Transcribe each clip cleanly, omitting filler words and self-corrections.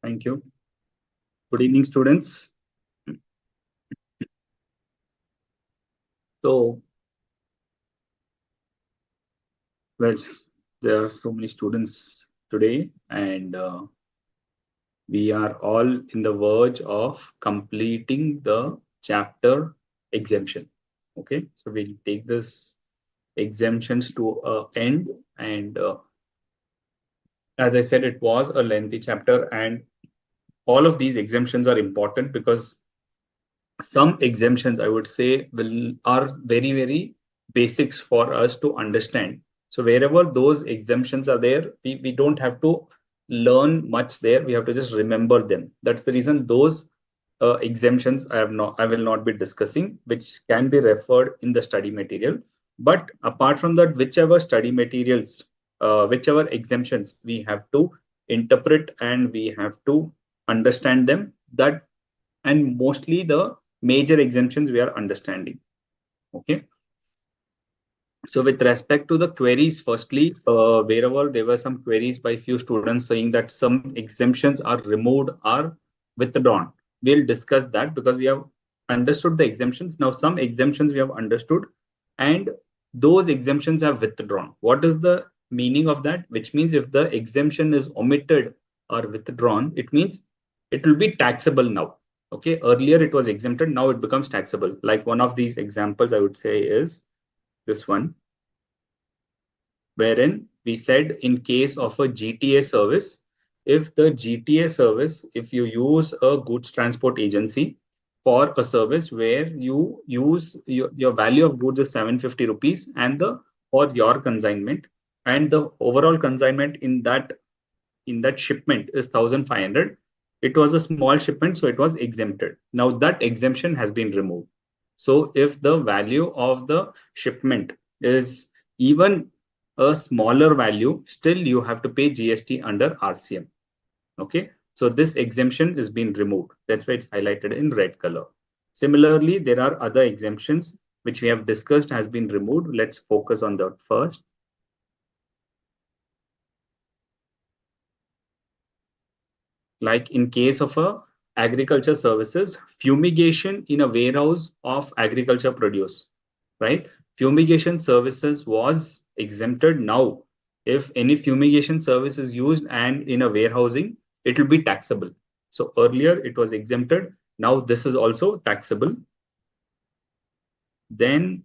Thank you. Good evening, students. So, well, there are so many students today, and we are all in the verge of completing the chapter exemption. Okay, so we'll take this exemptions to end, and as I said, it was a lengthy chapter, and all of these exemptions are important because some exemptions I would say will are very basics for us to understand. So wherever those exemptions are there, we don't have to learn much there. We have to just remember them. That's the reason those exemptions I will not be discussing, which can be referred in the study material. But apart from that, whichever study materials, whichever exemptions we have to interpret and we have to understand them, that and mostly the major exemptions we are understanding. Okay. So with respect to the queries, firstly, wherever there were some queries by few students saying that some exemptions are removed or withdrawn, we'll discuss that because we have understood the exemptions. Now, some exemptions we have understood and those exemptions have withdrawn. What is the meaning of that? Which means if the exemption is omitted or withdrawn, it means it will be taxable now. Okay, earlier it was exempted, now it becomes taxable. Like one of these examples I would say is this one, wherein we said in case of a GTA service, if the GTA service, if you use a goods transport agency for a service where you use your value of goods is 750 rupees and the for your consignment and the overall consignment in that shipment is 1500, it was a small shipment, so it was exempted. Now that exemption has been removed. So if the value of the shipment is even a smaller value, still you have to pay GST under RCM. Okay, so this exemption is being removed. That's why it's highlighted in red color. Similarly, there are other exemptions which we have discussed has been removed. Let's focus on that first. Like in case of a agriculture services, fumigation in a warehouse of agriculture produce, right? Fumigation services was exempted. Now if any fumigation service is used and in a warehousing, it will be taxable. So earlier it was exempted, now this is also taxable. Then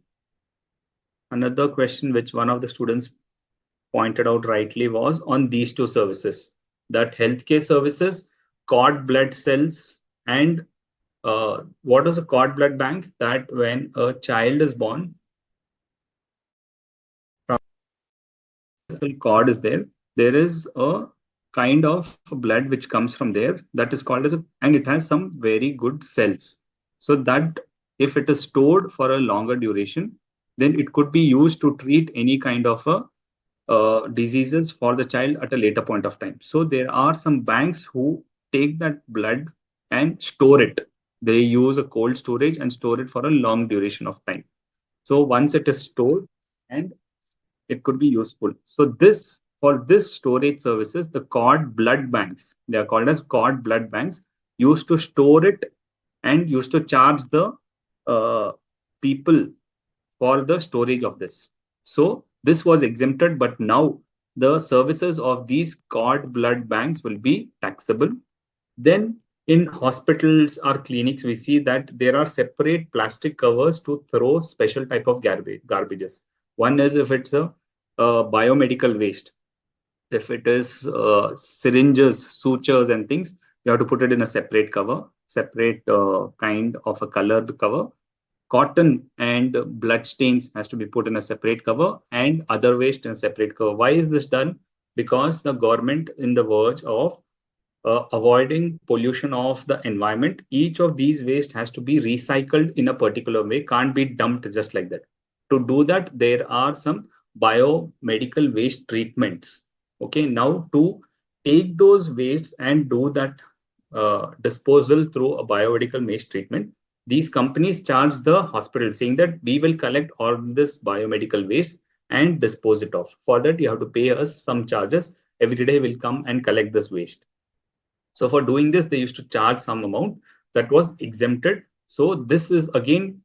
another question which one of the students pointed out rightly was on these two services, that healthcare services, cord blood cells, and what is a cord blood bank? That when a child is born, cord is there is a kind of blood which comes from there that is called as a, and it has some very good cells. So that if it is stored for a longer duration, then it could be used to treat any kind of a diseases for the child at a later point of time. So there are some banks who take that blood and store it. They use a cold storage and store it for a long duration of time. So once it is stored and it could be useful. So this for this storage services, the cord blood banks, they are called as cord blood banks, used to store it and used to charge the people for the storage of this. So this was exempted, but now the services of these cord blood banks will be taxable. Then in hospitals or clinics, we see that there are separate plastic covers to throw special type of garbages. One is if it's a biomedical waste. If it is syringes, sutures and things, you have to put it in a separate cover, separate kind of a colored cover. Cotton and blood stains has to be put in a separate cover and other waste in a separate cover. Why is this done? Because the government in the verge of avoiding pollution of the environment, each of these waste has to be recycled in a particular way, can't be dumped just like that. To do that, there are some biomedical waste treatments. Okay, now to take those wastes and do that disposal through a biomedical waste treatment, these companies charge the hospital saying that we will collect all this biomedical waste and dispose it off. For that, you have to pay us some charges. Every day we'll come and collect this waste. So for doing this, they used to charge some amount that was exempted. So this is again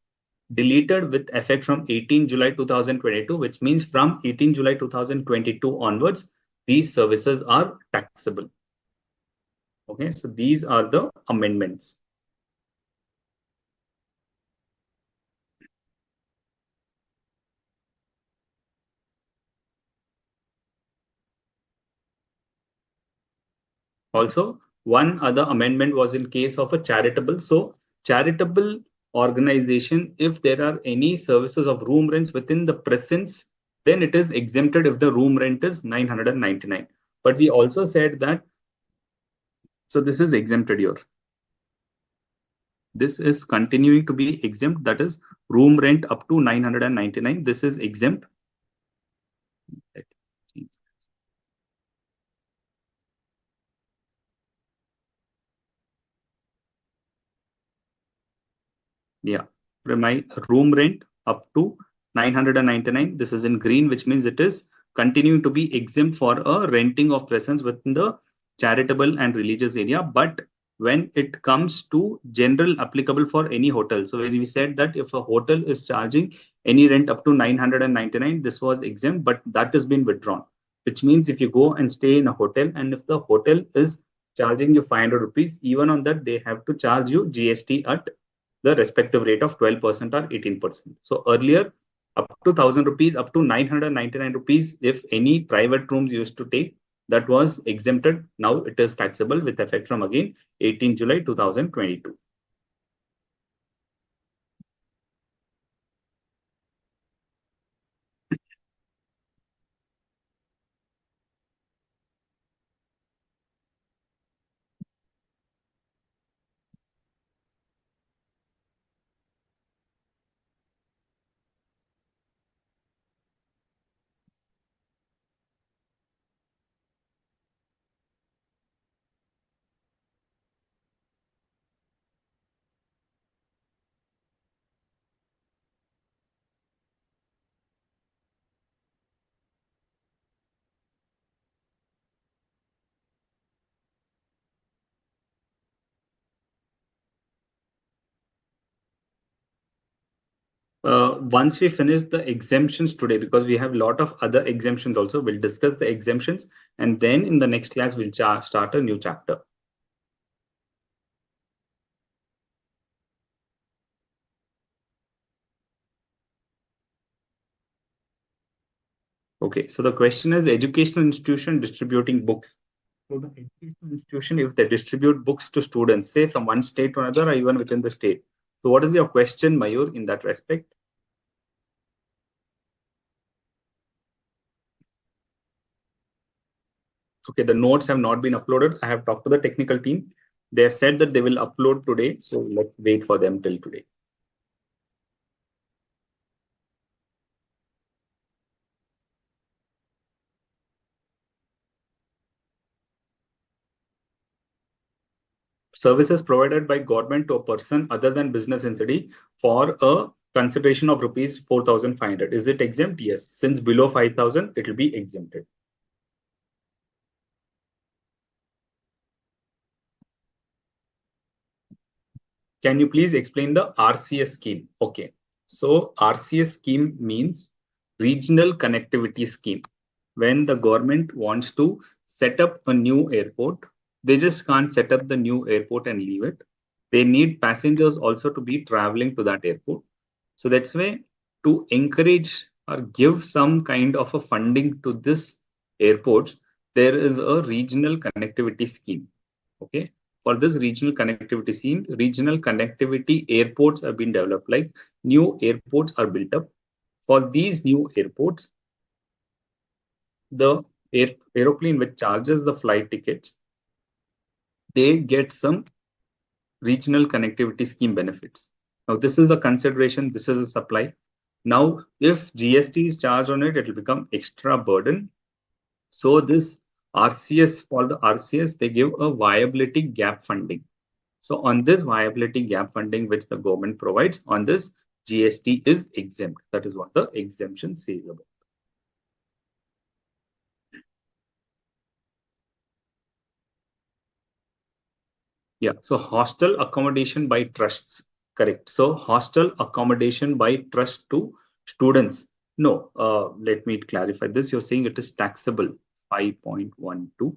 deleted with effect from 18 July 2022, which means from 18 July 2022 onwards, these services are taxable. Okay, so these are the amendments. Also, one other amendment was in case of a charitable. So, charitable organization, if there are any services of room rents within the presence, then it is exempted if the room rent is 999. But we also said that, so this is exempted here. This is continuing to be exempt. That is room rent up to 999. This is exempt. Yeah, my room rent up to 999. This is in green, which means it is continuing to be exempt for a renting of presence within the charitable and religious area. But when it comes to general applicable for any hotel, so when we said that if a hotel is charging any rent up to 999, this was exempt, but that has been withdrawn. Which means if you go and stay in a hotel, and if the hotel is charging you 500 rupees, even on that they have to charge you GST at the respective rate of 12% or 18%. So earlier, up to 1000 rupees, up to 999 rupees, if any private rooms used to take, that was exempted. Now it is taxable with effect from again 18 July 2022. Once we finish the exemptions today, because we have a lot of other exemptions also, we'll discuss the exemptions, and then in the next class, we'll start a new chapter. Okay, so the question is educational institution distributing books. So the educational institution, if they distribute books to students, say from one state to another or even within the state. So what is your question, Mayur, in that respect? Okay, the notes have not been uploaded. I have talked to the technical team. They have said that they will upload today. So let's wait for them till today. Services provided by government to a person other than business entity for a consideration of rupees 4,500. Is it exempt? Yes. Since below 5,000, it will be exempted. Can you please explain the RCS scheme? Okay. So RCS scheme means regional connectivity scheme. When the government wants to set up a new airport, they just can't set up the new airport and leave it. They need passengers also to be traveling to that airport. So that's why to encourage or give some kind of a funding to this airports, there is a regional connectivity scheme. Okay. For this regional connectivity scheme, regional connectivity airports have been developed, like new airports are built up. For these new airports, the aeroplane which charges the flight tickets, they get some regional connectivity scheme benefits. Now, this is a consideration, this is a supply. Now, if GST is charged on it, it will become extra burden. So this RCS, for the RCS, they give a viability gap funding. So on this viability gap funding, which the government provides, on this GST is exempt. That is what the exemption says about. Yeah, so hostel accommodation by trusts, correct. So hostel accommodation by trust to students. No, let me clarify this. You're saying it is taxable. 5.12.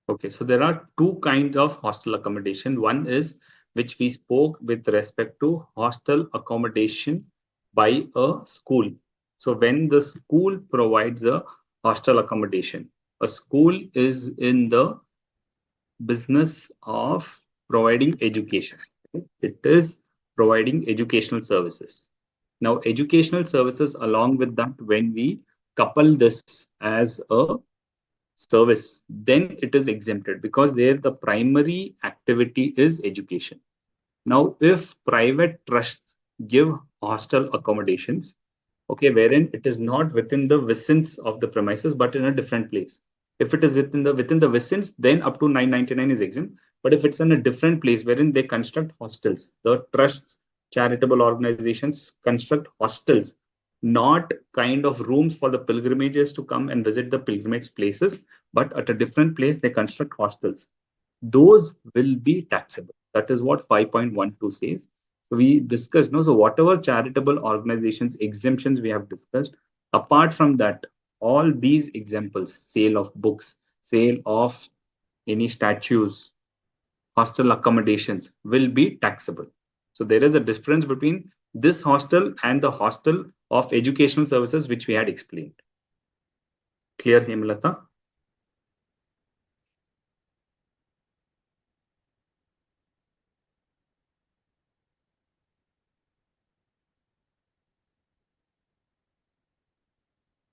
Okay, so there are two kinds of hostel accommodation. One is which we spoke with respect to hostel accommodation by a school. So when the school provides a hostel accommodation, a school is in the business of providing education. It is providing educational services. Now, educational services, along with that, when we couple this as a service, then it is exempted because there the primary activity is education. Now, if private trusts give hostel accommodations, okay, wherein it is not within the vicins of the premises, but in a different place. If it is within the vicins, then up to 999 is exempt. But if it's in a different place wherein they construct hostels, the trusts, charitable organizations construct hostels, not kind of rooms for the pilgrimages to come and visit the pilgrimage places, but at a different place they construct hostels. Those will be taxable. That is what 5.12 says. So we discussed, no, so whatever charitable organizations exemptions we have discussed, apart from that, all these examples, sale of books, sale of any statues, hostel accommodations will be taxable. So there is a difference between this hostel and the hostel of educational services, which we had explained. Clear, Hemlata?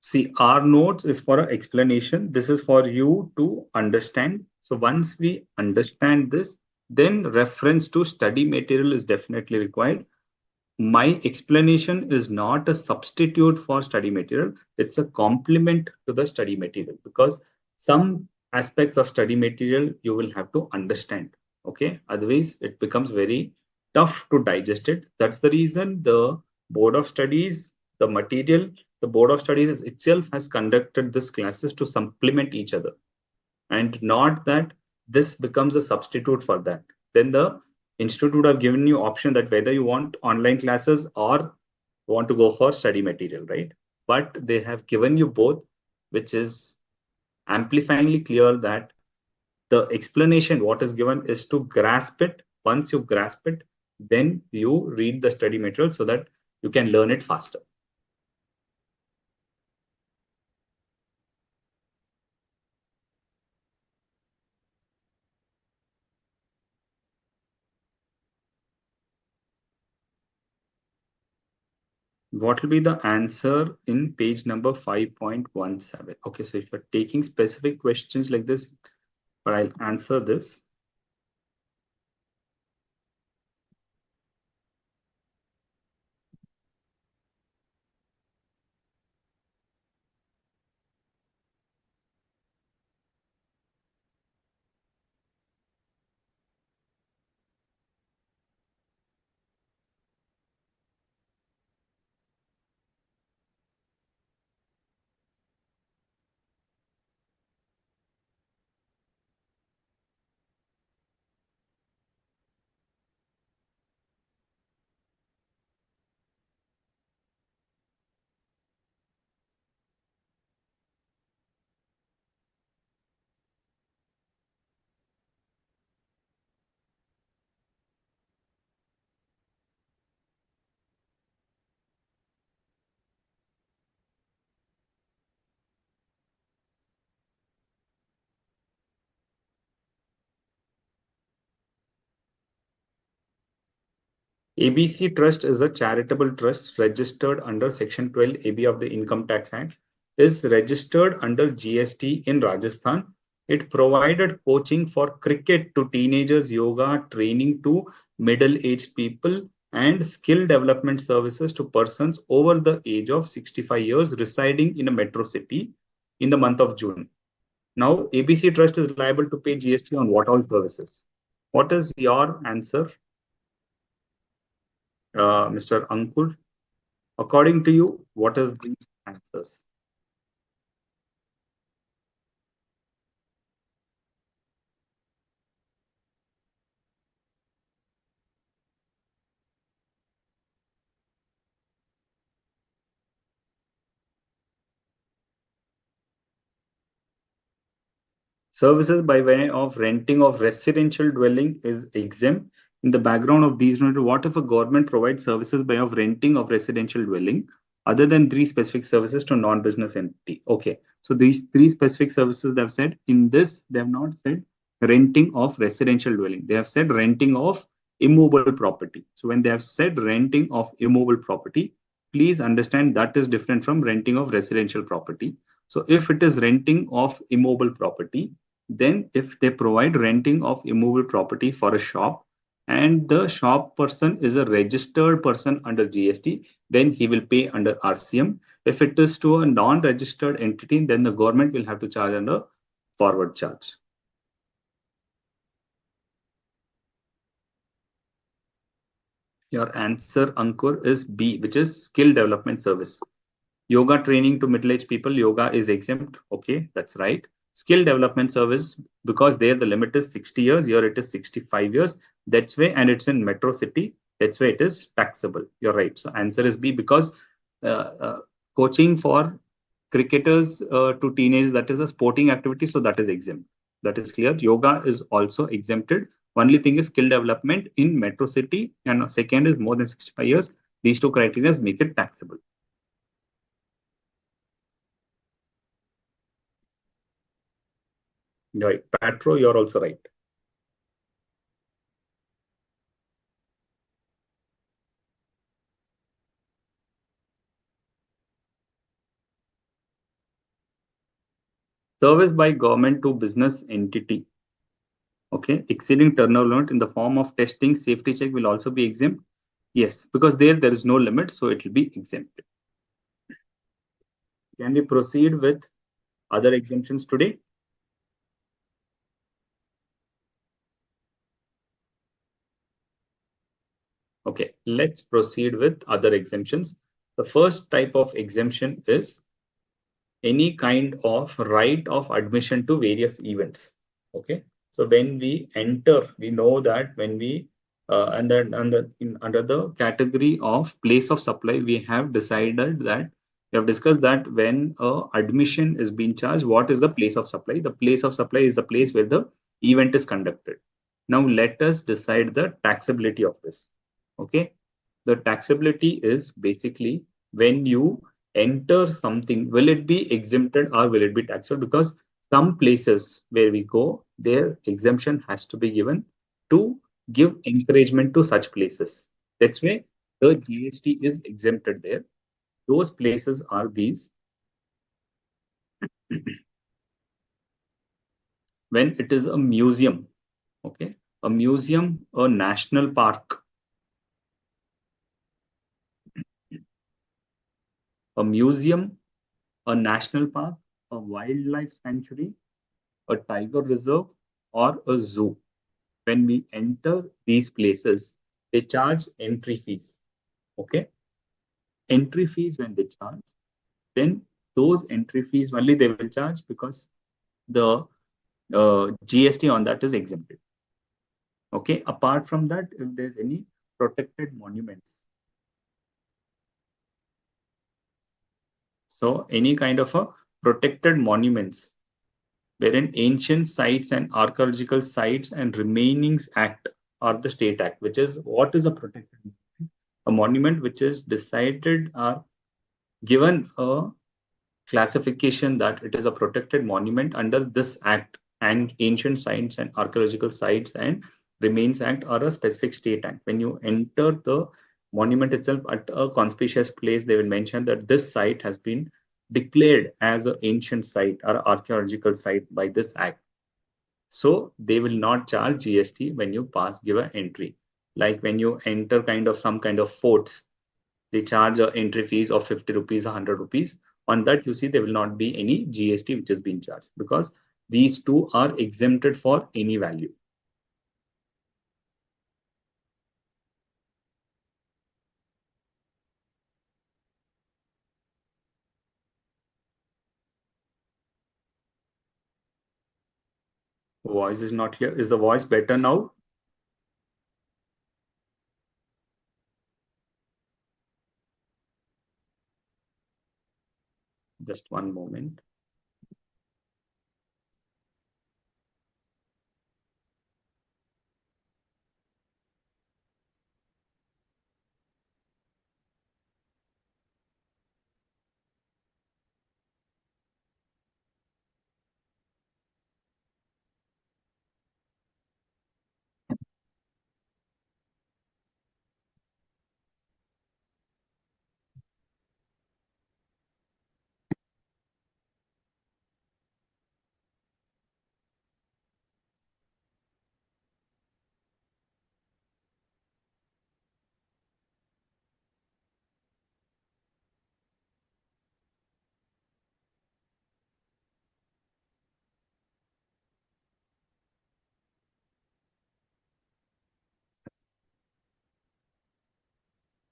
See, our notes is for an explanation. This is for you to understand. So once we understand this, then reference to study material is definitely required. My explanation is not a substitute for study material. It's a complement to the study material because some aspects of study material you will have to understand. Okay. Otherwise, it becomes very tough to digest it. That's the reason the Board of Studies, the material, the Board of Studies itself has conducted these classes to supplement each other and not that this becomes a substitute for that. Then the institute would have given you option that whether you want online classes or want to go for study material, right? But they have given you both, which is amplifyingly clear that the explanation what is given is to grasp it. Once you grasp it, then you read the study material so that you can learn it faster. What will be the answer in page number 5.17? Okay, so if you're taking specific questions like this, but I'll answer this. ABC Trust is a charitable trust registered under Section 12 AB of the Income Tax Act, is registered under GST in Rajasthan It provided coaching for cricket to teenagers, yoga training to middle-aged people, and skill development services to persons over the age of 65 years residing in a metro city in the month of June. Now, ABC Trust is liable to pay GST on what all services? What is your answer, Mr. Ankur? According to you, what is the answers? Services by way of renting of residential dwelling is exempt. In the background of these, what if a government provides services by of renting of residential dwelling other than three specific services to non-business entity? Okay, so these three specific services they've said in this, they have not said renting of residential dwelling. They have said renting of immovable property. So when they have said renting of immovable property, please understand that is different from renting of residential property. So if it is renting of immobile property, then if they provide renting of immovable property for a shop and the shop person is a registered person under GST, then he will pay under RCM. If it is to a non-registered entity, then the government will have to charge under forward charge. Your answer, Ankur, is B, which is skill development service. Yoga training to middle-aged people, yoga is exempt. Okay, that's right. Skill development service, because there the limit is 60 years, here it is 65 years. That's why, and it's in metro city. That's why it is taxable. You're right. So answer is B, because uh, uh, coaching for cricketers to teenagers, that is a sporting activity. So that is exempt. That is clear. Yoga is also exempted. Only thing is skill development in metro city, and second is more than 65 years. These two criteria make it taxable. Right. Patro, you're also right. Service by government to business entity. Okay. Exceeding turnover limit in the form of testing, safety check will also be exempt. Yes, because there is no limit, so it will be exempt. Can we proceed with other exemptions today? Okay, let's proceed with other exemptions. The first type of exemption is any kind of right of admission to various events. Okay, so when we enter, we know that when we under the category of place of supply, we have decided that we have discussed that when admission is being charged, what is the place of supply? The place of supply is the place where the event is conducted. Now let us decide the taxability of this. Okay, the taxability is basically when you enter something, will it be exempted or will it be taxable? Because some places where we go, their exemption has to be given to give encouragement to such places. That's why the GST is exempted there. Those places are these. When it is a museum, okay, a museum, a national park, a museum, a national park, a wildlife sanctuary, a tiger reserve, or a zoo. When we enter these places, they charge entry fees. Okay, entry fees when they charge, then those entry fees only they will charge because the GST on that is exempted. Okay, apart from that, if there's any protected monuments, so any kind of a protected monuments wherein ancient sites and archaeological sites and remainings act or the state act, which is what is a protected monument? A monument which is decided or given a classification that it is a protected monument under this act, and ancient sites and archaeological sites and remains act are a specific state act. When you enter the monument itself at a conspicuous place, they will mention that this site has been declared as an ancient site or archaeological site by this act. So they will not charge GST when you give an entry. Like when you enter some kind of forts, they charge a entry fees of 50 rupees, 100 rupees. On that, you see there will not be any GST which is being charged because these two are exempted for any value. Voice is not here. Is the voice better now? Just one moment.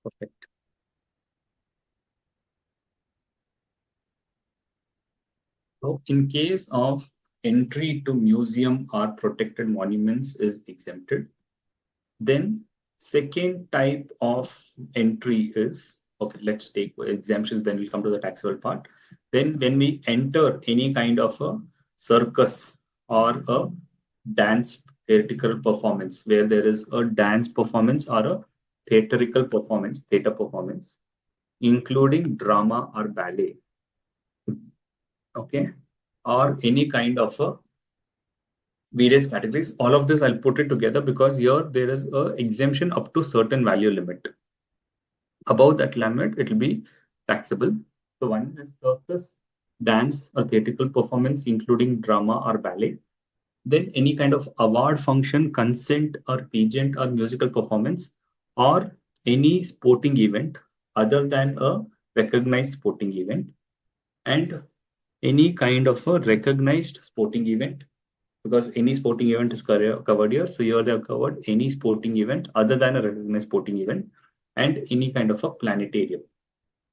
Perfect. So in case of entry to museum or protected monuments is exempted, then second type of entry is, okay, let's take exemptions, then we'll come to the taxable part. Then when we enter any kind of a circus or a dance theatrical performance, where there is a dance performance or a theater performance, including drama or ballet, okay, or any kind of a various categories. All of this I'll put it together because here there is a exemption up to certain value limit. Above that limit, it will be taxable. So one is circus, dance, or theatrical performance, including drama or ballet. Then any kind of award function, consent, or pageant or musical performance, or any sporting event other than a recognized sporting event, and any kind of a recognized sporting event, because any sporting event is covered here. So here they have covered any sporting event other than a recognized sporting event and any kind of a planetarium.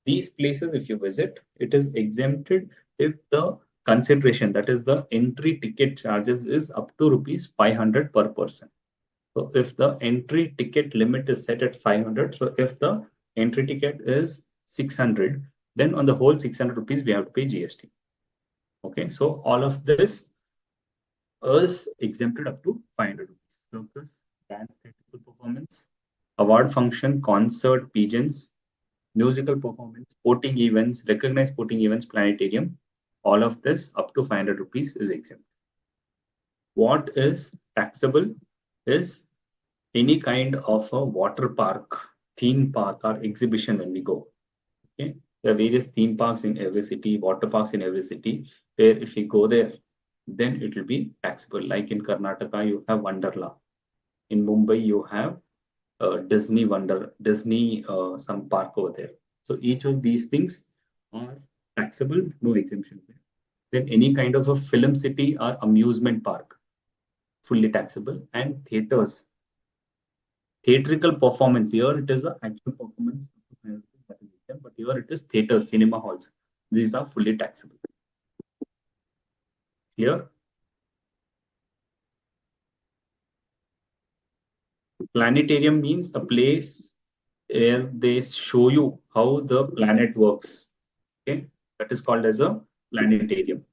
These places, if you visit, it is exempted if the consideration, that is the entry ticket charges, is up to rupees 500 per person. So if the entry ticket limit is set at 500, so if the entry ticket is 600, then on the whole 600 rupees we have to pay GST. Okay, so all of this is exempted up to 500 rupees. Circus, dance, theatrical performance, award function, concert, pigeons, musical performance, sporting events, recognized sporting events, planetarium, all of this up to 500 rupees is exempt. What is taxable is any kind of a water park, theme park, or exhibition when we go. Okay, there are various theme parks in every city, water parks in every city, where if you go there, then it will be taxable. Like in Karnataka, you have Wonderla. In Mumbai, you have Disney some park over there. So each of these things are taxable, no exemption there. Then any kind of a film city or amusement park, fully taxable. And theaters, theatrical performance, here it is an actual performance, but here it is theaters, cinema halls. These are fully taxable. Clear? Planetarium means a place where they show you how the planet works. Okay, that is called as a planetarium.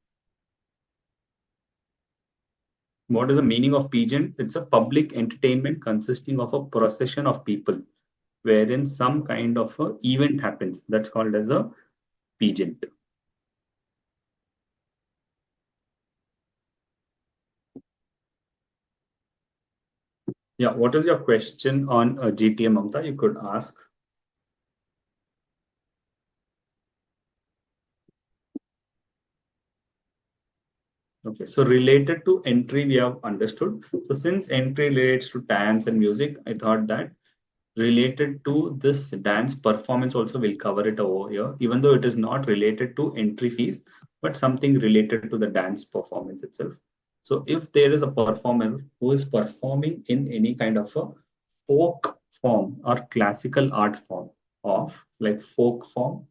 What is the meaning of pageant? It's a public entertainment consisting of a procession of people wherein some kind of a event happens. That's called as a pageant. Yeah, what is your question on GTM, Mamta? You could ask. Okay, Okay, so related to entry, we have understood. So since entry relates to dance and music, I thought that related to this dance performance also will cover it over here, even though it is not related to entry fees, but something related to the dance performance itself. So if there is a performer who is performing in any kind of a folk form or classical art form of like folk form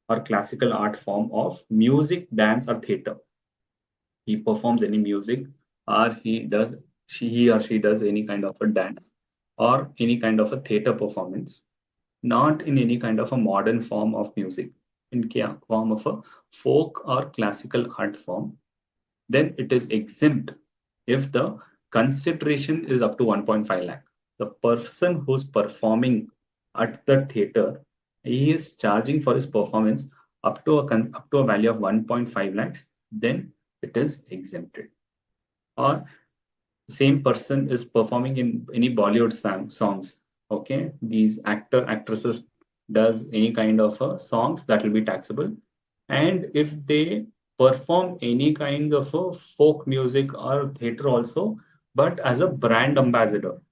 or classical art form of music, dance, or theater, he performs any music or he or she does any kind of a dance or any kind of a theater performance, not in any kind of a modern form of music, in form of a folk or classical art form, then it is exempt if the consideration is up to 1.5 lakh. The person who's performing at the theater, he is charging for his performance up to a value of 1.5 lakhs, then it is exempted. Or same person is performing in any Bollywood songs. Okay, these actresses does any kind of songs that will be taxable, and if they perform any kind of a folk music or theater also, but as a brand ambassador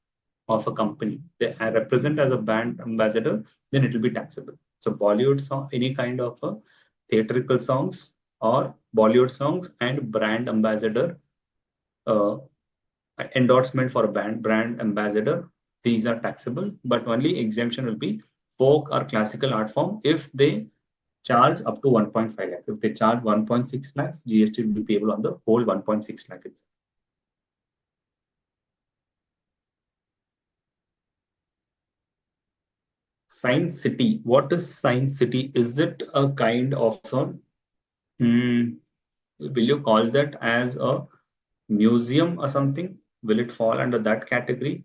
of a company, they represent as a brand ambassador, then it will be taxable. So Bollywood song, any kind of a theatrical songs or Bollywood songs and brand ambassador. Uh, Endorsement for a brand ambassador, these are taxable, but only exemption will be folk or classical art form if they charge up to 1.5 lakhs. If they charge 1.6 lakhs, GST will be payable on the whole 1.6 lakh itself. Science City. What is Science City? Is it a kind of a, hmm, will you call that as a museum or something? Will it fall under that category?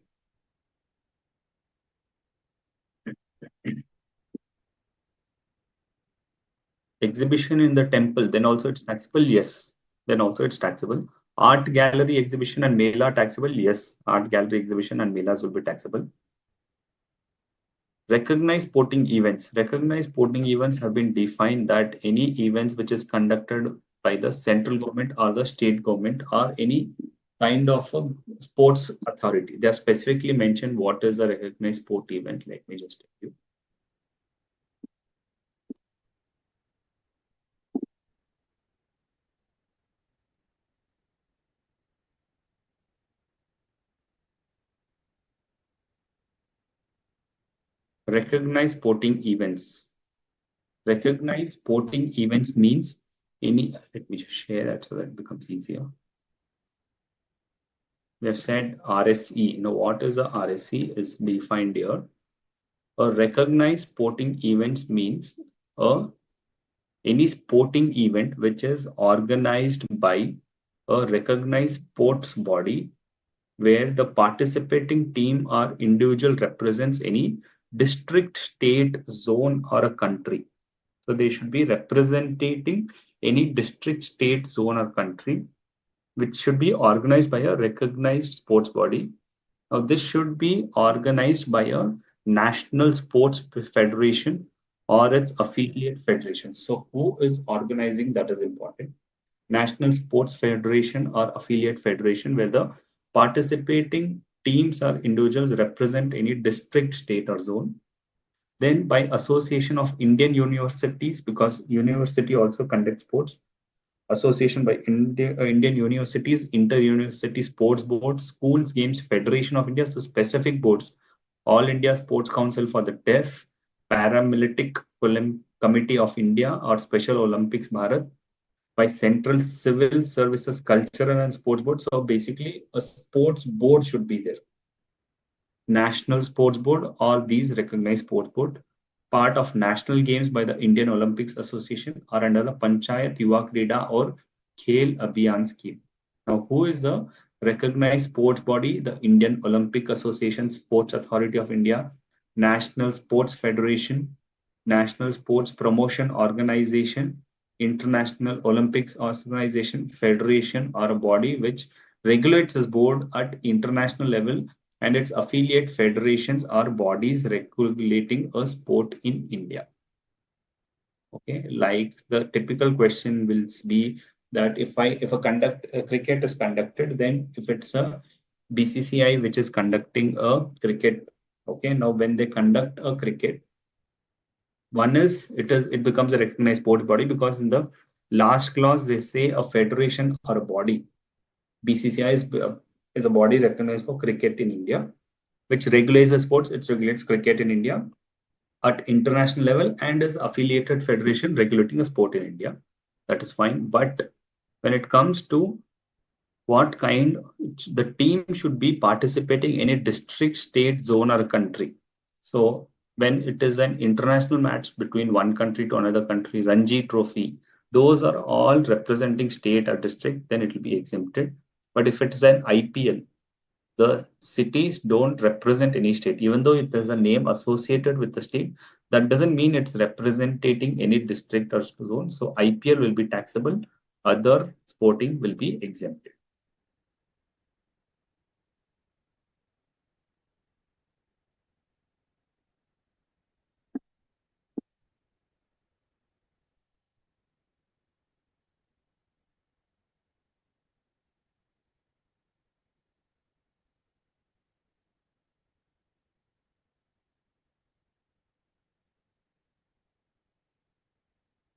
Exhibition in the temple, then also it's taxable? Yes, then also it's taxable. Art gallery exhibition and mela taxable? Yes, art gallery exhibition and melas will be taxable. Recognized sporting events. Recognized sporting events have been defined that any events which is conducted by the central government or the state government or any kind of a sports authority. They have specifically mentioned what is a recognized sport event. Let me just tell you. Recognized sporting events. Recognized sporting events means any, let me just share that so that it becomes easier. We have said RSE. Now, what is a RSE is defined here. A recognized sporting events means a any sporting event which is organized by a recognized sports body where the participating team or individual represents any district, state, zone, or a country. So they should be representing any district, state, zone, or country, which should be organized by a recognized sports body. Now, this should be organized by a national sports federation or its affiliate federation. So, who is organizing that is important. National Sports Federation or affiliate federation, where the participating teams or individuals represent any district, state, or zone. Then by association of Indian universities, because university also conducts sports, association by Indian universities, inter-university sports boards, schools, games, Federation of India, so specific boards, All India Sports Council for the Deaf, Paramilitary Committee of India or Special Olympics Bharat, by Central Civil Services Cultural and Sports Board. So basically, a sports board should be there. National Sports Board or these recognized sports board, part of national games by the Indian Olympics Association are under the Panchayat Yuva Krida or Khel Abhiyan scheme. Now, who is the recognized sports body? The Indian Olympic Association, Sports Authority of India, National Sports Federation, National Sports Promotion Organization, International Olympics Organization, Federation, or a body which regulates this board at international level, and its affiliate federations are bodies regulating a sport in India. Okay, like the typical question will be that if a cricket is conducted, then if it's a BCCI which is conducting a cricket, okay, now when they conduct a cricket, one is it becomes a recognized sports body because in the last clause they say a federation or a body. BCCI is a body recognized for cricket in India, which regulates the sports. It regulates cricket in India at international level and is affiliated federation regulating a sport in India. That is fine. But when it comes to what kind the team should be participating in a district, state, zone, or country. So when it is an international match between one country to another country, Ranji Trophy, those are all representing state or district, then it will be exempted. But if it is an IPL, the cities don't represent any state, even though it is a name associated with the state. That doesn't mean it's representing any district or zone. So IPL will be taxable, other sporting will be exempted.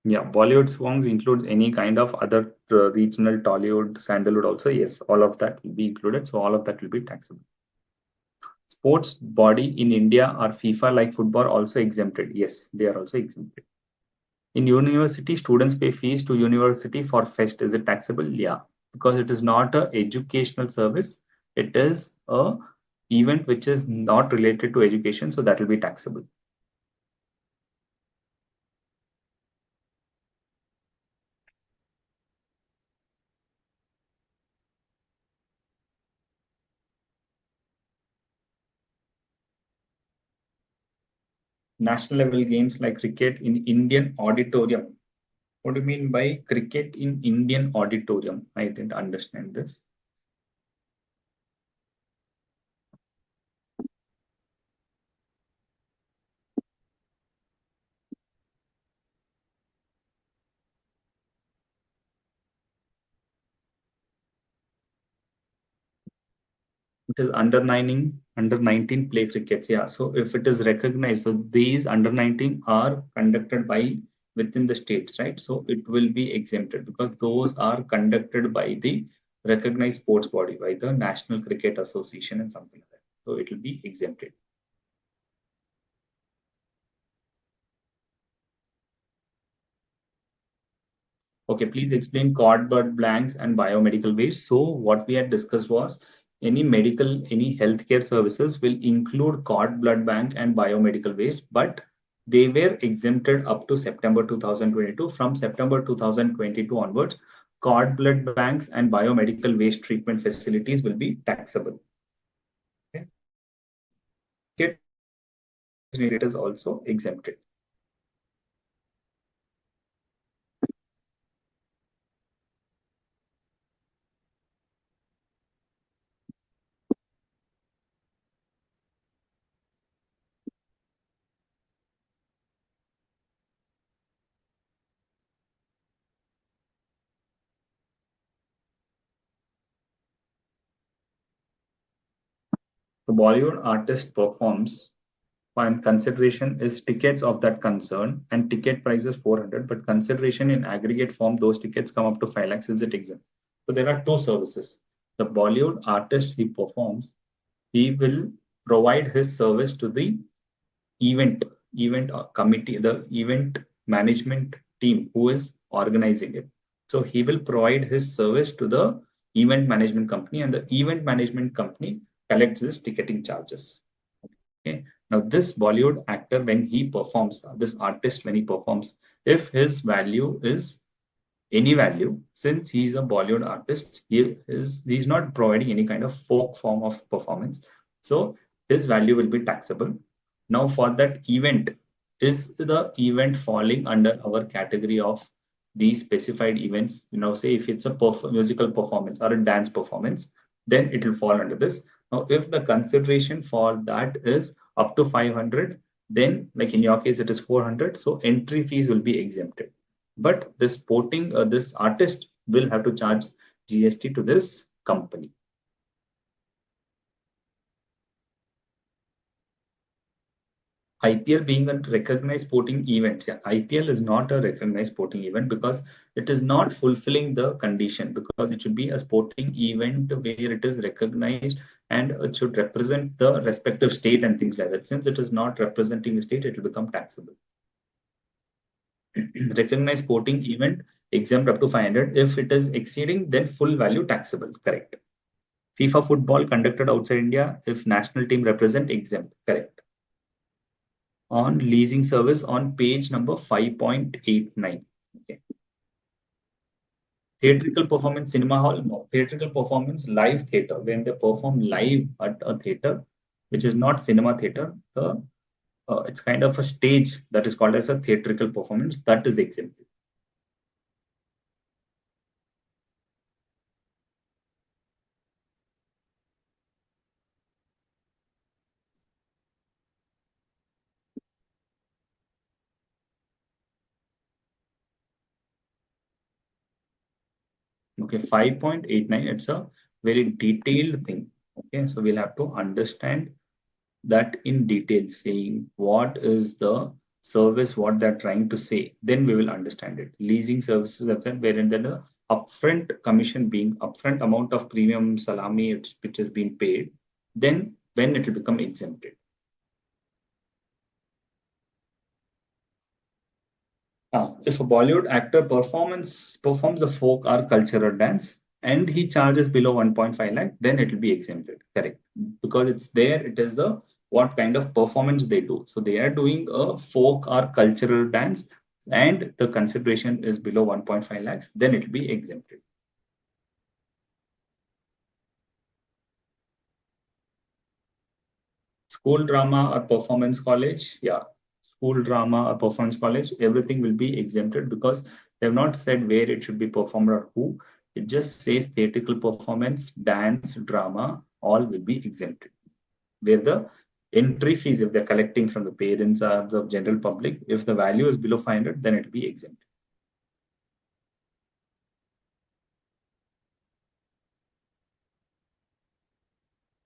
Yeah, Bollywood songs includes any kind of other regional Tollywood, Sandalwood also. Yes, all of that will be included. So all of that will be taxable. Sports body in India or FIFA like football also exempted. Yes, they are also exempted. In university, students pay fees to university for fest. Is it taxable? Yeah, because it is not a educational service. It is a event which is not related to education. So that will be taxable. National level games like cricket in Indian auditorium. What do you mean by cricket in Indian auditorium? I didn't understand this. It is under 19 play crickets. Yeah. So if it is recognized, so these under 19 are conducted by within the states, right? So it will be exempted because those are conducted by the recognized sports body, by the National Cricket Association and something like that. So it will be exempted. Okay, please explain cord blood blanks and biomedical waste. So what we had discussed was any healthcare services will include cord blood bank and biomedical waste, but they were exempted up to September 2022. From September 2022 onwards, cord blood banks and biomedical waste treatment facilities will be taxable. Okay. It is also exempted. The Bollywood artist performs and consideration is tickets of that concern and ticket price is 400, but consideration in aggregate form, those tickets come up to 5 lakhs. Is it exempt? So there are two services. The Bollywood artist he performs, he will provide his service to the event event committee, the event management team who is organizing it. So he will provide his service to the event management company, and the event management company collects his ticketing charges. Okay. Now this Bollywood actor, when he performs, this artist when he performs, if his value is any value, since he's a Bollywood artist, he's not providing any kind of folk form of performance. So his value will be taxable. Now for that event, is the event falling under our category of these specified events? Say if it's a musical performance or a dance performance, then it will fall under this. Now, if the consideration for that is up to 500, then like in your case, it is 400. So entry fees will be exempted. But this artist, will have to charge GST to this company. IPL being a recognized sporting event, yeah, IPL is not a recognized sporting event because it is not fulfilling the condition, because it should be a sporting event where it is recognized and it should represent the respective state and things like that. Since it is not representing the state, it will become taxable. Recognized sporting event exempt up to 500. If it is exceeding, then full value taxable. Correct. FIFA football conducted outside India, if national team represent, exempt. Correct. On leasing service on page number 5.89. Okay. Theatrical performance, cinema hall, no. Theatrical performance, live theater. When they perform live at a theater, which is not cinema theater, it's kind of a stage that is called as a theatrical performance, that is exempt. Okay, 5.89, it's a very detailed thing. Okay, so we'll have to understand that in detail, saying what is the service, what they're trying to say, then we will understand it. Leasing services, that's it, wherein the upfront commission being upfront amount of premium salami which has been paid, then when it will become exempted. If a Bollywood actor performs a folk or cultural dance and he charges below 1.5 lakh, then it will be exempted. Correct. Because it's there, it is the what kind of performance they do. So they are doing a folk or cultural dance and the consideration is below 1.5 lakhs, then it will be exempted. School drama or performance college, yeah. School drama or performance college, everything will be exempted because they have not said where it should be performed or who. It just says theatrical performance, dance, drama, all will be exempted. Where the entry fees, if they're collecting from the parents or the general public, if the value is below 500, then it will be exempt.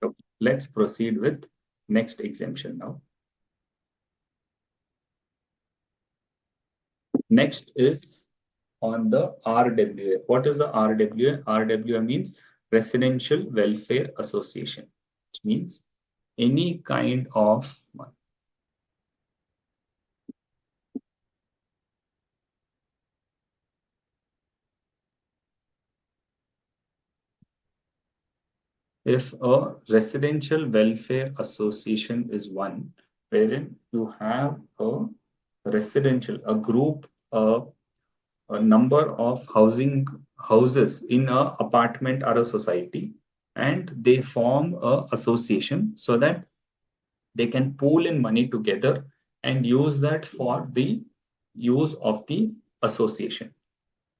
So let's proceed with next exemption now. Next is on the RWA. What is the RWA? RWA means Residential Welfare Association, which means any kind of if a residential welfare association is one wherein you have a residential, a group, a number of houses in a apartment or a society, and they form a association so that they can pool in money together and use that for the use of the association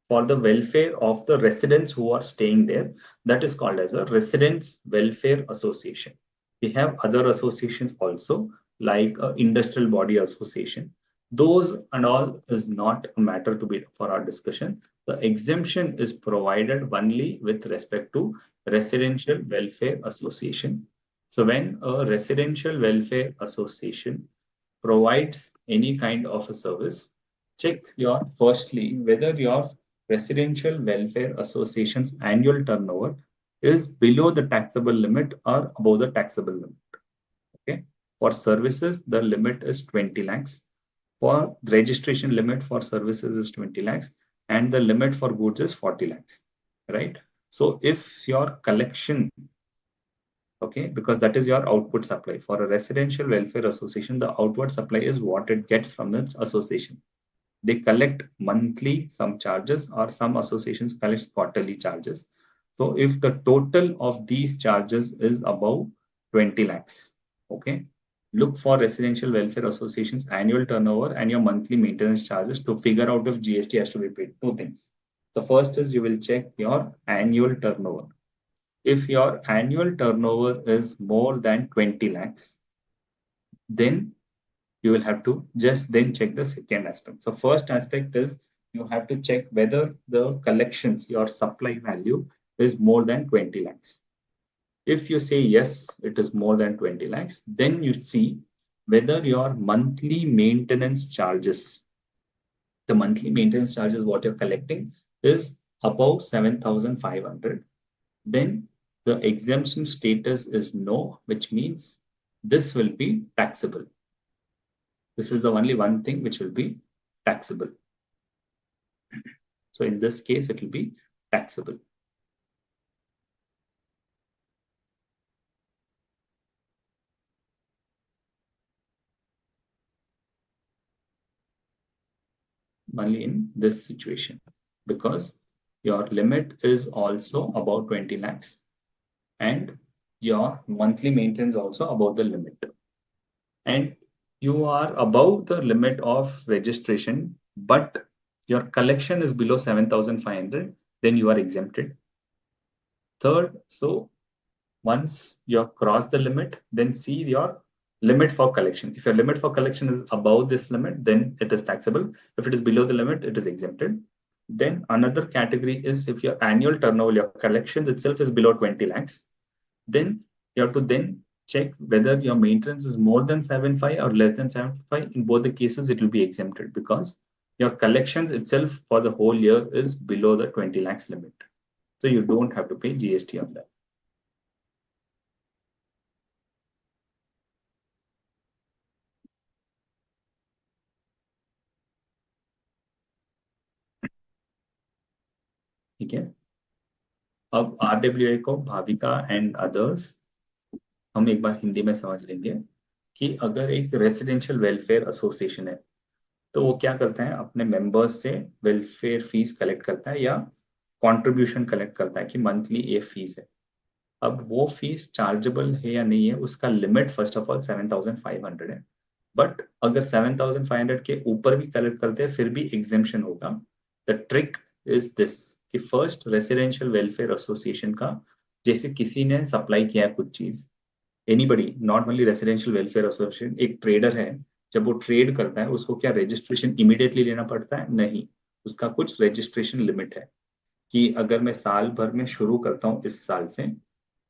for the welfare of the residents who are staying there. That is called as a residents welfare association. We have other associations also, like industrial body association. Those and all is not a matter to be for our discussion. The exemption is provided only with respect to residential welfare association. So when a residential welfare association provides any kind of a service, check your firstly whether your residential welfare association's annual turnover is below the taxable limit or above the taxable limit. Okay. For services, the limit is 20 lakhs. For the registration limit for services is 20 lakhs and the limit for goods is 40 lakhs. Right. So if your collection, okay, because that is your output supply. For a residential welfare association, the outward supply is what it gets from the association. They collect monthly some charges, or some associations collect quarterly charges. So if the total of these charges is above 20 lakhs, okay, look for residential welfare associations annual turnover and your monthly maintenance charges to figure out if GST has to be paid. Two things. The first is you will check your annual turnover. If your annual turnover is more than 20 lakhs, then you will have to just then check the second aspect. So first aspect is you have to check whether the collections, your supply value is more than 20 lakhs. If you say yes, it is more than 20 lakhs, then you see whether your monthly maintenance charges, the monthly maintenance charges what you're collecting is above 7,500, then the exemption status is no, which means this will be taxable. This is the only one thing which will be taxable. So in this case, it will be taxable. Only in this situation, because your limit is also about 20 lakhs and your monthly maintenance also above the limit. And you are above the limit of registration, but your collection is below 7,500, then you are exempted. Third, so once you have crossed the limit, then see your limit for collection. If your limit for collection is above this limit, then it is taxable. If it is below the limit, it is exempted. Then another category is if your annual turnover, your collections itself is below 20 lakhs, then you have to then check whether your maintenance is more than 75 or less than 75. In both the cases, it will be exempted because your collections itself for the whole year is below the 20 lakhs limit. So you don't have to pay GST on that. ठीक है. अब RWA को Bhavika and others हम एक बार हिंदी में समझ लेंगे कि अगर एक रेसिडेंशियल वेलफेयर एसोसिएशन है तो वो क्या करता है, अपने मेंबर्स से वेलफेयर फीस कलेक्ट करता है या कंट्रीब्यूशन कलेक्ट करता है कि मंथली ये फीस है. अब वो फीस चार्जेबल है या नहीं है, उसका लिमिट फर्स्ट ऑफ ऑल 7,500 है. बट अगर 7,500 के ऊपर भी कलेक्ट करते हैं फिर भी एग्जेम्पशन होगा. द ट्रिक इज दिस कि फर्स्ट रेसिडेंशियल वेलफेयर एसोसिएशन का, जैसे किसी ने सप्लाई किया है कुछ चीज, anybody, not only residential welfare association, एक ट्रेडर है, जब वो ट्रेड करता है उसको क्या रजिस्ट्रेशन इमीडिएटली लेना पड़ता है? नहीं, उसका कुछ रजिस्ट्रेशन लिमिट है कि अगर मैं साल भर में शुरू करता हूँ इस साल से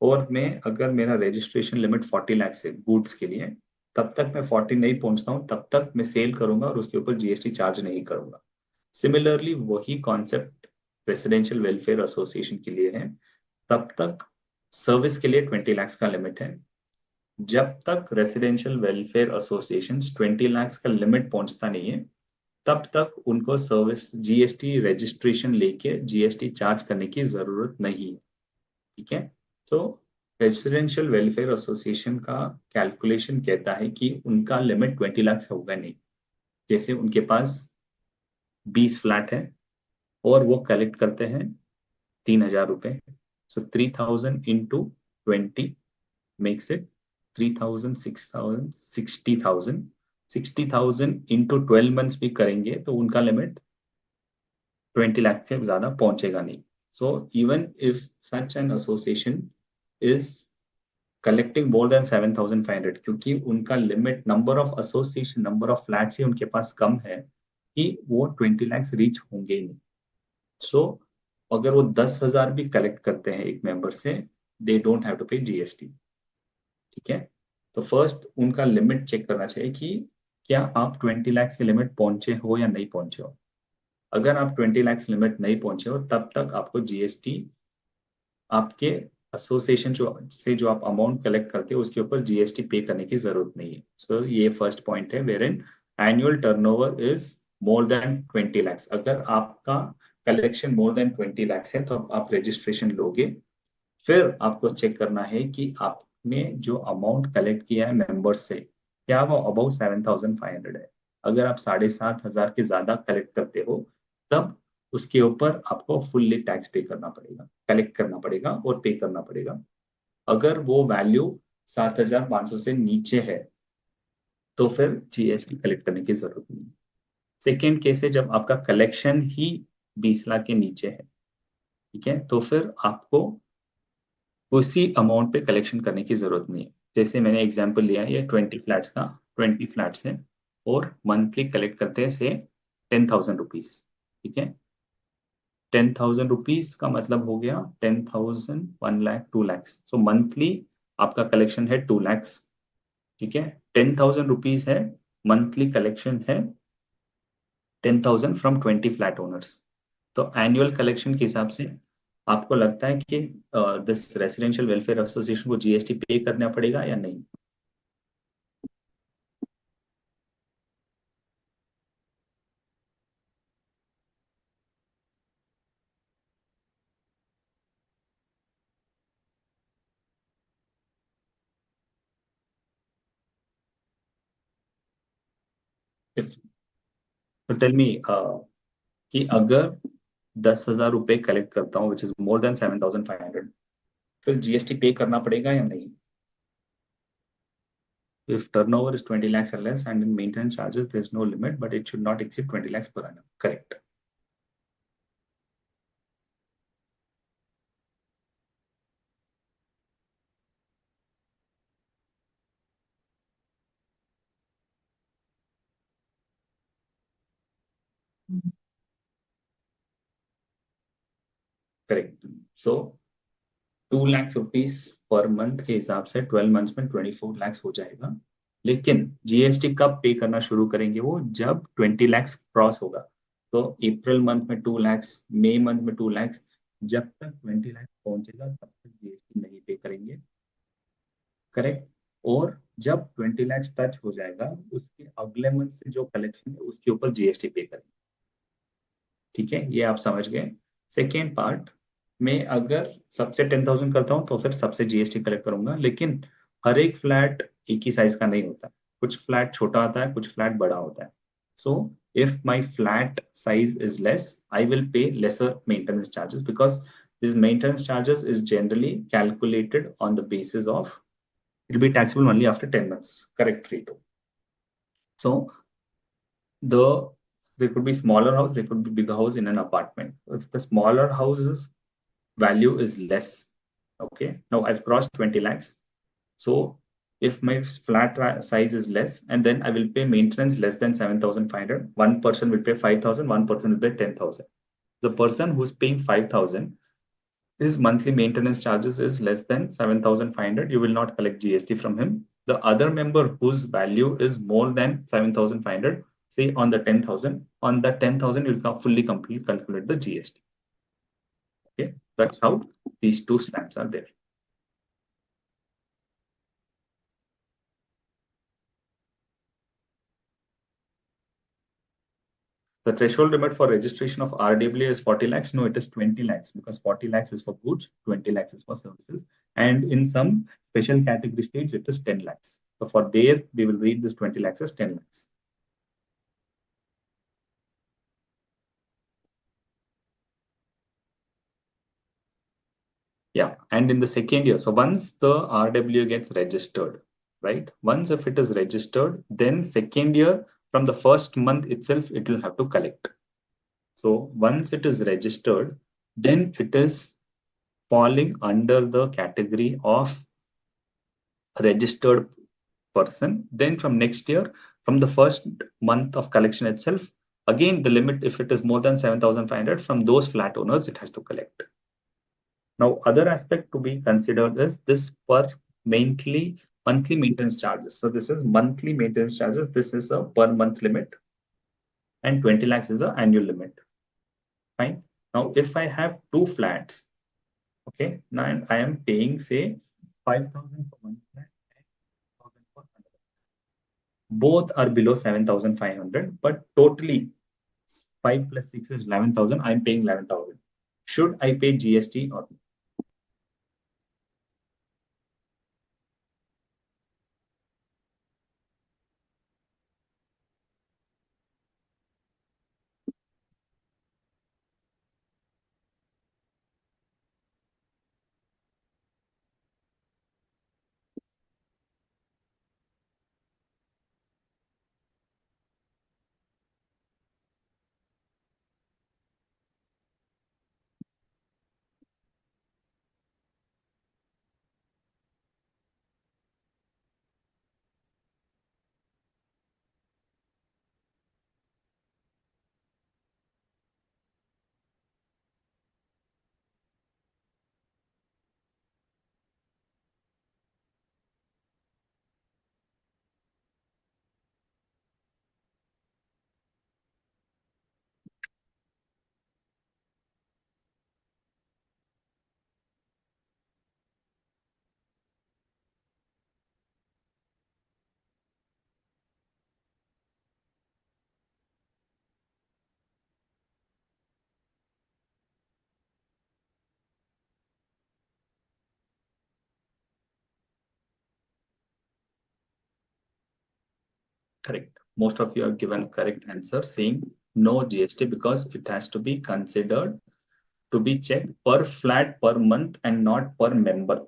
और मैं अगर मेरा रजिस्ट्रेशन लिमिट 40 लाख से गुड्स के लिए, तब तक मैं 40 नहीं पहुंचता हूँ तब तक मैं सेल करूंगा और उसके ऊपर जीएसटी चार्ज नहीं करूंगा. सिमिलरली वही कॉन्सेप्ट रेसिडेंशियल वेलफेयर एसोसिएशन के लिए है. तब तक सर्विस के लिए 20 लाख का लिमिट है. जब तक रेसिडेंशियल वेलफेयर एसोसिएशन 20 लाख का लिमिट पहुंचता नहीं है तब तक उनको सर्विस जीएसटी रजिस्ट्रेशन लेके जीएसटी चार्ज करने की जरूरत नहीं है. ठीक है. तो रेसिडेंशियल वेलफेयर एसोसिएशन का कैलकुलेशन कहता है कि उनका लिमिट 20 लाख होगा नहीं. जैसे उनके पास 20 फ्लैट है और वो कलेक्ट करते हैं 3,000 रुपए, सो 3,000 into 20 makes it 3,000, 6,000, 60,000. 60,000 into 12 months भी करेंगे तो उनका लिमिट 20 लाख से ज्यादा पहुंचेगा नहीं. So even if such an association is collecting more than 7,500, क्योंकि उनका limit, number of association, number of flats ही उनके पास कम है कि वो 20 लाख रीच होंगे ही नहीं. सो अगर वो 10,000 भी कलेक्ट करते हैं एक मेंबर से, दे डोंट हैव टू पे जीएसटी. ठीक है. तो फर्स्ट उनका लिमिट चेक करना चाहिए कि क्या आप 20 लाख के लिमिट पहुंचे हो या नहीं पहुंचे हो. अगर आप 20 लाख लिमिट नहीं पहुंचे हो तब तक आपको जीएसटी, आपके एसोसिएशन जो आप अमाउंट कलेक्ट करते हो उसके ऊपर जीएसटी पे करने की जरूरत नहीं है. सो ये फर्स्ट पॉइंट है, wherein annual turnover is more than 20 lakh. अगर आपका कलेक्शन मोर देन 20 लाख है तो आप रजिस्ट्रेशन लोगे. फिर आपको चेक करना है कि आपने जो अमाउंट कलेक्ट किया है मेंबर से, क्या वो अबाउ 7,500 है. अगर आप 7,500 के ज्यादा कलेक्ट करते हो तब उसके ऊपर आपको फुल्ली टैक्स पे करना पड़ेगा, कलेक्ट करना पड़ेगा और पे करना पड़ेगा. अगर वो वैल्यू 7,500 से नीचे है तो फिर जीएसटी कलेक्ट करने की जरूरत नहीं. सेकेंड केस है जब आपका कलेक्शन ही 20 लाख के नीचे है. ठीक है. तो फिर आपको उसी अमाउंट पे कलेक्शन करने की जरूरत नहीं है. जैसे मैंने एग्जांपल लिया है, ये 20 फ्लैट्स का, 20 फ्लैट्स है और मंथली कलेक्ट करते हैं से 10,000 रुपीज. ठीक है। 10,000 रुपीज का मतलब हो गया 10,000, 1 लाख, 2 लाख। सो मंथली आपका कलेक्शन है 2 लाख। ठीक है, 10,000 रुपीज है, मंथली कलेक्शन है 10,000 फ्रॉम 20 फ्लैट ओनर्स। तो एनुअल कलेक्शन के हिसाब से आपको लगता है कि दिस रेसिडेंशियल वेलफेयर एसोसिएशन को जीएसटी पे करना पड़ेगा या नहीं? If, तो टेल मी कि अगर 10,000 रुपए कलेक्ट करता हूँ विच इज मोर देन 7,500, फिर जीएसटी पे करना पड़ेगा या नहीं? If turnover is 20 lakhs or less and in maintenance charges there is no limit, but it should not exceed 20 lakhs per annum. Correct. Correct. So 2 lakh rupees per month के हिसाब से 12 months में 24 लाख हो जाएगा। लेकिन जीएसटी कब पे करना शुरू करेंगे वो? जब 20 लाख क्रॉस होगा। तो अप्रैल मंथ में 2 लाख, मई मंथ में 2 लाख, जब तक 20 लाख पहुंचेगा तब तक जीएसटी नहीं पे करेंगे। करेक्ट। और जब 20 लाख टच हो जाएगा उसके अगले मंथ से जो कलेक्शन है उसके ऊपर जीएसटी पे करेंगे। ठीक है, ये आप समझ गए। सेकेंड पार्ट में अगर सबसे 10,000 करता हूँ तो फिर सबसे जीएसटी कलेक्ट करूंगा, लेकिन हर एक फ्लैट एक ही साइज का नहीं होता। कुछ फ्लैट छोटा होता है, कुछ फ्लैट बड़ा होता है। So if my flat size is less, I will pay lesser maintenance charges, because this maintenance charges is generally calculated on the basis of it will be taxable only after 10 months. Correct, Rito. So the there could be smaller house, there could be bigger house in an apartment. If the smaller house's value is less, okay. Now I've crossed 20 lakhs. So if my flat size is less, and then I will pay maintenance less than 7,500. One person will pay 5,000, one person will pay 10,000. The person who's paying 5,000, his monthly maintenance charges is less than 7,500, you will not collect GST from him. The other member whose value is more than 7,500, say on the 10,000, on that 10,000, you'll fully complete calculate the GST. Okay, that's how these two slabs are there. The threshold limit for registration of RWA is 40 lakhs. No, it is 20 lakhs, because 40 lakhs is for goods, 20 lakhs is for services. And in some special category states, it is 10 lakhs. So for there, we will read this 20 lakhs as 10 lakhs. Yeah, and in the second year, so once the RW gets registered, right? Once if it is registered, then second year from the first month itself, it will have to collect. So once it is registered, then it is falling under the category of registered person. Then from next year, from the first month of collection itself, again the limit, if it is more than 7,500, from those flat owners, it has to collect. Now, other aspect to be considered is this per monthly maintenance charges. So this is monthly maintenance charges. This is a per month limit, and 20 lakhs is an annual limit. Fine. Now, if I have two flats, okay, now I am paying say 5,000 for one flat and 1,000 for another. Both are below 7,500, but totally 5 plus 6 is 11,000. I'm paying 11,000. Should I pay GST or not? Correct. Most of you have given correct answer saying no GST because it has to be considered to be checked per flat per month and not per member.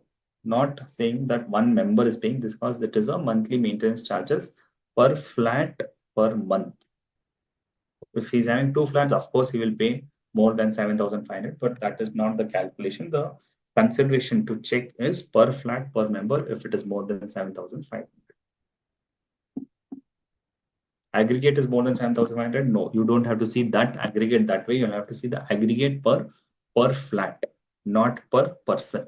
Not saying that one member is paying this because it is a monthly maintenance charges per flat per month. If he's having two flats, of course he will pay more than 7,500, but that is not the calculation. The consideration to check is per flat per member if it is more than 7,500. Aggregate is more than 7,500. No, you don't have to see that aggregate that way. You'll have to see the aggregate per flat, not per person.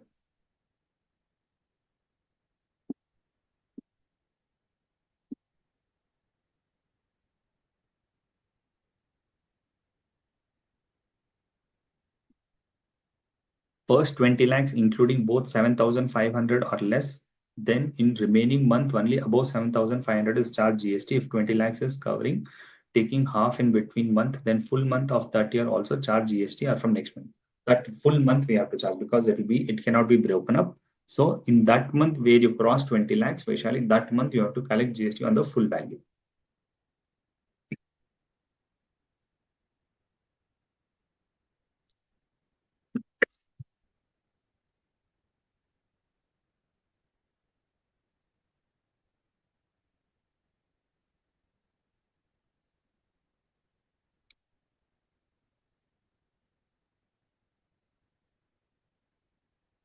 First 20 lakhs, including both 7,500 or less. Then in remaining month, only above 7,500 is charged GST. If 20 lakhs is covering, taking half in between month, then full month of that year also charge GST or from next month. That full month we have to charge because it cannot be broken up. So in that month where you cross 20 lakhs, Vaishali, that month you have to collect GST on the full value.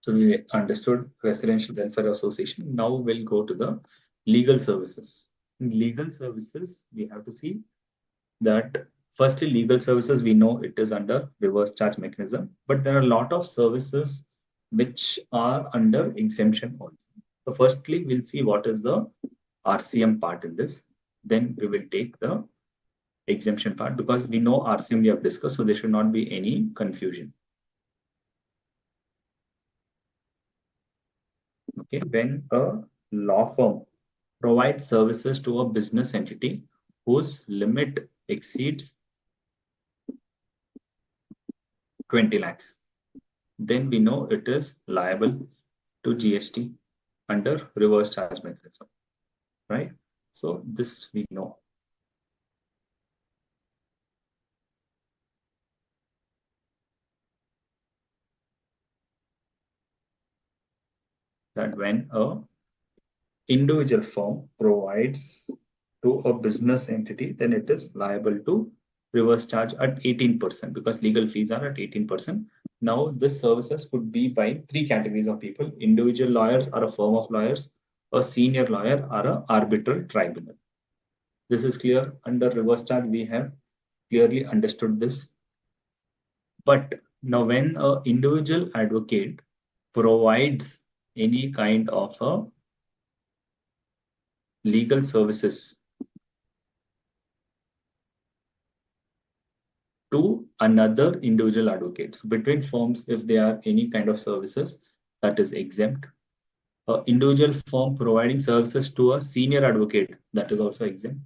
So we understood residential welfare association. Now we'll go to the legal services. In legal services, we have to see that firstly, legal services, we know it is under reverse charge mechanism, but there are a lot of services which are under exemption also. So firstly, we'll see what is the RCM part in this. Then we will take the exemption part because we know RCM we have discussed, so there should not be any confusion. Okay, when a law firm provides services to a business entity whose limit exceeds 20 lakhs, then we know it is liable to GST under reverse charge mechanism, right? So this we know. That when a individual firm provides to a business entity, then it is liable to reverse charge at 18% because legal fees are at 18%. Now, this services could be by three categories of people: individual lawyers or a firm of lawyers, a senior lawyer, or a arbitral tribunal. This is clear. Under reverse charge, we have clearly understood this. But now, when an individual advocate provides any kind of a legal services to another individual advocate. So between firms, if there are any kind of services that is exempt, an individual firm providing services to a senior advocate that is also exempt,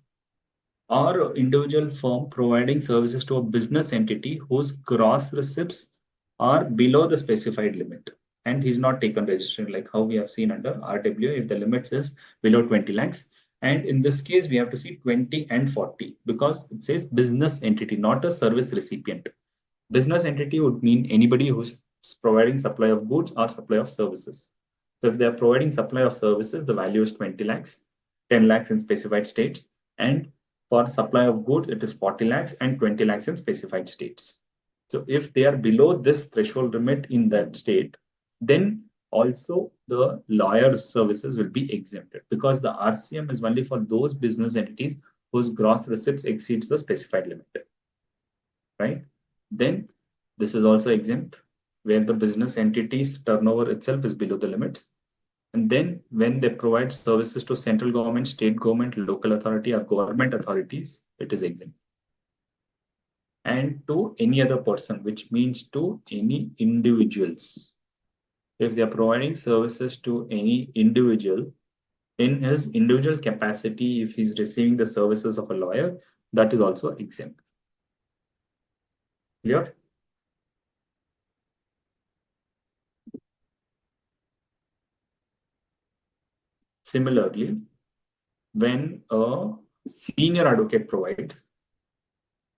or individual firm providing services to a business entity whose gross receipts are below the specified limit and he's not taken registration, like how we have seen under RWA if the limit is below 20 lakhs. And in this case, we have to see 20 and 40 because it says business entity, not a service recipient. Business entity would mean anybody who's providing supply of goods or supply of services. So if they are providing supply of services, the value is 20 lakhs, 10 lakhs in specified states. And for supply of goods, it is 40 lakhs and 20 lakhs in specified states. So if they are below this threshold limit in that state, then also the lawyer's services will be exempted because the RCM is only for those business entities whose gross receipts exceeds the specified limit, right? Then this is also exempt where the business entity's turnover itself is below the limits. And then when they provide services to central government, state government, local authority, or government authorities, it is exempt. And to any other person, which means to any individuals. If they are providing services to any individual in his individual capacity, if he's receiving the services of a lawyer, that is also exempt. Clear? Similarly, when a senior advocate provides.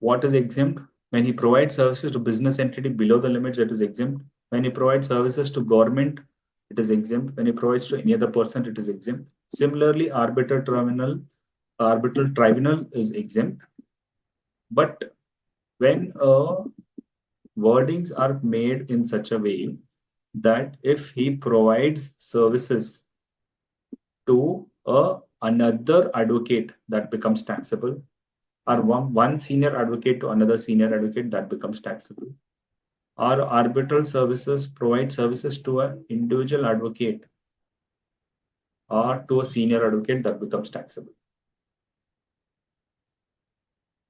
What is exempt? When he provides services to business entity below the limits, that is exempt. When he provides services to government, it is exempt. When he provides to any other person, it is exempt. Similarly, arbitral tribunal is exempt. But when wordings are made in such a way that if he provides services to another advocate, that becomes taxable, or one senior advocate to another senior advocate, that becomes taxable. Or arbitral services provide services to an individual advocate or to a senior advocate, that becomes taxable.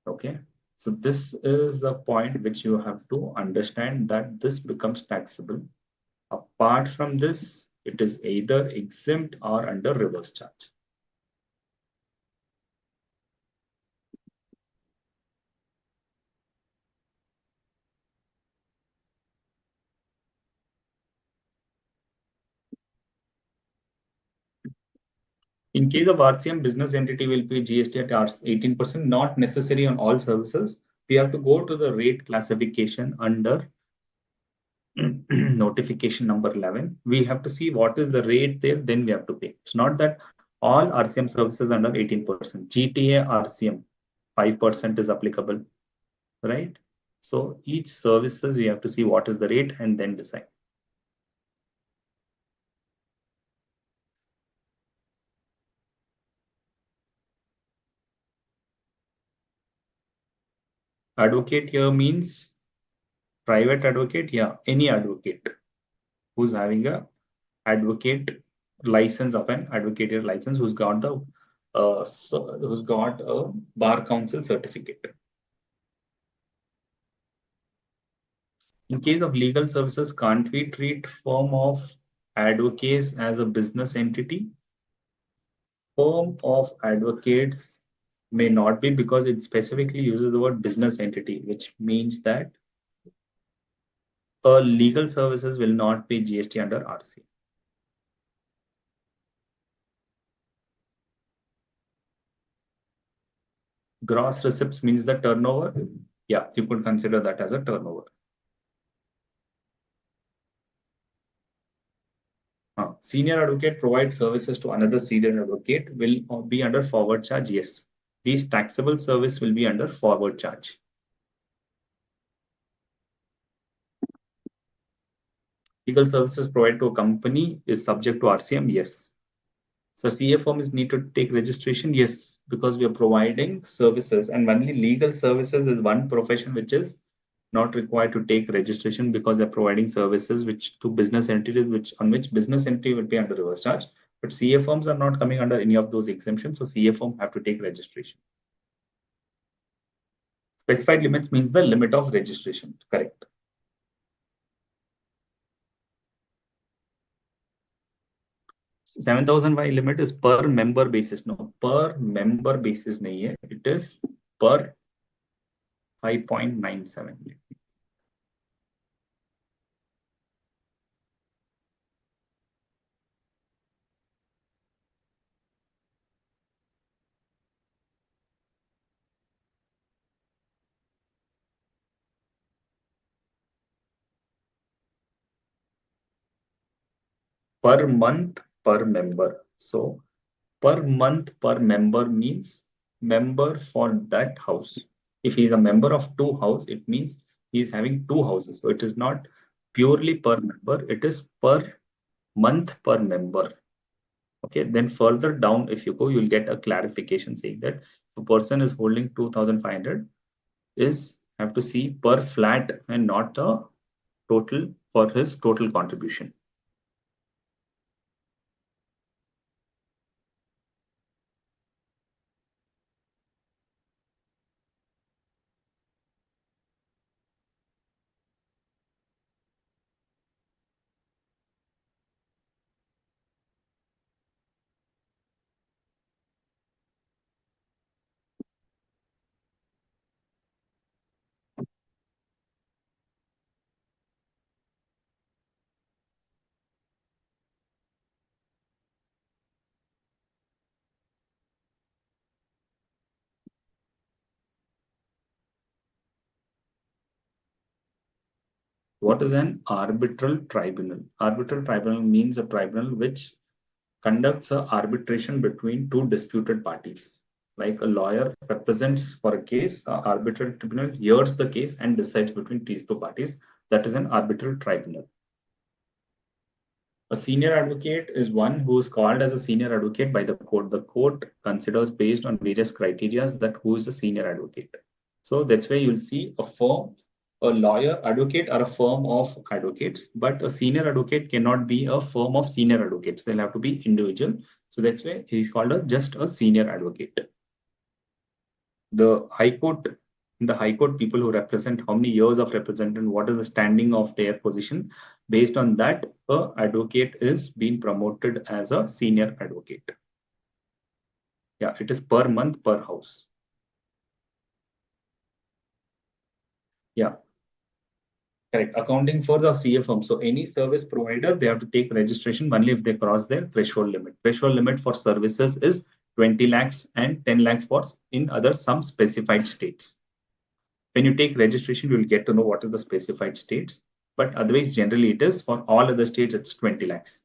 Okay. So this is the point which you have to understand, that this becomes taxable. Apart from this, it is either exempt or under reverse charge. In case of RCM, business entity will pay GST at 18%, not necessary on all services. We have to go to the rate classification under notification number 11. We have to see what is the rate there, then we have to pay. It's not that all RCM services under 18%. GTA RCM, 5% is applicable, right? So each services, we have to see what is the rate and then decide. Advocate here means private advocate, yeah, any advocate who's having a advocate license of an advocate license, who's got the who's got a bar council certificate. In case of legal services, can't we treat firm of advocates as a business entity? Firm of advocates may not be, because it specifically uses the word business entity, which means that legal services will not pay GST under RC. Gross receipts means the turnover. Yeah, you could consider that as a turnover. Senior advocate provides services to another senior advocate will be under forward charge. Yes, these taxable service will be under forward charge. Legal services provided to a company is subject to RCM. Yes. So CA firms need to take registration. Yes, because we are providing services, and only legal services is one profession which is not required to take registration, because they're providing services which to business entities, which on which business entity will be under reverse charge. But CA firms are not coming under any of those exemptions, so CA firm have to take registration. Specified limits means the limit of registration. Correct. 7,000 limit is per member basis. No, per member basis nahi hai. It is per 5.97. Per month per member. So per month per member means member for that house. If he is a member of two house, it means he is having two houses. So it is not purely per member, it is per month per member. Okay, then further down, if you go, you'll get a clarification saying that a person is holding 2,500 is have to see per flat and not the total for his total contribution. What is an arbitral tribunal? Arbitral tribunal means a tribunal which conducts a arbitration between two disputed parties. Like a lawyer represents for a case, the arbitral tribunal hears the case and decides between these two parties. That is an arbitral tribunal. A senior advocate is one who is called as a senior advocate by the court. The court considers based on various criteria that who is a senior advocate. So that's why you'll see a firm, a lawyer advocate or a firm of advocates, but a senior advocate cannot be a firm of senior advocates. They'll have to be individual. So that's why he's called just a senior advocate. The high court, in the high court, people who represent how many years of representation, what is the standing of their position, based on that a advocate is being promoted as a senior advocate. Yeah, it is per month per house. Yeah, correct. Accounting for the CA firm. So any service provider, they have to take registration only if they cross their threshold limit. Threshold limit for services is 20 lakhs and 10 lakhs for in other some specified states. When you take registration, you will get to know what is the specified states. But otherwise, generally it is for all other states, it's 20 lakhs.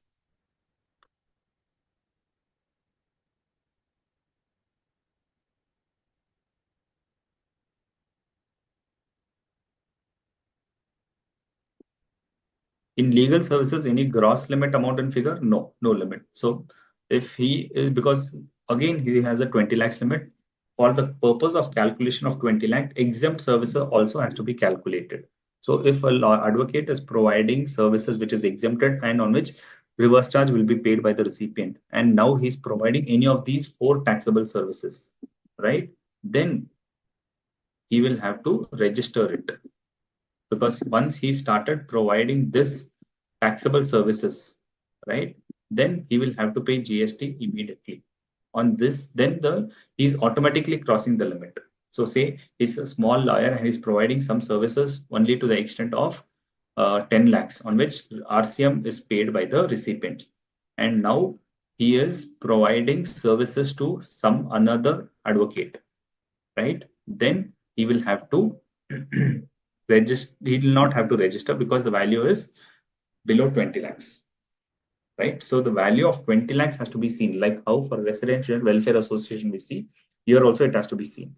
In legal services, any gross limit amount and figure? No, no limit. So if he is, because again, he has a 20 lakhs limit, for the purpose of calculation of 20 lakh, exempt services also has to be calculated. So if a law advocate is providing services which is exempted and on which reverse charge will be paid by the recipient, and now he's providing any of these four taxable services, right? Then he will have to register it, because once he started providing this taxable services, right, then he will have to pay GST immediately on this. Then he's automatically crossing the limit. So say he's a small lawyer and he's providing some services only to the extent of 10 lakhs, on which RCM is paid by the recipient, and now he is providing services to some another advocate, right? Then he will have to register. He will not have to register because the value is below 20 lakhs, right? So the value of 20 lakhs has to be seen, like how for residential welfare association we see. Here also it has to be seen.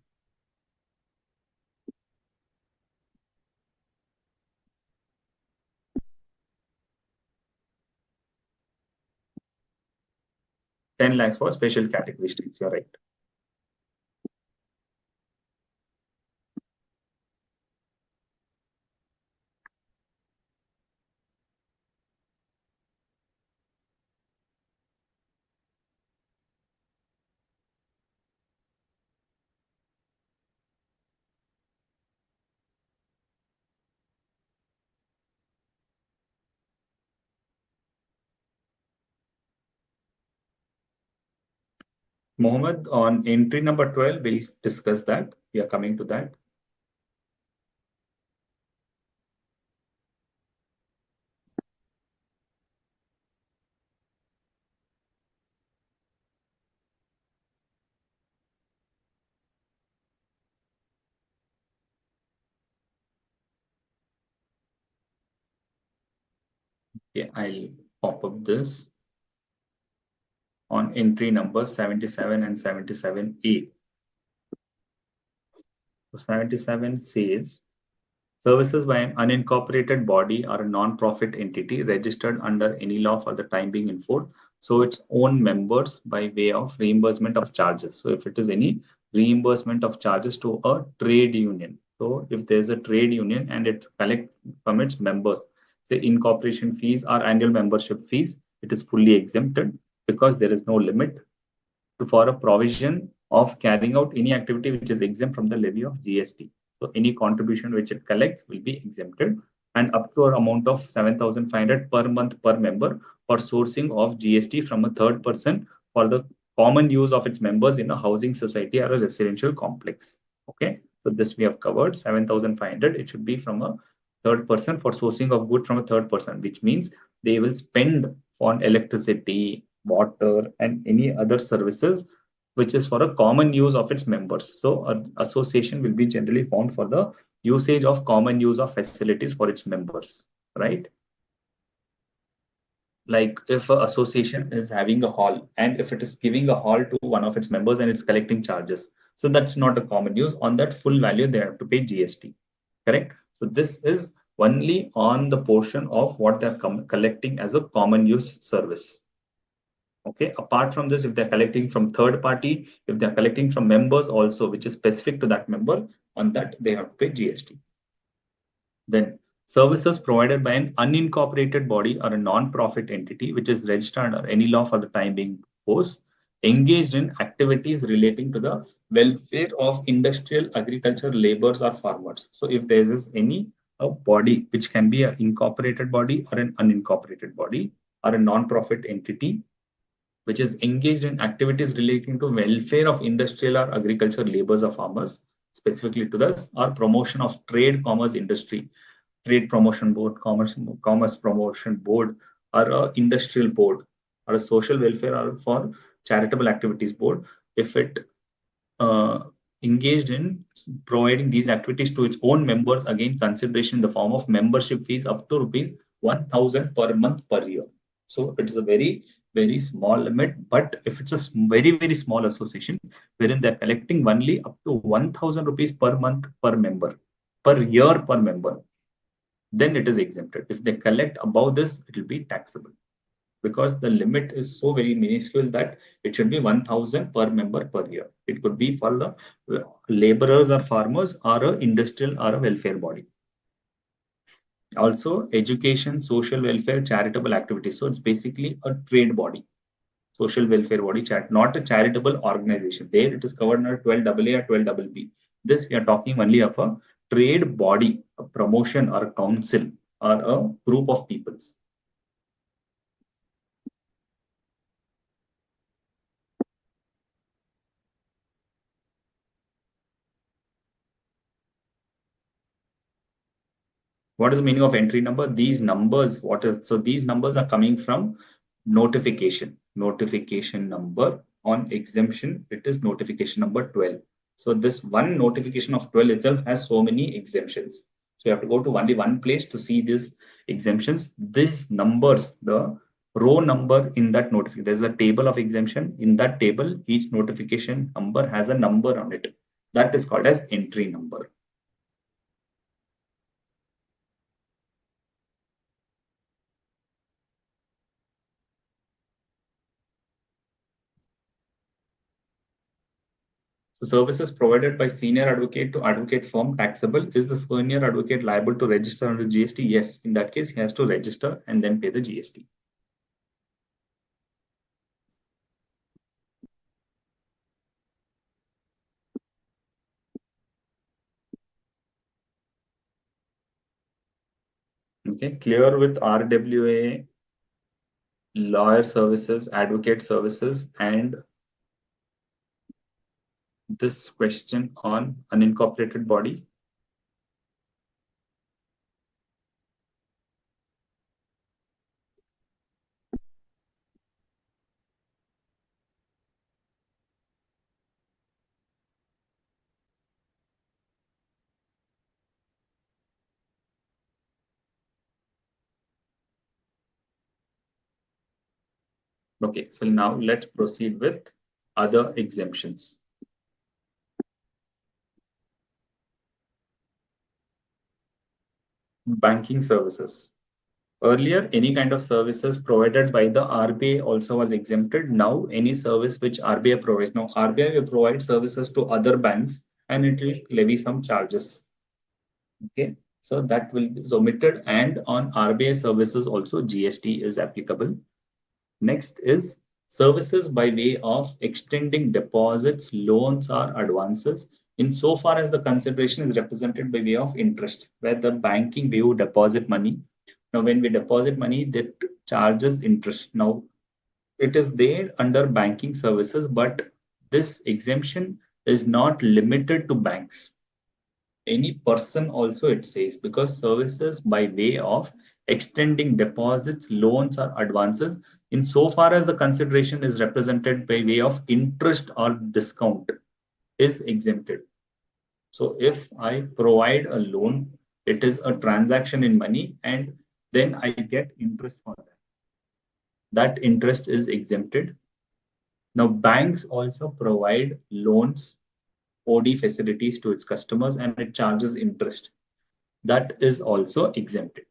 Ten lakhs for special category states. You're right. Mohammed, on entry number 12, we'll discuss that. We are coming to that. Yeah, I'll pop up this on entry number 77 and 77A. So 77 says, services by an unincorporated body or a non-profit entity registered under any law for the time being in force, so its own members by way of reimbursement of charges. So if it is any reimbursement of charges to a trade union, so if there's a trade union and it collects from its members, say incorporation fees or annual membership fees, it is fully exempted because there is no limit for a provision of carrying out any activity which is exempt from the levy of GST. So any contribution which it collects will be exempted, and up to an amount of 7,500 per month per member for sourcing of GST from a third person for the common use of its members in a housing society or a residential complex. Okay, so this we have covered. 7,500, it should be from a third person for sourcing of good from a third person, which means they will spend on electricity, water, and any other services which is for a common use of its members. So an association will be generally formed for the usage of common use of facilities for its members, right? Like if an association is having a hall and if it is giving a hall to one of its members and it's collecting charges, so that's not a common use. On that full value, they have to pay GST, correct? So this is only on the portion of what they're collecting as a common use service. Okay, apart from this, if they're collecting from third party, if they're collecting from members also, which is specific to that member, on that they have to pay GST. Then services provided by an unincorporated body or a non-profit entity which is registered or any law for the time being force, engaged in activities relating to the welfare of industrial, agriculture, laborers or farmers. So if there is any a body which can be an incorporated body or an unincorporated body or a non-profit entity which is engaged in activities relating to welfare of industrial or agriculture laborers or farmers, specifically to this, or promotion of trade, commerce, industry, trade promotion board, commerce promotion board, or a industrial board, or a social welfare or for charitable activities board, if it uh, engaged in providing these activities to its own members, again consideration in the form of membership fees up to rupees 1,000 per month per year. So it is a very small limit, but if it's a very small association wherein they're collecting only up to 1,000 rupees per month per member, per year per member, then it is exempted. If they collect above this, it will be taxable because the limit is so very minuscule that it should be 1,000 per member per year. It could be for the laborers or farmers or a industrial or a welfare body. Also, education, social welfare, charitable activities. So it's basically a trade body, social welfare body, not a charitable organization. There it is covered under 12AA or 12BB. This we are talking only of a trade body, a promotion or a council or a group of peoples. What is the meaning of entry number? These numbers, so these numbers are coming from notification number on exemption. It is notification number 12. So this one notification of 12 itself has so many exemptions. So you have to go to only one place to see these exemptions. These numbers, the row number in that notification, there's a table of exemption. In that table, each notification number has a number on it. That is called as entry number. So services provided by senior advocate to advocate firm taxable. Is the senior advocate liable to register under GST? Yes. In that case, he has to register and then pay the GST. Okay, clear with RWA, lawyer services, advocate services, and this question on unincorporated body. Okay, so now let's proceed with other exemptions. Banking services. Earlier, any kind of services provided by the RBI also was exempted. Now, any service which RBI provides. Now, RBI will provide services to other banks and it will levy some charges. Okay, so that will be omitted, and on RBI services also GST is applicable. Next is services by way of extending deposits, loans, or advances insofar as the consideration is represented by way of interest, where the banking view deposit money. Now, when we deposit money, that charges interest. Now, it is there under banking services, but this exemption is not limited to banks. Any person also, it says, because services by way of extending deposits, loans, or advances insofar as the consideration is represented by way of interest or discount is exempted. So if I provide a loan, it is a transaction in money, and then I get interest for that. That interest is exempted. Now, banks also provide loans, OD facilities to its customers, and it charges interest. That is also exempted.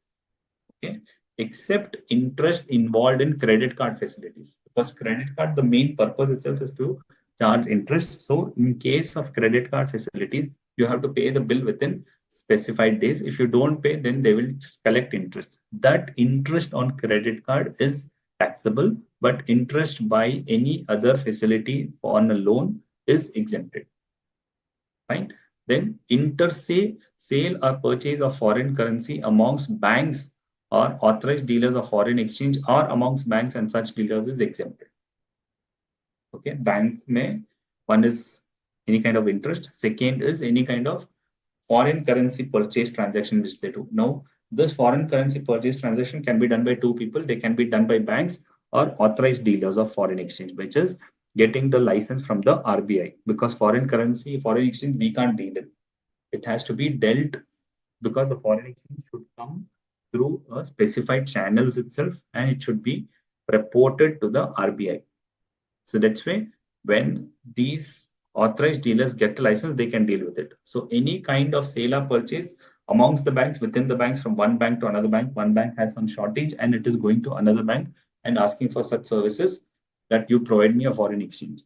Okay, except interest involved in credit card facilities, because credit card, the main purpose itself is to charge interest. So in case of credit card facilities, you have to pay the bill within specified days. If you don't pay, then they will collect interest. That interest on credit card is taxable, but interest by any other facility on a loan is exempted. Fine. Then inter-se sale or purchase of foreign currency amongst banks or authorized dealers of foreign exchange or amongst banks and such dealers is exempted. Okay, bank may, one is any kind of interest, second is any kind of foreign currency purchase transaction which they do. Now, this foreign currency purchase transaction can be done by two people. They can be done by banks or authorized dealers of foreign exchange, which is getting the license from the RBI, because foreign currency, foreign exchange, we can't deal it. It has to be dealt, because the foreign exchange should come through a specified channels itself, and it should be reported to the RBI. So that's why when these authorized dealers get the license, they can deal with it. So any kind of sale or purchase amongst the banks, within the banks, from one bank to another bank, one bank has some shortage and it is going to another bank and asking for such services, that you provide me a foreign exchange,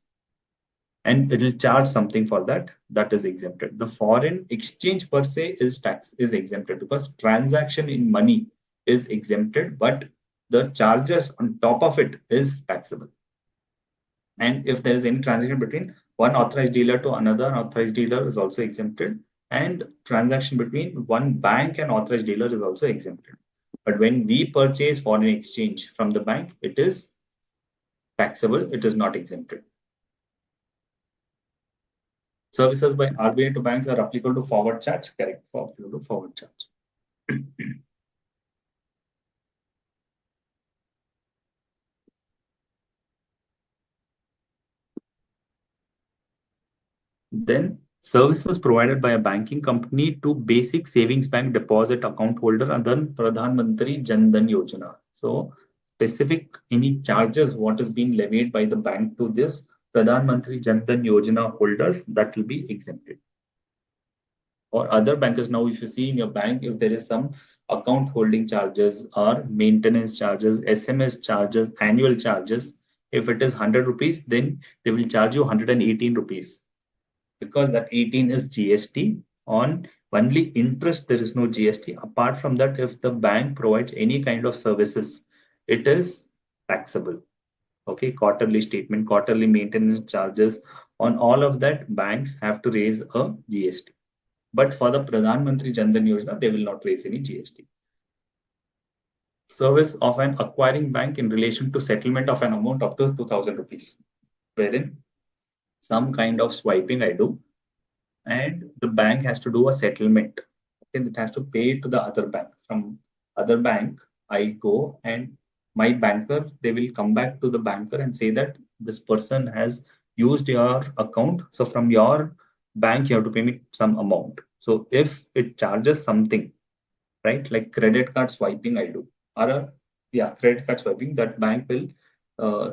and it will charge something for that, that is exempted. The foreign exchange per se is exempted, because transaction in money is exempted, but the charges on top of it is taxable. And if there is any transaction between one authorized dealer to another authorized dealer is also exempted, and transaction between one bank and authorized dealer is also exempted. But when we purchase foreign exchange from the bank, it is taxable, it is not exempted. Services by RBI to banks are applicable to forward charge, correct, applicable to forward charge. Then services provided by a banking company to basic savings bank deposit account holder and then Pradhan Mantri Jan Dhan Yojana. So specific any charges what is being levied by the bank to this Pradhan Mantri Jan Dhan Yojana holders, that will be exempted. Or other bankers, now if you see in your bank, if there is some account holding charges or maintenance charges, SMS charges, annual charges, if it is 100 rupees, then they will charge you 118 rupees, because that 18 is GST. On only interest, there is no GST. Apart from that, if the bank provides any kind of services, it is taxable. Okay, quarterly statement, quarterly maintenance charges, on all of that, banks have to raise a GST. But for the Pradhan Mantri Jan Dhan Yojana, they will not raise any GST. Service of an acquiring bank in relation to settlement of an amount up to 2000 rupees, wherein some kind of swiping I do, and the bank has to do a settlement. Okay, it has to pay to the other bank. From other bank, I go and my banker, they will come back to the banker and say that this person has used your account. So from your bank, you have to pay me some amount. So if it charges something, right, like credit card swiping, I do, or credit card swiping, that bank will,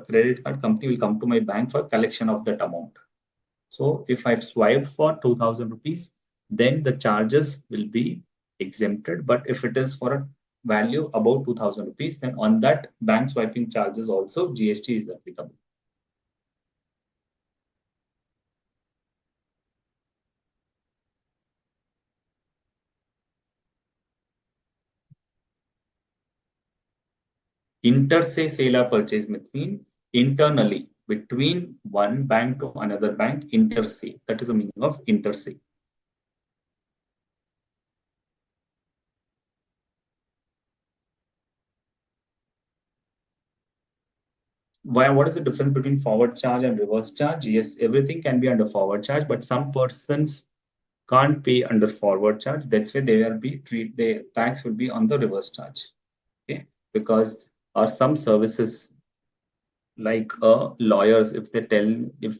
credit card company will come to my bank for collection of that amount. So if I've swiped for 2000 rupees, then the charges will be exempted. But if it is for a value above 2000 rupees, then on that bank swiping charges also GST is applicable. Inter-se sale or purchase between internally between one bank to another bank, inter-se. That is the meaning of inter-se. Why, what is the difference between forward charge and reverse charge? Yes, everything can be under forward charge, but some persons can't pay under forward charge. That's why they will be treat the tax will be on the reverse charge. Okay, because some services like lawyers, if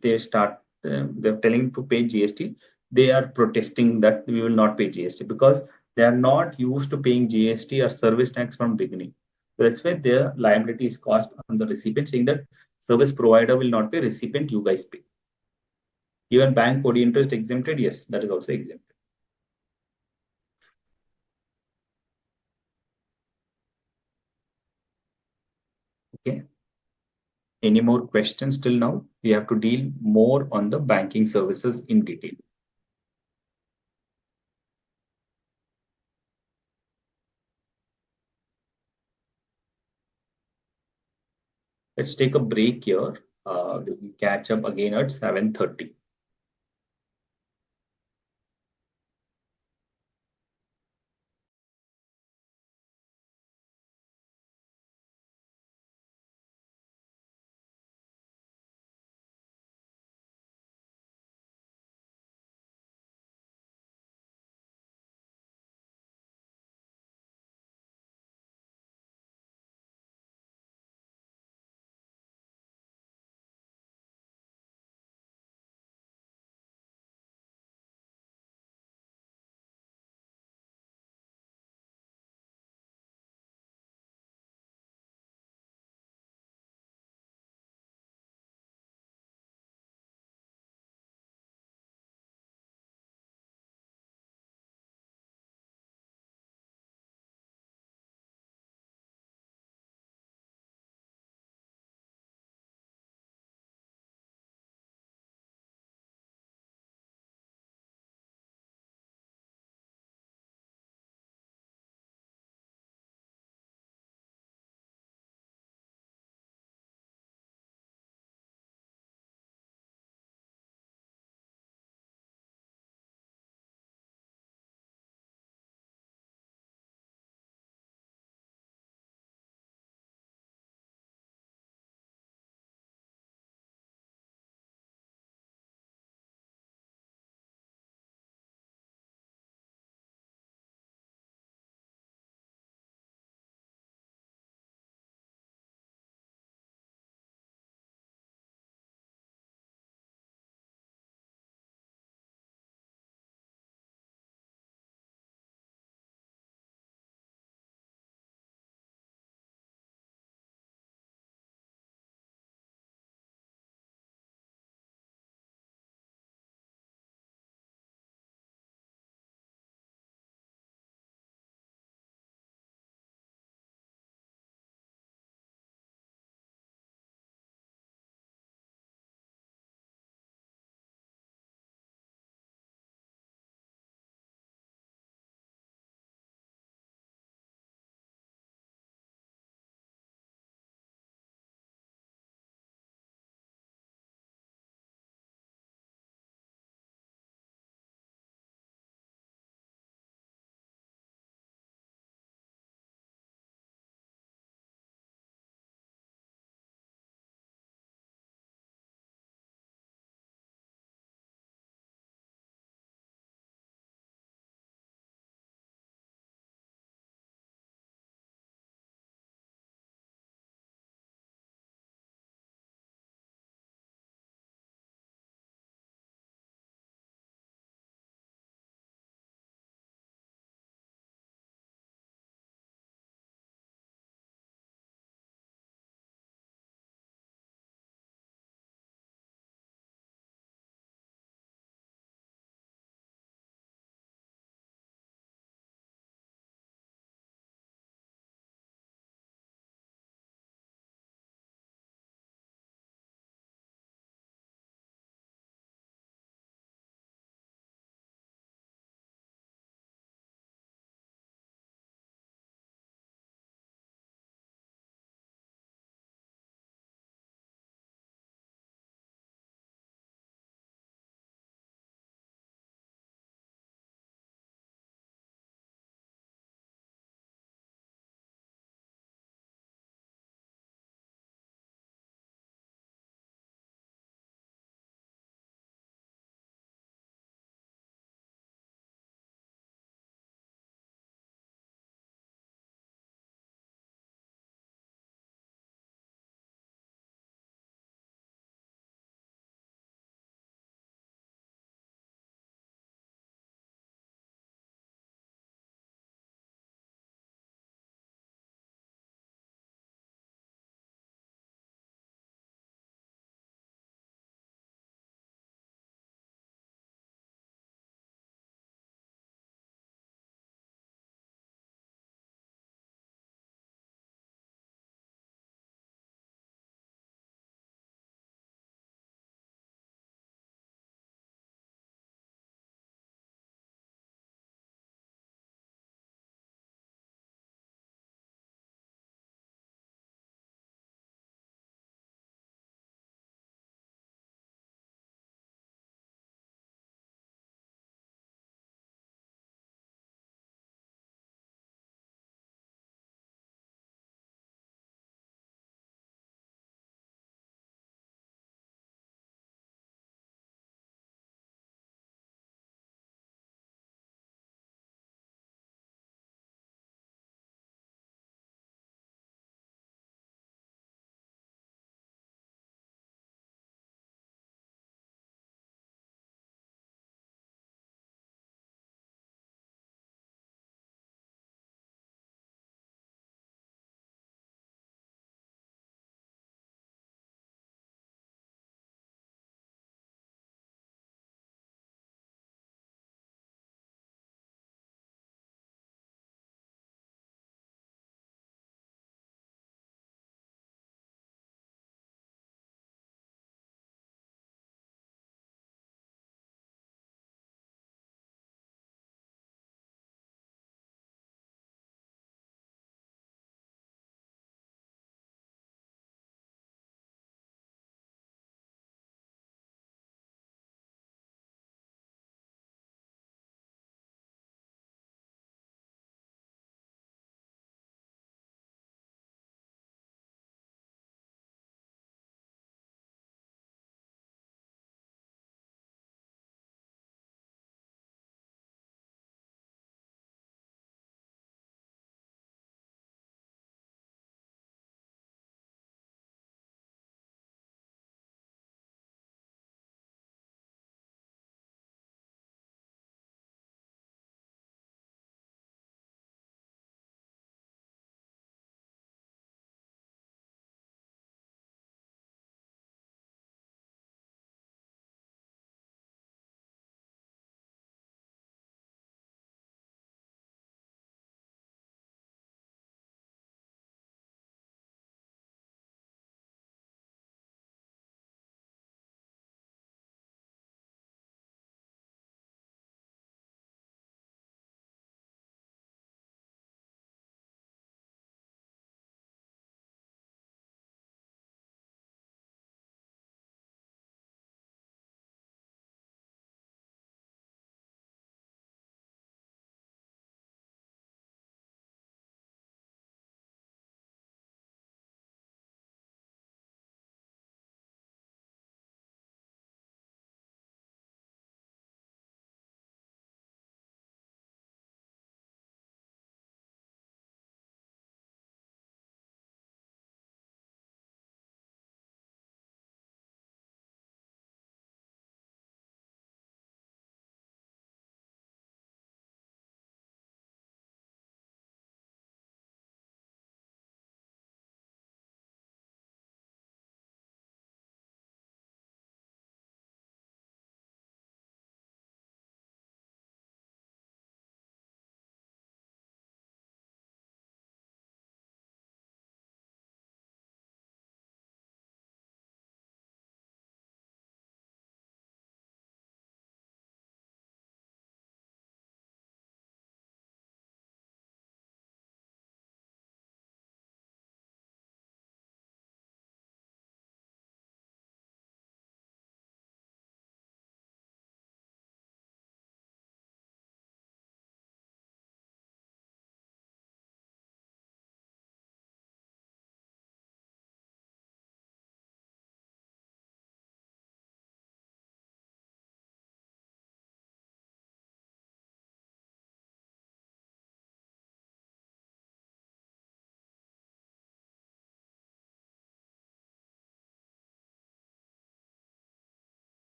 they start they're telling to pay GST, they are protesting that we will not pay GST because they are not used to paying GST or service tax from beginning. So that's why their liability is cast on the recipient, saying that service provider will not pay, recipient you guys pay. Even bank OD interest exempted, yes, that is also exempted. Okay. Any more questions till now? We have to deal more on the banking services in detail. Let's take a break here. We'll catch up again at 7:30.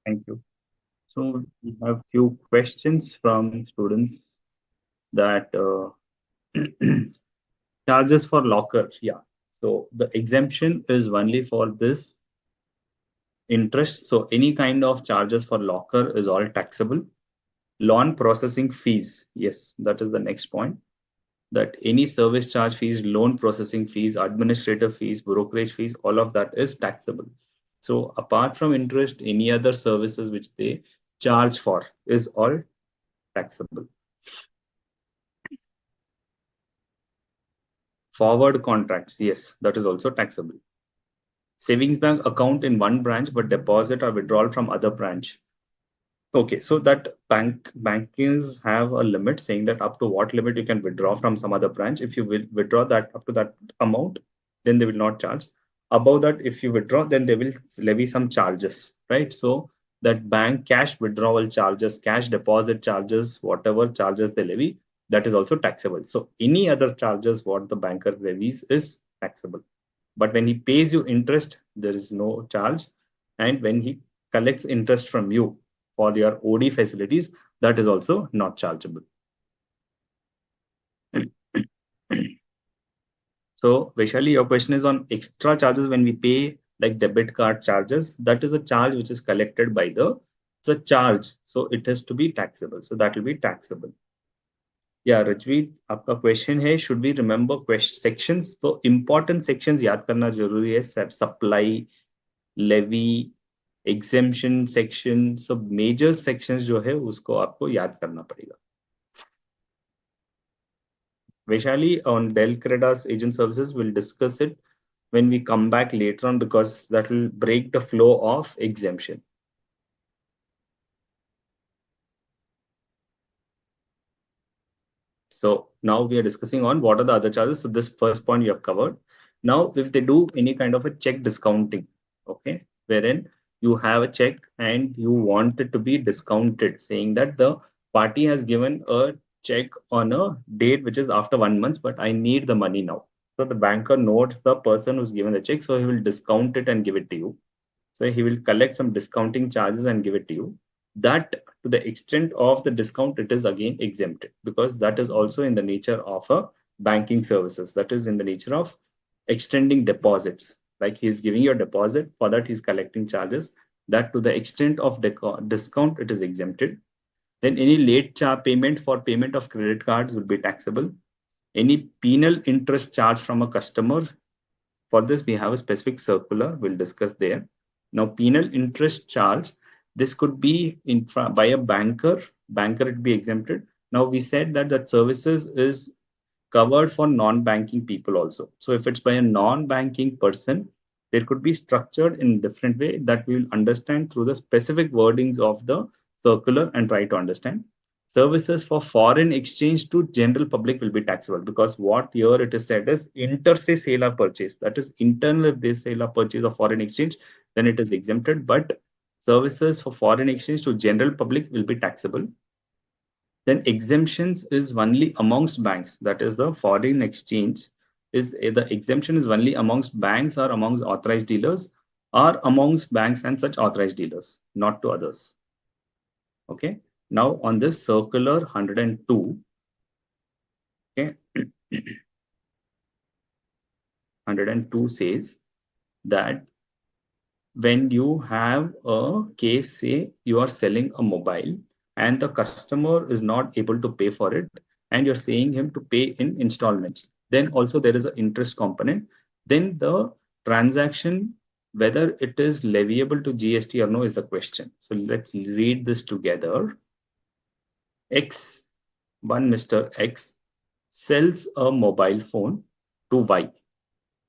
Thank you. So we have few questions from students that charges for locker. Yeah. So the exemption is only for this interest. So any kind of charges for locker is all taxable. Loan processing fees. Yes, that is the next point. That any service charge fees, loan processing fees, administrative fees, brokerage fees, all of that is taxable. So apart from interest, any other services which they charge for is all taxable. Forward contracts, yes, that is also taxable. Savings bank account in one branch, but deposit or withdrawal from other branch. Okay, so that bankers have a limit saying that up to what limit you can withdraw from some other branch. If you will withdraw that up to that amount, then they will not charge. Above that, if you withdraw, then they will levy some charges, right? So that bank cash withdrawal charges, cash deposit charges, whatever charges they levy, that is also taxable. So any other charges what the banker levies is taxable. But when he pays you interest, there is no charge. And when he collects interest from you for your OD facilities, that is also not chargeable. So, Vaishali, your question is on extra charges when we pay like debit card charges. That is a charge which is collected by it's a charge. So it has to be taxable. So that will be taxable. Yeah, Rajveet, आपका question है should we remember question sections? तो important sections याद करना जरूरी है. Supply, levy, exemption section, सब major sections जो है उसको आपको याद करना पड़ेगा. Vaishali, on Dell Creda's agent services, we'll discuss it when we come back later on because that will break the flow of exemption. So now we are discussing on what are the other charges. So this first point you have covered. Now, if they do any kind of a check discounting, okay, wherein you have a check and you want it to be discounted, saying that the party has given a check on a date which is after 1 month, but I need the money now. So the banker notes the person who's given the check, so he will discount it and give it to you. So he will collect some discounting charges and give it to you. That to the extent of the discount, it is again exempted because that is also in the nature of a banking services. That is in the nature of extending deposits. Like he's giving you a deposit, for that he's collecting charges. That to the extent of discount, it is exempted. Then any late payment for payment of credit cards will be taxable. Any penal interest charged from a customer, for this, we have a specific circular we'll discuss there. Now, penal interest charge, this could be by a banker it be exempted. Now, we said that that services is covered for non-banking people also. So if it's by a non-banking person, there could be structured in different way that we will understand through the specific wordings of the circular and try to understand. Services for foreign exchange to general public will be taxable because what here it is said is inter se sale or purchase. That is internal if they sale or purchase of foreign exchange, then it is exempted. But services for foreign exchange to general public will be taxable. Then exemptions is only amongst banks. That is the foreign exchange is the exemption is only amongst banks or amongst authorized dealers or amongst banks and such authorized dealers, not to others. Okay. Now on this circular 102, okay, 102 says that when you have a case, say you are selling a mobile and the customer is not able to pay for it, and you're saying him to pay in installments, then also there is an interest component. Then the transaction, whether it is leviable to GST or no, is the question. So let's read this together. X, one Mr. X sells a mobile phone to Y.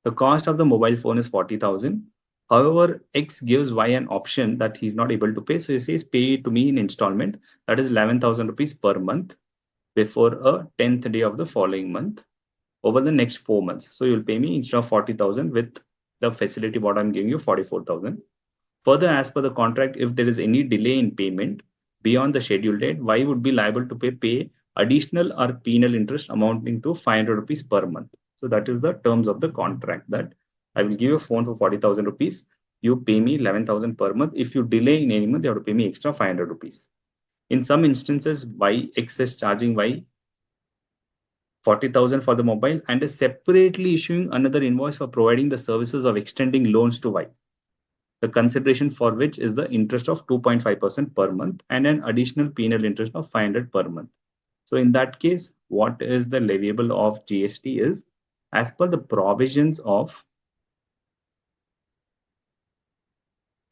The cost of the mobile phone is 40,000. However, X gives Y an option that he's not able to pay. So he says, pay to me in installment. That is 11,000 rupees per month before a 10th day of the following month over the next 4 months. So you'll pay me instead of 40,000 with the facility what I'm giving you 44,000. Further, as per the contract, if there is any delay in payment beyond the scheduled date, Y would be liable to pay additional or penal interest amounting to 500 rupees per month. So that is the terms of the contract that I will give you a phone for 40,000 rupees. you pay me 11,000 per month. If you delay in any month, you have to pay me extra 500 rupees. In some instances, Y X is charging Y 40,000 for the mobile and is separately issuing another invoice for providing the services of extending loans to Y. The consideration for which is the interest of 2.5% per month and an additional penal interest of 500 per month. So in that case, what is the leviable of GST is as per the provisions of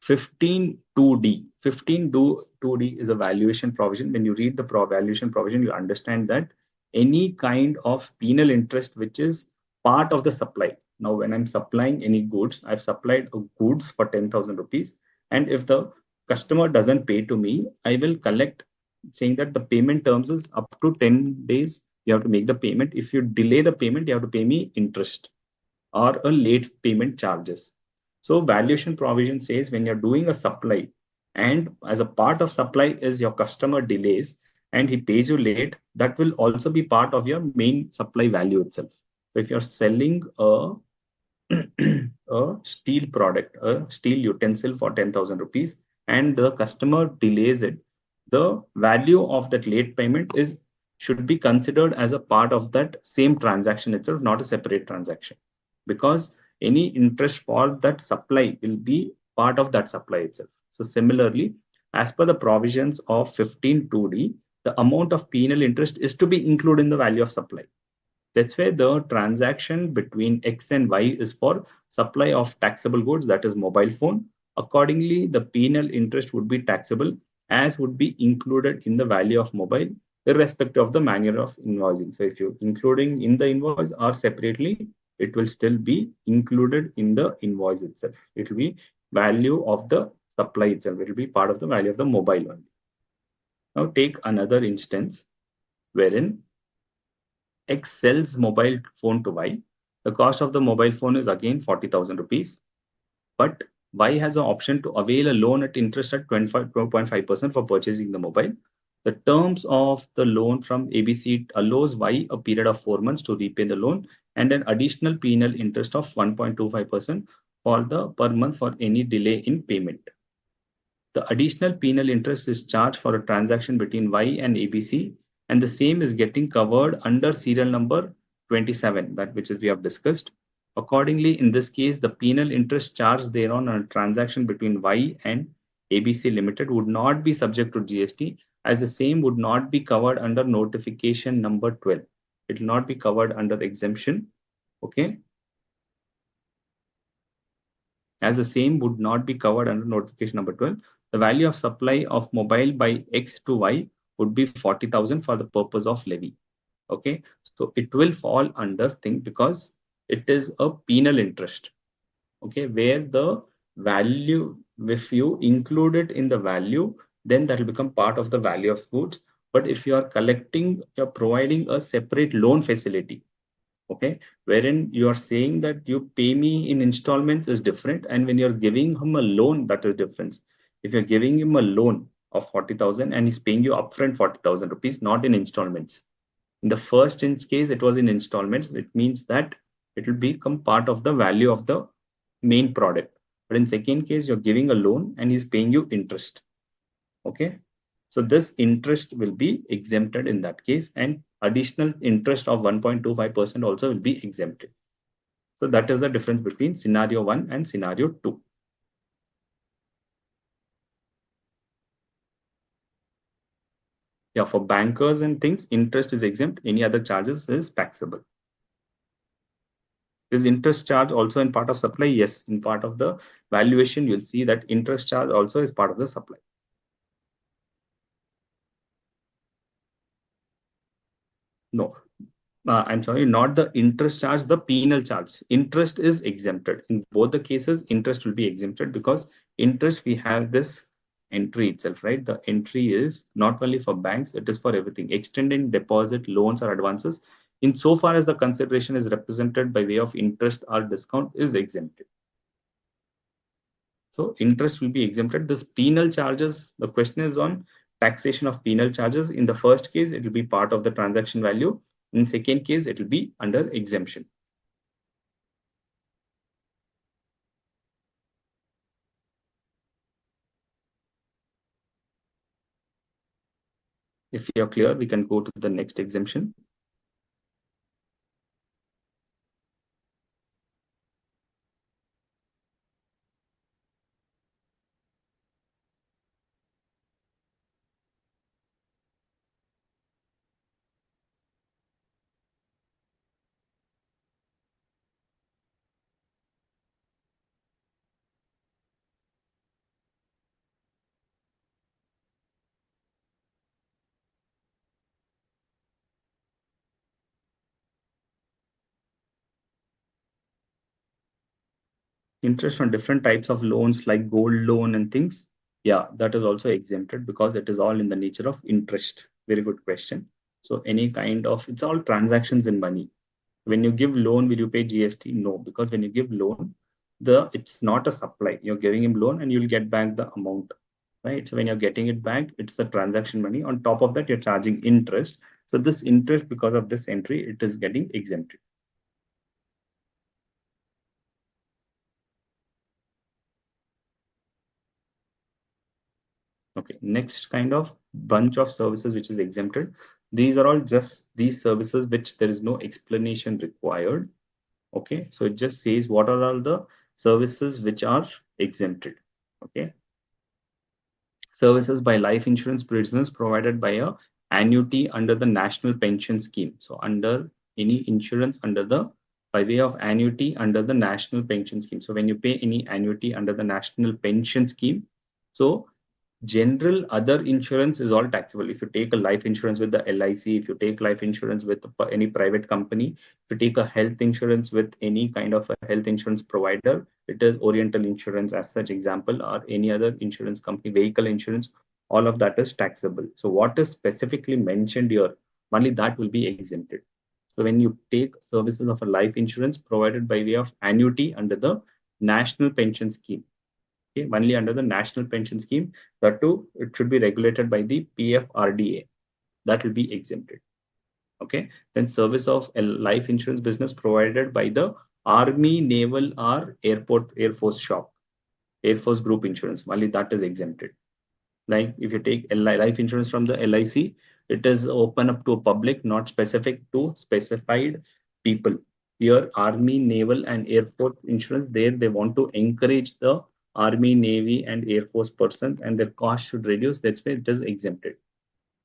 15(2)(d). 15(2)(d) is a valuation provision. When you read the valuation provision, you understand that any kind of penal interest which is part of the supply. Now, when I'm supplying any goods, I've supplied goods for 10,000 rupees. And if the customer doesn't pay to me, I will collect, saying that the payment terms is up to 10 days. You have to make the payment. If you delay the payment, you have to pay me interest or a late payment charges. So valuation provision says when you're doing a supply and as a part of supply is your customer delays and he pays you late, that will also be part of your main supply value itself. So if you're selling a a steel product, a steel utensil for 10,000 rupees, and the customer delays it, the value of that late payment is should be considered as a part of that same transaction itself, not a separate transaction, because any interest for that supply will be part of that supply itself. So similarly, as per the provisions of 15(2)(d), the amount of penal interest is to be included in the value of supply. That's where the transaction between X and Y is for supply of taxable goods, that is mobile phone. Accordingly, the penal interest would be taxable as would be included in the value of mobile, irrespective of the manner of invoicing. So if you're including in the invoice or separately, it will still be included in the invoice itself. It will be value of the supply itself. It will be part of the value of the mobile only. Now take another instance wherein X sells mobile phone to Y. The cost of the mobile phone is again 40,000 rupees, but Y has an option to avail a loan at interest at 25.5% for purchasing the mobile. The terms of the loan from ABC allows Y a period of 4 months to repay the loan and an additional penal interest of 1.25% for the per month for any delay in payment. The additional penal interest is charged for a transaction between Y and ABC, and the same is getting covered under serial number 27, that which is we have discussed. Accordingly, in this case, the penal interest charged thereon on a transaction between Y and ABC Limited would not be subject to GST, as the same would not be covered under notification number 12. It will not be covered under exemption. Okay. As the same would not be covered under notification number 12. The value of supply of mobile by X to Y would be 40,000 for the purpose of levy. Okay, so it will fall under thing because it is a penal interest. Okay, where the value, if you include it in the value, then that will become part of the value of goods. But if you are collecting, you're providing a separate loan facility, okay, wherein you are saying that you pay me in installments is different, and when you're giving him a loan, that is different. If you're giving him a loan of 40,000 and he's paying you upfront 40,000 rupees, not in installments. In the first case, it was in installments. It means that it will become part of the value of the main product. But in second case, you're giving a loan and he's paying you interest. Okay. So this interest will be exempted in that case, and additional interest of 1.25% also will be exempted. So that is the difference between scenario 1 and scenario 2. Yeah, for bankers and things, interest is exempt. Any other charges is taxable. Is interest charge also in part of supply? Yes, in part of the valuation, you'll see that interest charge also is part of the supply. No, I'm sorry, not the interest charge, the penal charge. Interest is exempted. In both the cases, interest will be exempted because interest, we have this entry itself, right? The entry is not only for banks, it is for everything. Extending deposit, loans or advances, in so far as the consideration is represented by way of interest or discount, is exempted. So interest will be exempted. This penal charges, the question is on taxation of penal charges. In the first case, it will be part of the transaction value. In second case, it will be under exemption. If you're clear, we can go to the next exemption. Interest on different types of loans like gold loan and things. Yeah, that is also exempted because it is all in the nature of interest. Very good question. So any kind of, it's all transactions in money. When you give loan, will you pay GST? No, because when you give loan, it's not a supply. You're giving him loan and you'll get back the amount, right? So when you're getting it back, it's a transaction money. On top of that, you're charging interest. So this interest, because of this entry, it is getting exempted. Okay, next kind of bunch of services which is exempted. These are all just these services which there is no explanation required. Okay, so it just says what are all the services which are exempted. Okay, services by life insurance business provided by a annuity under the national pension scheme. So under any insurance under the by way of annuity under the national pension scheme. So when you pay any annuity under the national pension scheme, so general other insurance is all taxable. If you take a life insurance with the LIC, if you take life insurance with any private company, if you take a health insurance with any kind of a health insurance provider, it is Oriental Insurance as such example, or any other insurance company, vehicle insurance, all of that is taxable. So what is specifically mentioned here, only that will be exempted. So when you take services of a life insurance provided by way of annuity under the national pension scheme, okay, only under the national pension scheme, that too, it should be regulated by the PFRDA. That will be exempted. Okay. Then service of a life insurance business provided by the Army, Naval, or Airport, Air Force shop, Air Force group insurance. Only that is exempted. Like if you take life insurance from the LIC, it is open up to public, not specific to specified people. Here, Army, Naval, and Air Force insurance, there they want to encourage the Army, Navy, and Air Force persons, and their cost should reduce. That's why it is exempted.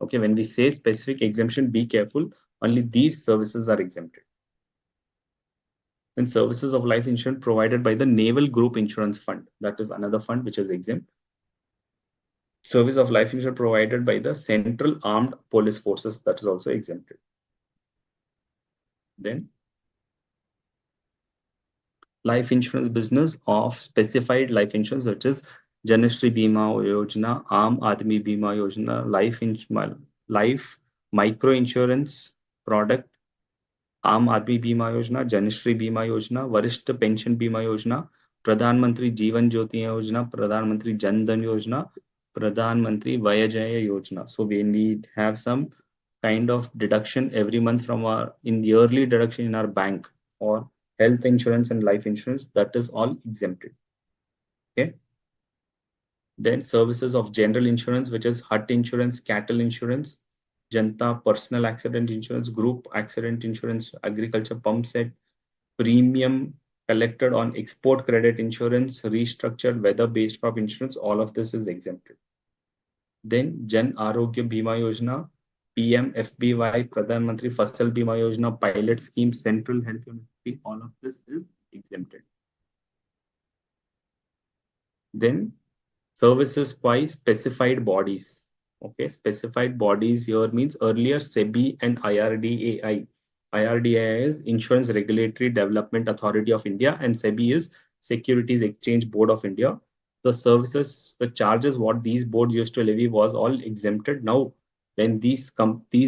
Okay, when we say specific exemption, be careful. Only these services are exempted. And services of life insurance provided by the Naval Group Insurance Fund. That is another fund which is exempt. Service of life insurance provided by the Central Armed Police Forces, that is also exempted. Then life insurance business of specified life insurance such as Janashri Bima Yojana, Aam Aadmi Bima Yojana, life micro insurance product, आम आदमी बीमा योजना, जनश्री बीमा योजना, वरिष्ठ pension बीमा योजना, प्रधानमंत्री जीवन ज्योति योजना, प्रधानमंत्री जन धन योजना, प्रधानमंत्री वयोजय योजना. So when we have some kind of deduction every month from our in yearly deduction in our bank or health insurance and life insurance, that is all exempted. Okay. Then services of general insurance, which is hut insurance, cattle insurance, Janta personal accident insurance, group accident insurance, agriculture pump set, premium collected on export credit insurance, restructured weather-based crop insurance, all of this is exempted. Then Jan Arogya Bima Yojana, PMFBY, Pradhan Mantri Fasal Bima Yojana, pilot scheme, central health unit, all of this is exempted. Then services by specified bodies. Okay, specified bodies here means earlier SEBI and IRDAI. IRDAI is Insurance Regulatory Development Authority of India, and SEBI is Securities Exchange Board of India. The services, the charges what these boards used to levy was all exempted. Now, when these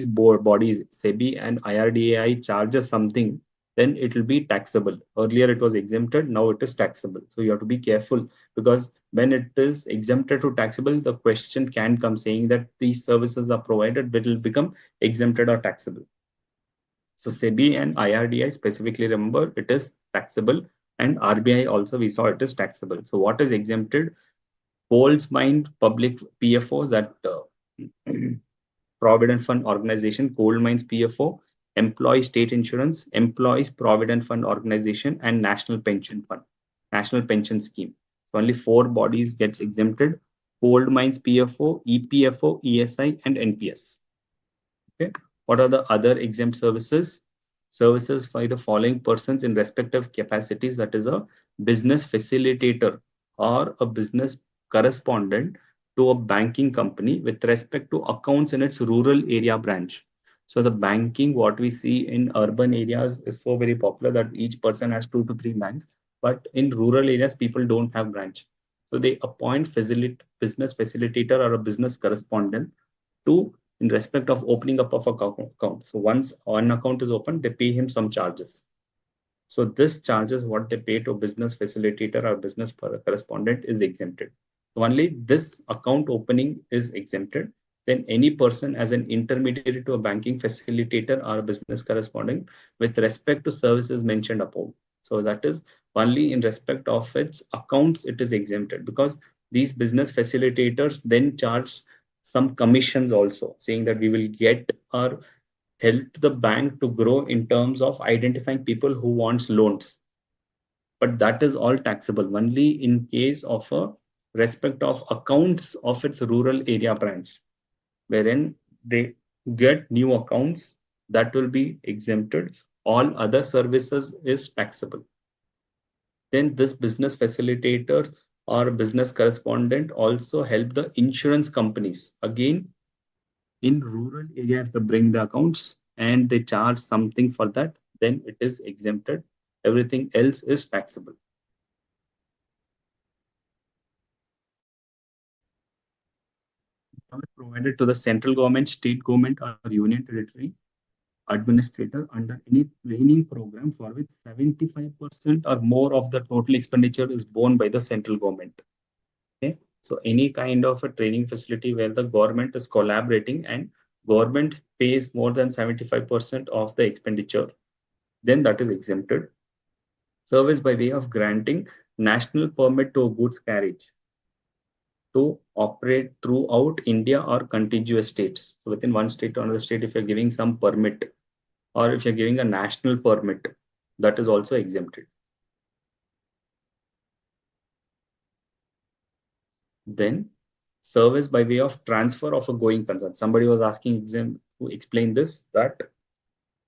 board bodies, SEBI and IRDAI charges something, then it will be taxable. Earlier it was exempted, now it is taxable. So you have to be careful, because when it is exempted to taxable, the question can come saying that these services are provided, but it will become exempted or taxable. So SEBI and IRDI specifically, remember, it is taxable, and RBI also we saw it is taxable. So what is exempted? Coal mine public PFOs that Provident Fund Organization, Coal Mines PFO, Employee State Insurance, Employees Provident Fund Organization, and National Pension Fund, National Pension Scheme. So only four bodies gets exempted: Coal Mines PFO, EPFO, ESI, and NPS. Okay. What are the other exempt services? Services by the following persons in respective capacities, that is a business facilitator or a business correspondent to a banking company with respect to accounts in its rural area branch. So the banking, what we see in urban areas is so very popular that each person has 2 to 3 banks, but in rural areas, people don't have branch. So they appoint business facilitator or a business correspondent to in respect of opening up of account. So once one account is opened, they pay him some charges. So this charges what they pay to business facilitator or business correspondent is exempted. So only this account opening is exempted. Then any person as an intermediary to a banking facilitator or a business correspondent with respect to services mentioned above. So that is only in respect of its accounts it is exempted, because these business facilitators then charge some commissions also, saying that we will get or help the bank to grow in terms of identifying people who wants loans, but that is all taxable only in case of a respect of accounts of its rural area branch, wherein they get new accounts, that will be exempted. All other services is taxable. Then this business facilitator or business correspondent also help the insurance companies, again in rural areas, they bring the accounts and they charge something for that, then it is exempted. Everything else is taxable. Service provided to the central government, state government, or union territory administrator under any training program for which 75% or more of the total expenditure is borne by the central government. Okay. So any kind of a training facility where the government is collaborating and government pays more than 75% of the expenditure, then that is exempted. Service by way of granting national permit to goods carriage to operate throughout India or contiguous states. So within one state or another state, if you're giving some permit or if you're giving a national permit, that is also exempted. Then service by way of transfer of a going concern. Somebody was asking to explain this, that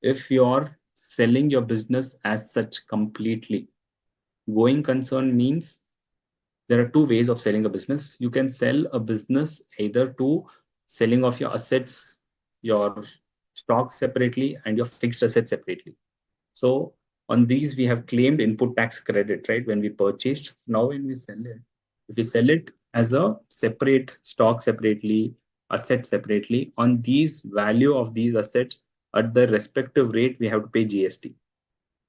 if you're selling your business as such completely, going concern means there are two ways of selling a business. You can sell a business either to selling of your assets, your stocks separately, and your fixed assets separately. So on these, we have claimed input tax credit, right? When we purchased. Now, when we sell it, if we sell it as a separate stock separately, asset separately, on these value of these assets at the respective rate, we have to pay GST.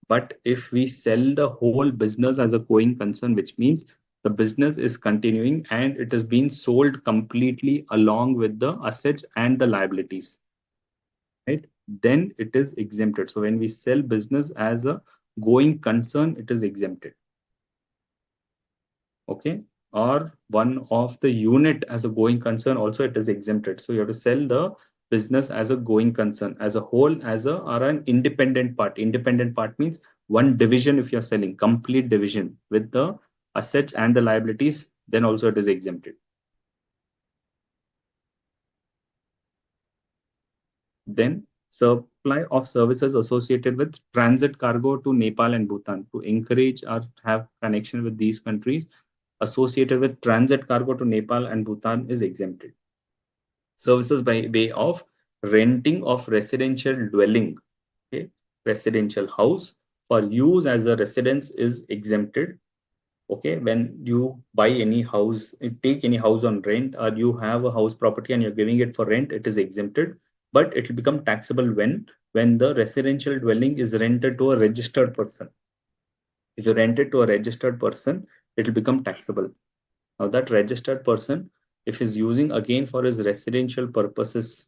But if we sell the whole business as a going concern, which means the business is continuing and it is being sold completely along with the assets and the liabilities, right? Then it is exempted. So when we sell business as a going concern, it is exempted. Okay. Or one of the unit as a going concern, also it is exempted. So you have to sell the business as a going concern, as a whole, as a or an independent part. Independent part means one division. If you're selling complete division with the assets and the liabilities, then also it is exempted. Then supply of services associated with transit cargo to Nepal and Bhutan, to encourage or have connection with these countries associated with transit cargo to Nepal and Bhutan is exempted. Services by way of renting of residential dwelling, okay, residential house for use as a residence is exempted. Okay, when you buy any house, take any house on rent, or you have a house property and you're giving it for rent, it is exempted, but it will become taxable when the residential dwelling is rented to a registered person. If you rent it to a registered person, it will become taxable. Now that registered person, if he's using again for his residential purposes,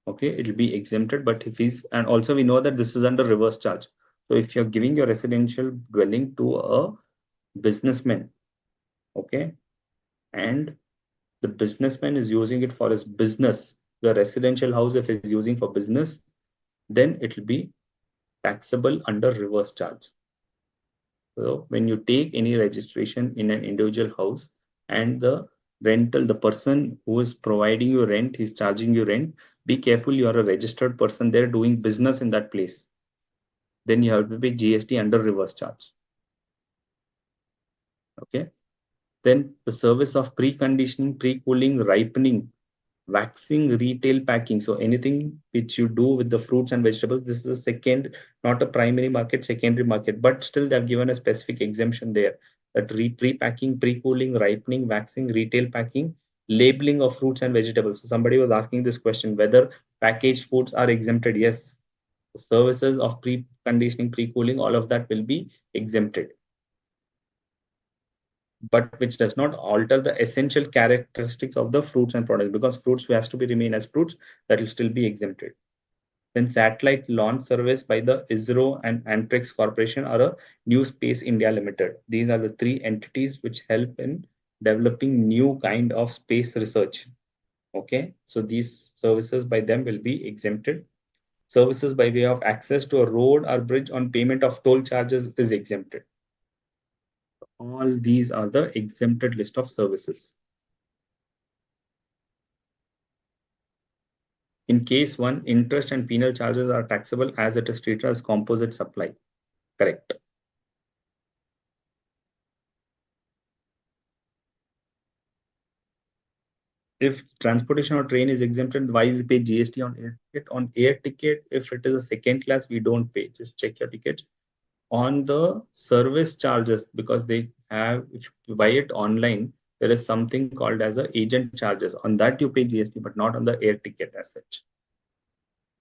okay, it will be exempted. But if he's, and also we know that this is under reverse charge. So if you're giving your residential dwelling to a businessman, okay, and the businessman is using it for his business, The residential house, if it's using for business, then it will be taxable under reverse charge. So when you take any registration in an individual house and the rental, the person who is providing you rent, he's charging you rent, be careful, you are a registered person there doing business in that place. Then you have to pay GST under reverse charge. Okay. Then the service of preconditioning, pre-cooling, ripening, waxing, retail packing. So anything which you do with the fruits and vegetables, this is a second, not a primary market, secondary market, but still they've given a specific exemption there that pre-packing, pre-cooling, ripening, waxing, retail packing, labeling of fruits and vegetables. So somebody was asking this question whether packaged foods are exempted. Yes, the services of pre-conditioning, pre-cooling, all of that will be exempted, but which does not alter the essential characteristics of the fruits and products, because fruits has to be remain as fruits, that will still be exempted. Then satellite launch service by the ISRO and Antrix Corporation are a New Space India Limited. These are the three entities which help in developing new kind of space research. Okay, so these services by them will be exempted. Services by way of access to a road or bridge on payment of toll charges is exempted. All these are the exempted list of services. In case one, interest and penal charges are taxable as it is treated as composite supply. Correct. If transportation or train is exempted, why we pay GST on air ticket? On air ticket, if it is a second class, we don't pay. Just check your ticket. On the service charges, because they have, if you buy it online, there is something called as a agent charges. On that you pay GST, but not on the air ticket as such,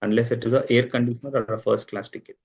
unless it is a air conditioner or a first class ticket.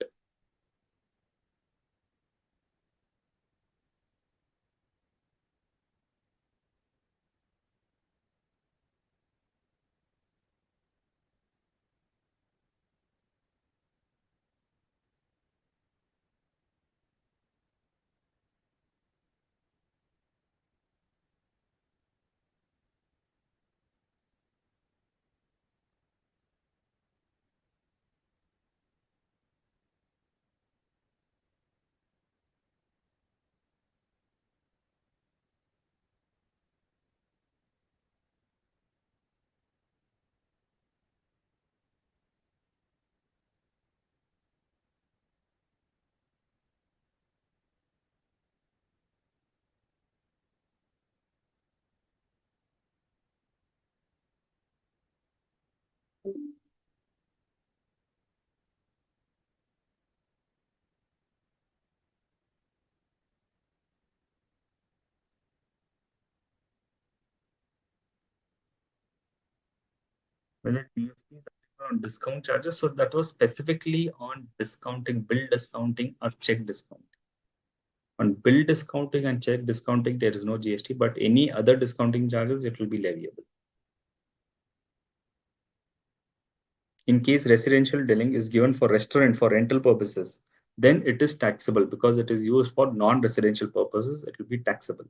When it GST on discount charges, so that was specifically on discounting, bill discounting or check discount. On bill discounting and check discounting, there is no GST, but any other discounting charges, it will be leviable. In case residential dwelling is given for restaurant for rental purposes, then it is taxable because it is used for non-residential purposes. It will be taxable.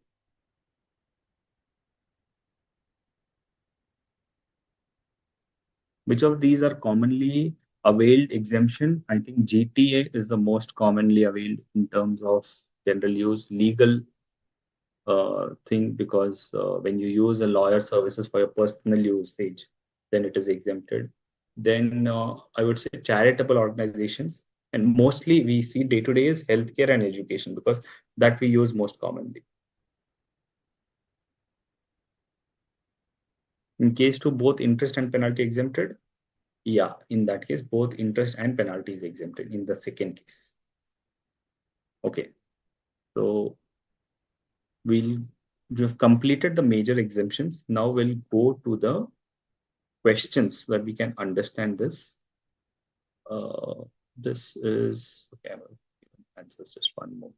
Which of these are commonly availed exemption? I think GTA is the most commonly availed in terms of general use, legal thing, because when you use a lawyer services for your personal usage, then it is exempted. Then I would say charitable organizations, and mostly we see day to day is healthcare and education, because that we use most commonly. In case to both interest and penalty exempted, yeah, in that case both interest and penalty is exempted in the second case. Okay, so we've completed the major exemptions. Now we'll go to the questions so that we can understand this. This is okay. I will answer just one more.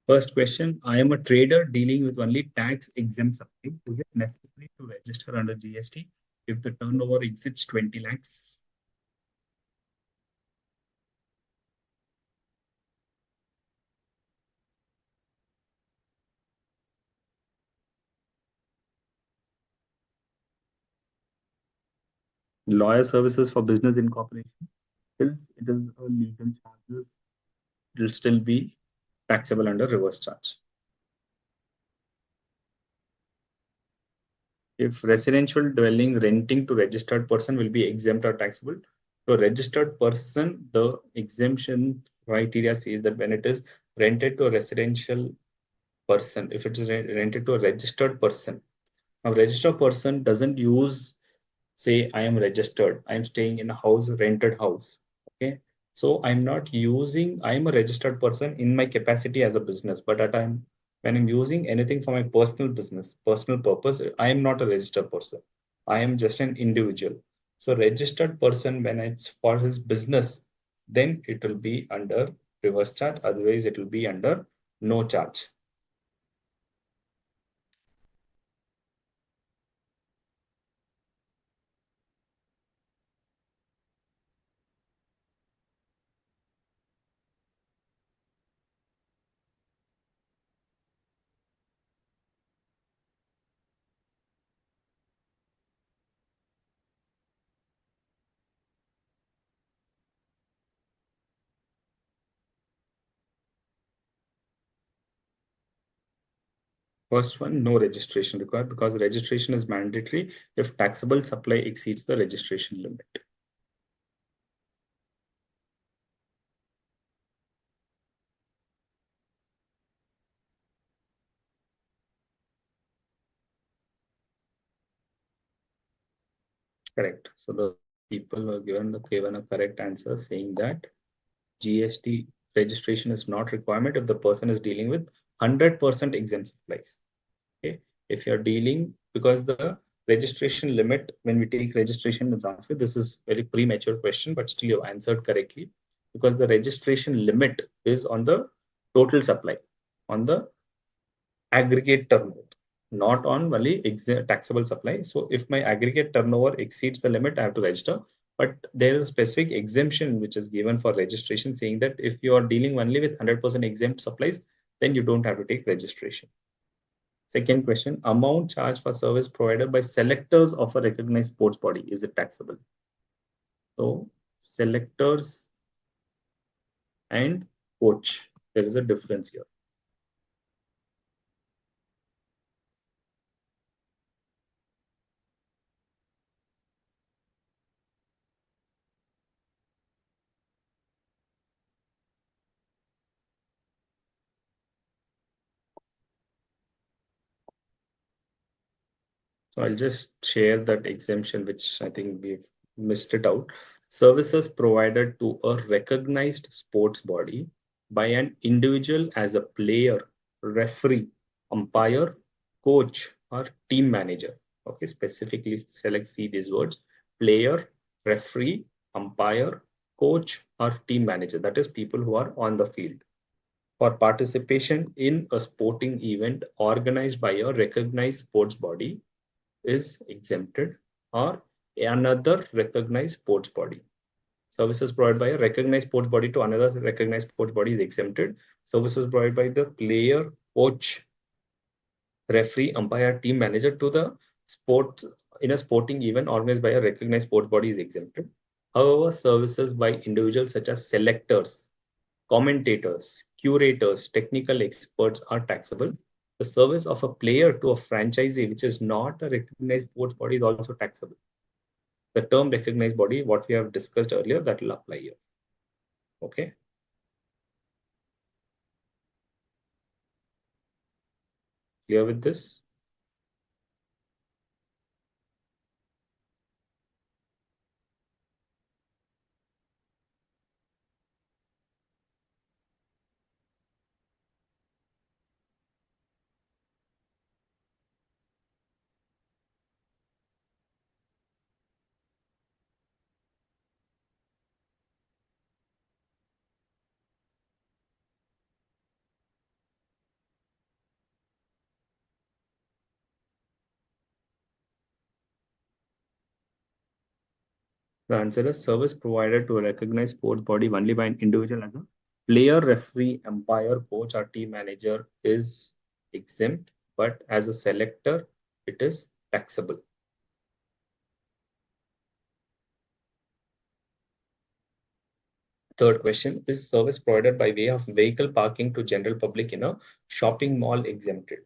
First question, I am a trader dealing with only tax exempt supplies. Is it necessary to register under GST if the turnover exceeds 20 lakhs? Lawyer services for business incorporation. Since it is a legal charges, it will still be taxable under reverse charge. If residential dwelling renting to registered person will be exempt or taxable. So registered person, the exemption criteria says that when it is rented to a residential person, if it is rented to a registered person, a registered person doesn't use, say I am registered, I'm staying in a house, rented house. Okay. So I'm not using, I'm a registered person in my capacity as a business, but at time when I'm using anything for my personal business, personal purpose, I am not a registered person. I am just an individual. So registered person, when it's for his business, then it will be under reverse charge. Otherwise, it will be under no charge. First one, no registration required because registration is mandatory if taxable supply exceeds the registration limit. Correct. So the people are given a correct answer saying that GST registration is not requirement if the person is dealing with 100% exempt supplies. Okay. If you're dealing, because the registration limit, when we take registration in transfer, this is very premature question, but still you answered correctly because the registration limit is on the total supply, on the aggregate turnover, not on only taxable supply. So if my aggregate turnover exceeds the limit, I have to register. But there is a specific exemption which is given for registration saying that if you are dealing only with 100% exempt supplies, then you don't have to take registration. Second question, amount charged for service provided by selectors of a recognized sports body, is it taxable? So selectors and coach, there is a difference here. So I'll just share that exemption, which I think we've missed it out. Services provided to a recognized sports body by an individual as a player, referee, umpire, coach, or team manager. Okay, specifically select see these words: player, referee, umpire, coach, or team manager. That is people who are on the field for participation in a sporting event organized by a recognized sports body is exempted or another recognized sports body. Services provided by a recognized sports body to another recognized sports body is exempted. Services provided by the player, coach, referee, umpire, team manager to the sports in a sporting event organized by a recognized sports body is exempted. However, services by individuals such as selectors, commentators, curators, technical experts are taxable. The service of a player to a franchisee, which is not a recognized sports body, is also taxable. The term recognized body, what we have discussed earlier, that will apply here. Okay. Clear with this? The answer is service provided to a recognized sports body only by an individual as a player, referee, umpire, coach, or team manager is exempt, but as a selector, it is taxable. Third question, is service provided by way of vehicle parking to general public in a shopping mall exempted?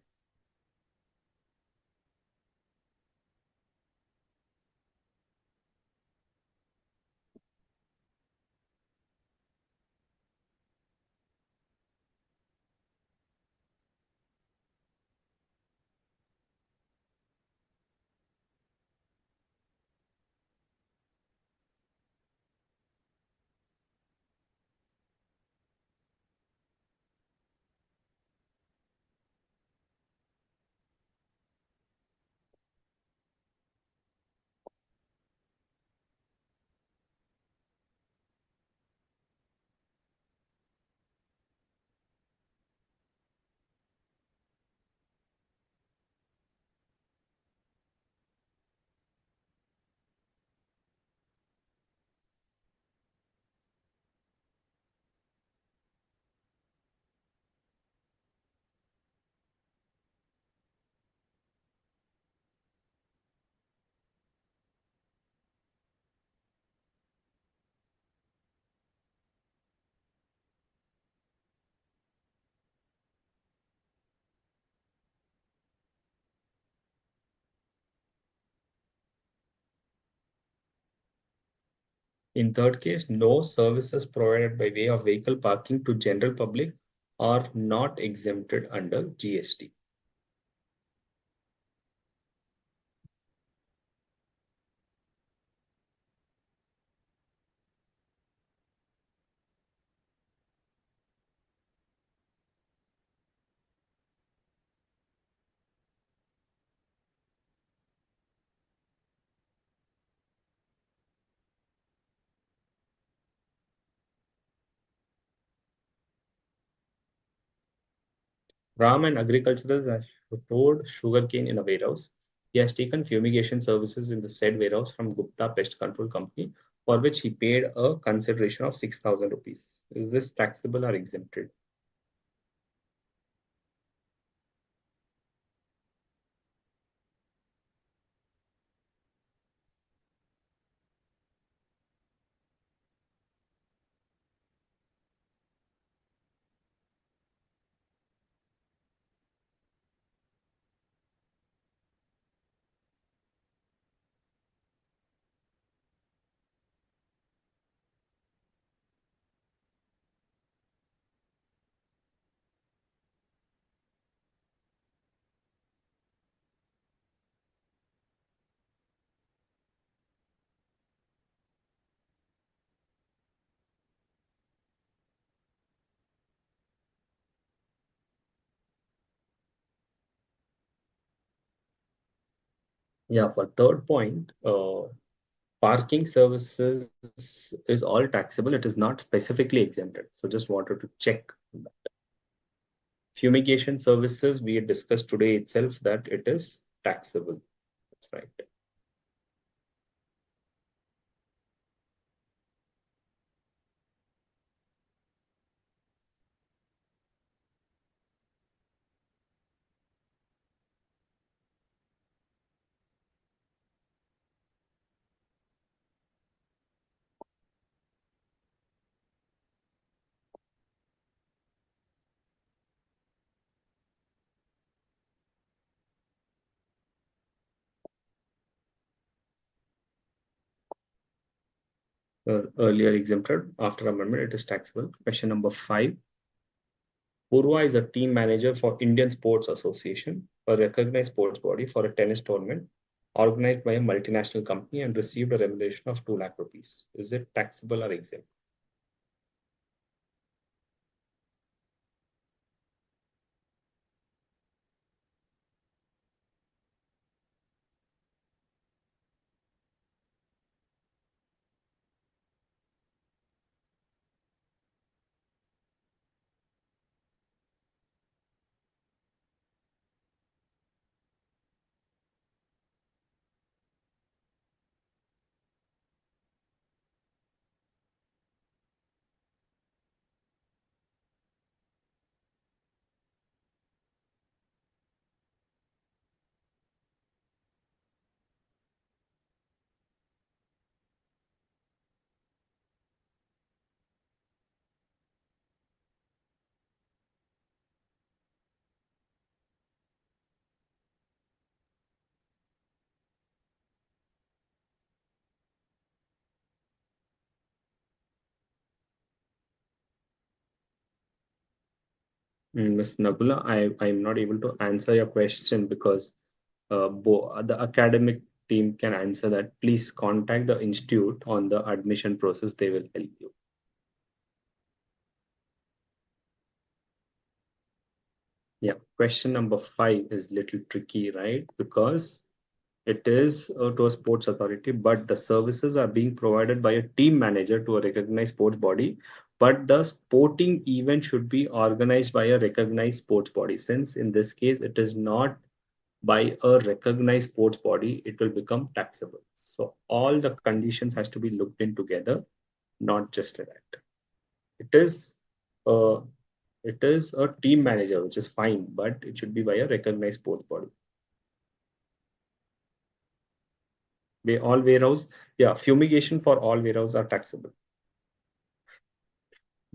In third case, no services provided by way of vehicle parking to general public are not exempted under GST. Ram and agricultural has stored sugarcane in a warehouse. He has taken fumigation services in the said warehouse from Gupta Pest Control Company, for which he paid a consideration of 6,000 rupees. Is this taxable or exempted? Yeah, for third point, parking services is all taxable. It is not specifically exempted. So just wanted to check. Fumigation services, we discussed today itself that it is taxable. That's right. Earlier exempted, after amendment, it is taxable. Question number 5. Purva is a team manager for Indian Sports Association, a recognized sports body for a tennis tournament organized by a multinational company and received a remuneration of 2 lakh rupees. Is it taxable or exempt? Ms. Nabula, I'm not able to answer your question because the academic team can answer that. Please contact the institute on the admission process. They will help you. Yeah. Question number 5 is little tricky, right? Because it is to a sports authority, but the services are being provided by a team manager to a recognized sports body. But the sporting event should be organized by a recognized sports body. Since in this case, it is not by a recognized sports body, it will become taxable. So all the conditions has to be looked in together, not just like that. It is uh, it is a team manager, which is fine, but it should be by a recognized sports body. They all warehouse, yeah, fumigation for all warehouse are taxable.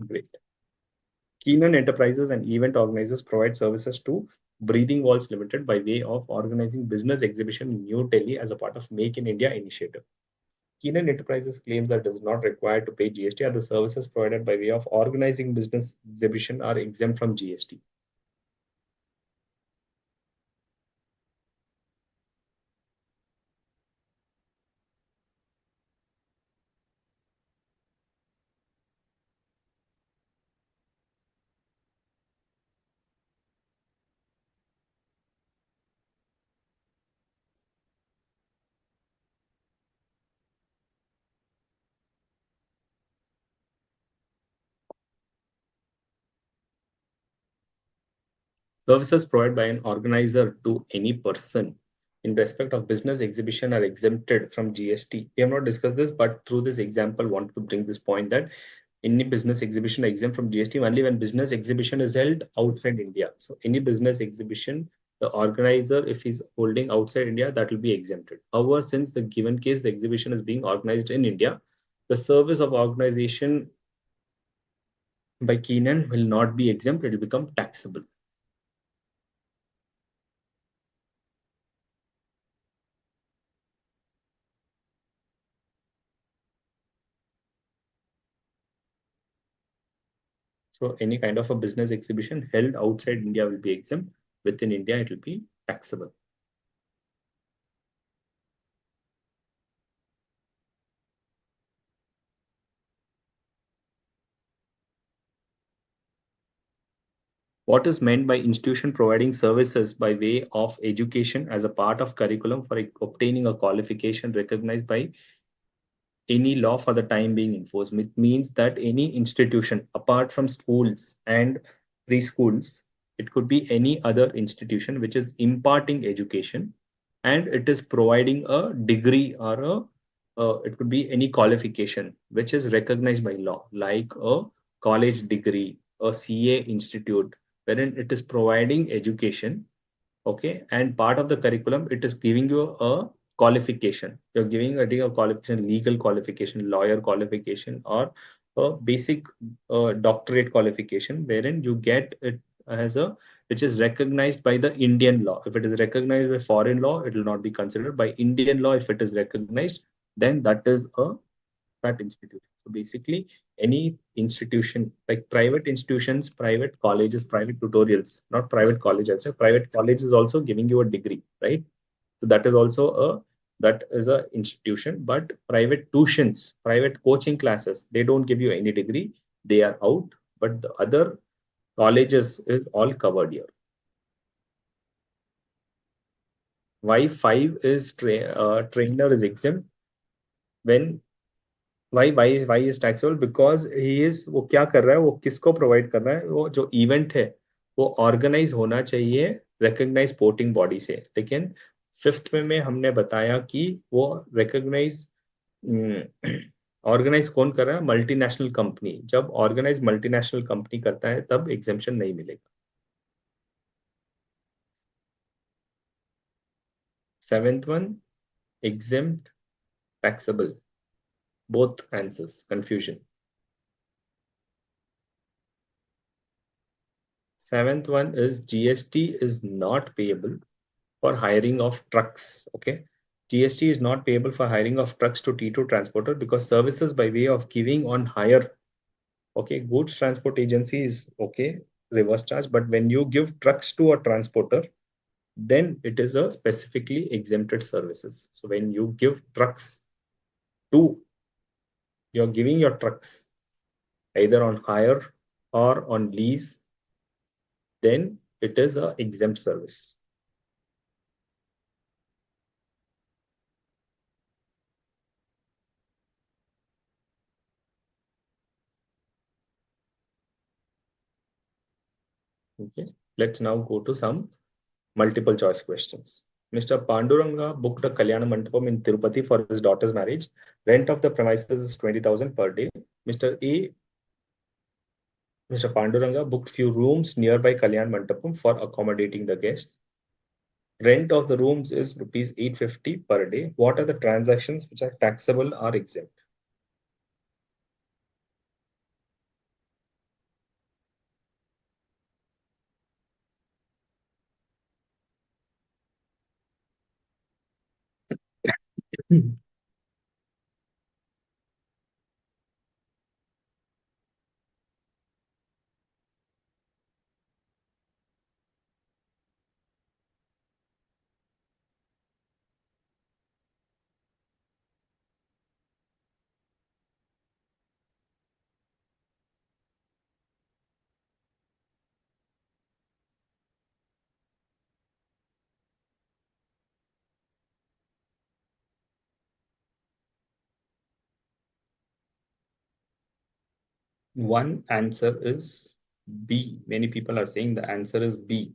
Great. Keenan Enterprises and event organizers provide services to Breathing Walls Limited by way of organizing business exhibition in New Delhi as a part of Make in India initiative. Keenan Enterprises claims that it is not required to pay GST, and the services provided by way of organizing business exhibition are exempt from GST. Services provided by an organizer to any person in respect of business exhibition are exempted from GST. We have not discussed this, but through this example, want to bring this point that any business exhibition are exempt from GST only when business exhibition is held outside India. So any business exhibition, the organizer, if he's holding outside India, that will be exempted. However, since the given case, the exhibition is being organized in India, the service of organization by Keenan will not be exempt, it will become taxable. So any kind of a business exhibition held outside India will be exempt. Within India, it will be taxable. What is meant by institution providing services by way of education as a part of curriculum for obtaining a qualification recognized by any law for the time being enforced? It means that any institution apart from schools and preschools, it could be any other institution which is imparting education and it is providing a degree or it could be any qualification which is recognized by law, like a college degree, a CA institute, wherein it is providing education. Okay, and part of the curriculum, it is giving you a qualification. You're giving a qualification, legal qualification, lawyer qualification, or a basic doctorate qualification, wherein you get it as a which is recognized by the Indian law. If it is recognized by foreign law, it will not be considered. By Indian law, if it is recognized, then that is a that institution. So basically, any institution like private institutions, private colleges, private tutorials, not private colleges. Private college is also giving you a degree, right? So that is also a institution. But private tuitions, private coaching classes, they don't give you any degree. They are out. But the other colleges is all covered here. Why five is trainer is exempt when why is taxable? Because he is वो क्या कर रहा है, वो किसको provide कर रहा है, वो जो इवेंट है वो ऑर्गेनाइज होना चाहिए रिकग्नाइज स्पोर्टिंग बॉडी से। लेकिन फिफ्थ में हमने बताया कि वो रिकग्नाइज ऑर्गेनाइज कौन कर रहा है, मल्टीनेशनल कंपनी। जब ऑर्गेनाइज मल्टीनेशनल कंपनी करता है तब एग्जेम्पशन नहीं मिलेगा। Seventh one, exempt, taxable, both answers confusion। Seventh one is GST is not payable for hiring of trucks. Okay. GST is not payable for hiring of trucks to T2 transporter because services by way of giving on hire. Okay. Goods transport agency is okay. reverse charge. But when you give trucks to a transporter, then it is a specifically exempted services. So when you give trucks to, you're giving your trucks either on hire or on lease, then it is a exempt service. Okay, let's now go to some multiple choice questions. Mr. Panduranga booked a Kalyana Mandapam in Tirupati for his daughter's marriage. Rent of the premises is 20,000 per day. Mr. Panduranga booked few rooms nearby Kalyan Mandapam for accommodating the guests. Rent of the rooms is rupees 850 per day. What are the transactions which are taxable or exempt? One answer is B. Many people are saying the answer is B.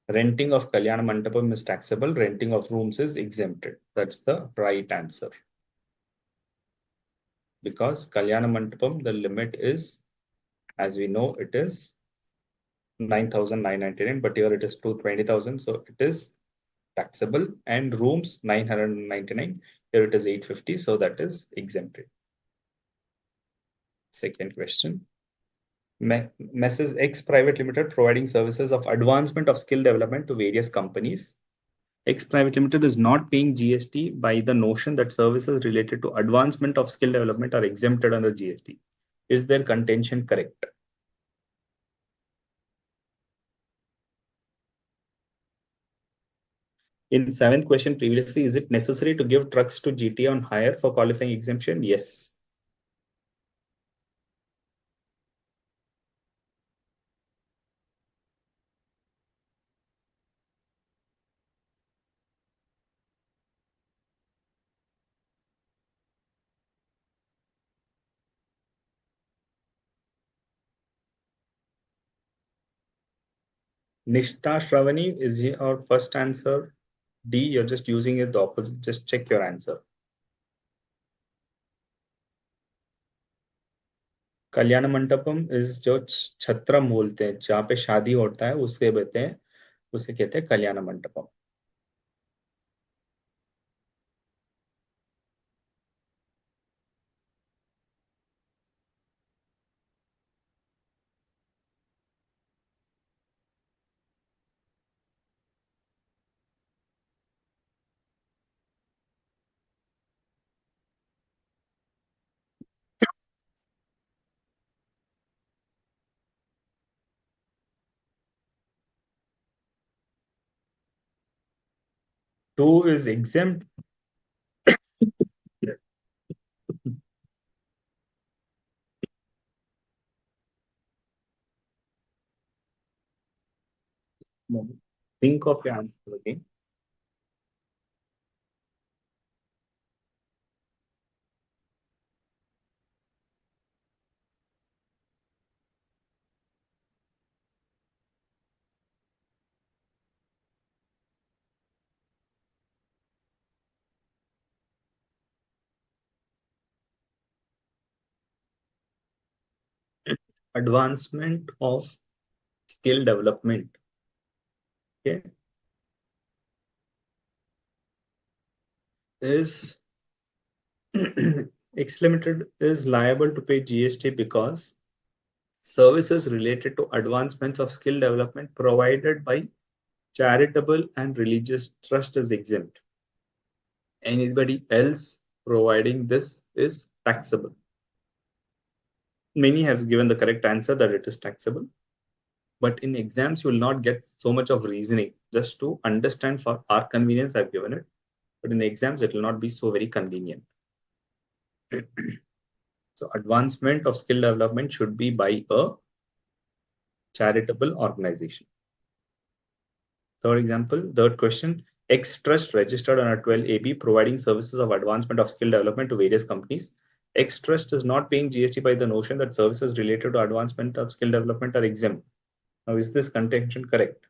Renting of Kalyana Mandapam is taxable, renting of rooms is exempted. That's the right answer. Because Kalyana Mandapam, the limit is, as we know, it is 9,999, but here it is to 20,000. So it is taxable, and rooms 999. Here it is 850. So that is exempted. Second question. Messes X Private Limited providing services of advancement of skill development to various companies. X Private Limited is not paying GST by the notion that services related to advancement of skill development are exempted under GST. Is their contention correct? In seventh question previously, is it necessary to give trucks to GT on hire for qualifying exemption? Yes. Nishta Shravani, is your first answer D? You're just using it the opposite. Just check your answer. Kalyan Mandapam is जो छत्रम बोलते हैं, जहाँ पे शादी होता है उसके कहते हैं, उसे कहते हैं कल्याण Mandapam. Two is exempt. Think of your answer again. Advancement of skill development. Okay. Is X Limited is liable to pay GST because services related to advancements of skill development provided by charitable and religious trust is exempt. Anybody else providing this is taxable. Many have given the correct answer that it is taxable. But in exams, you will not get so much of reasoning. Just to understand for our convenience, I've given it. But in exams, it will not be so very convenient. So advancement of skill development should be by a charitable organization. Third example, third question. X Trust registered on a 12AB providing services of advancement of skill development to various companies. X Trust is not paying GST by the notion that services related to advancement of skill development are exempt. Now, is this contention correct?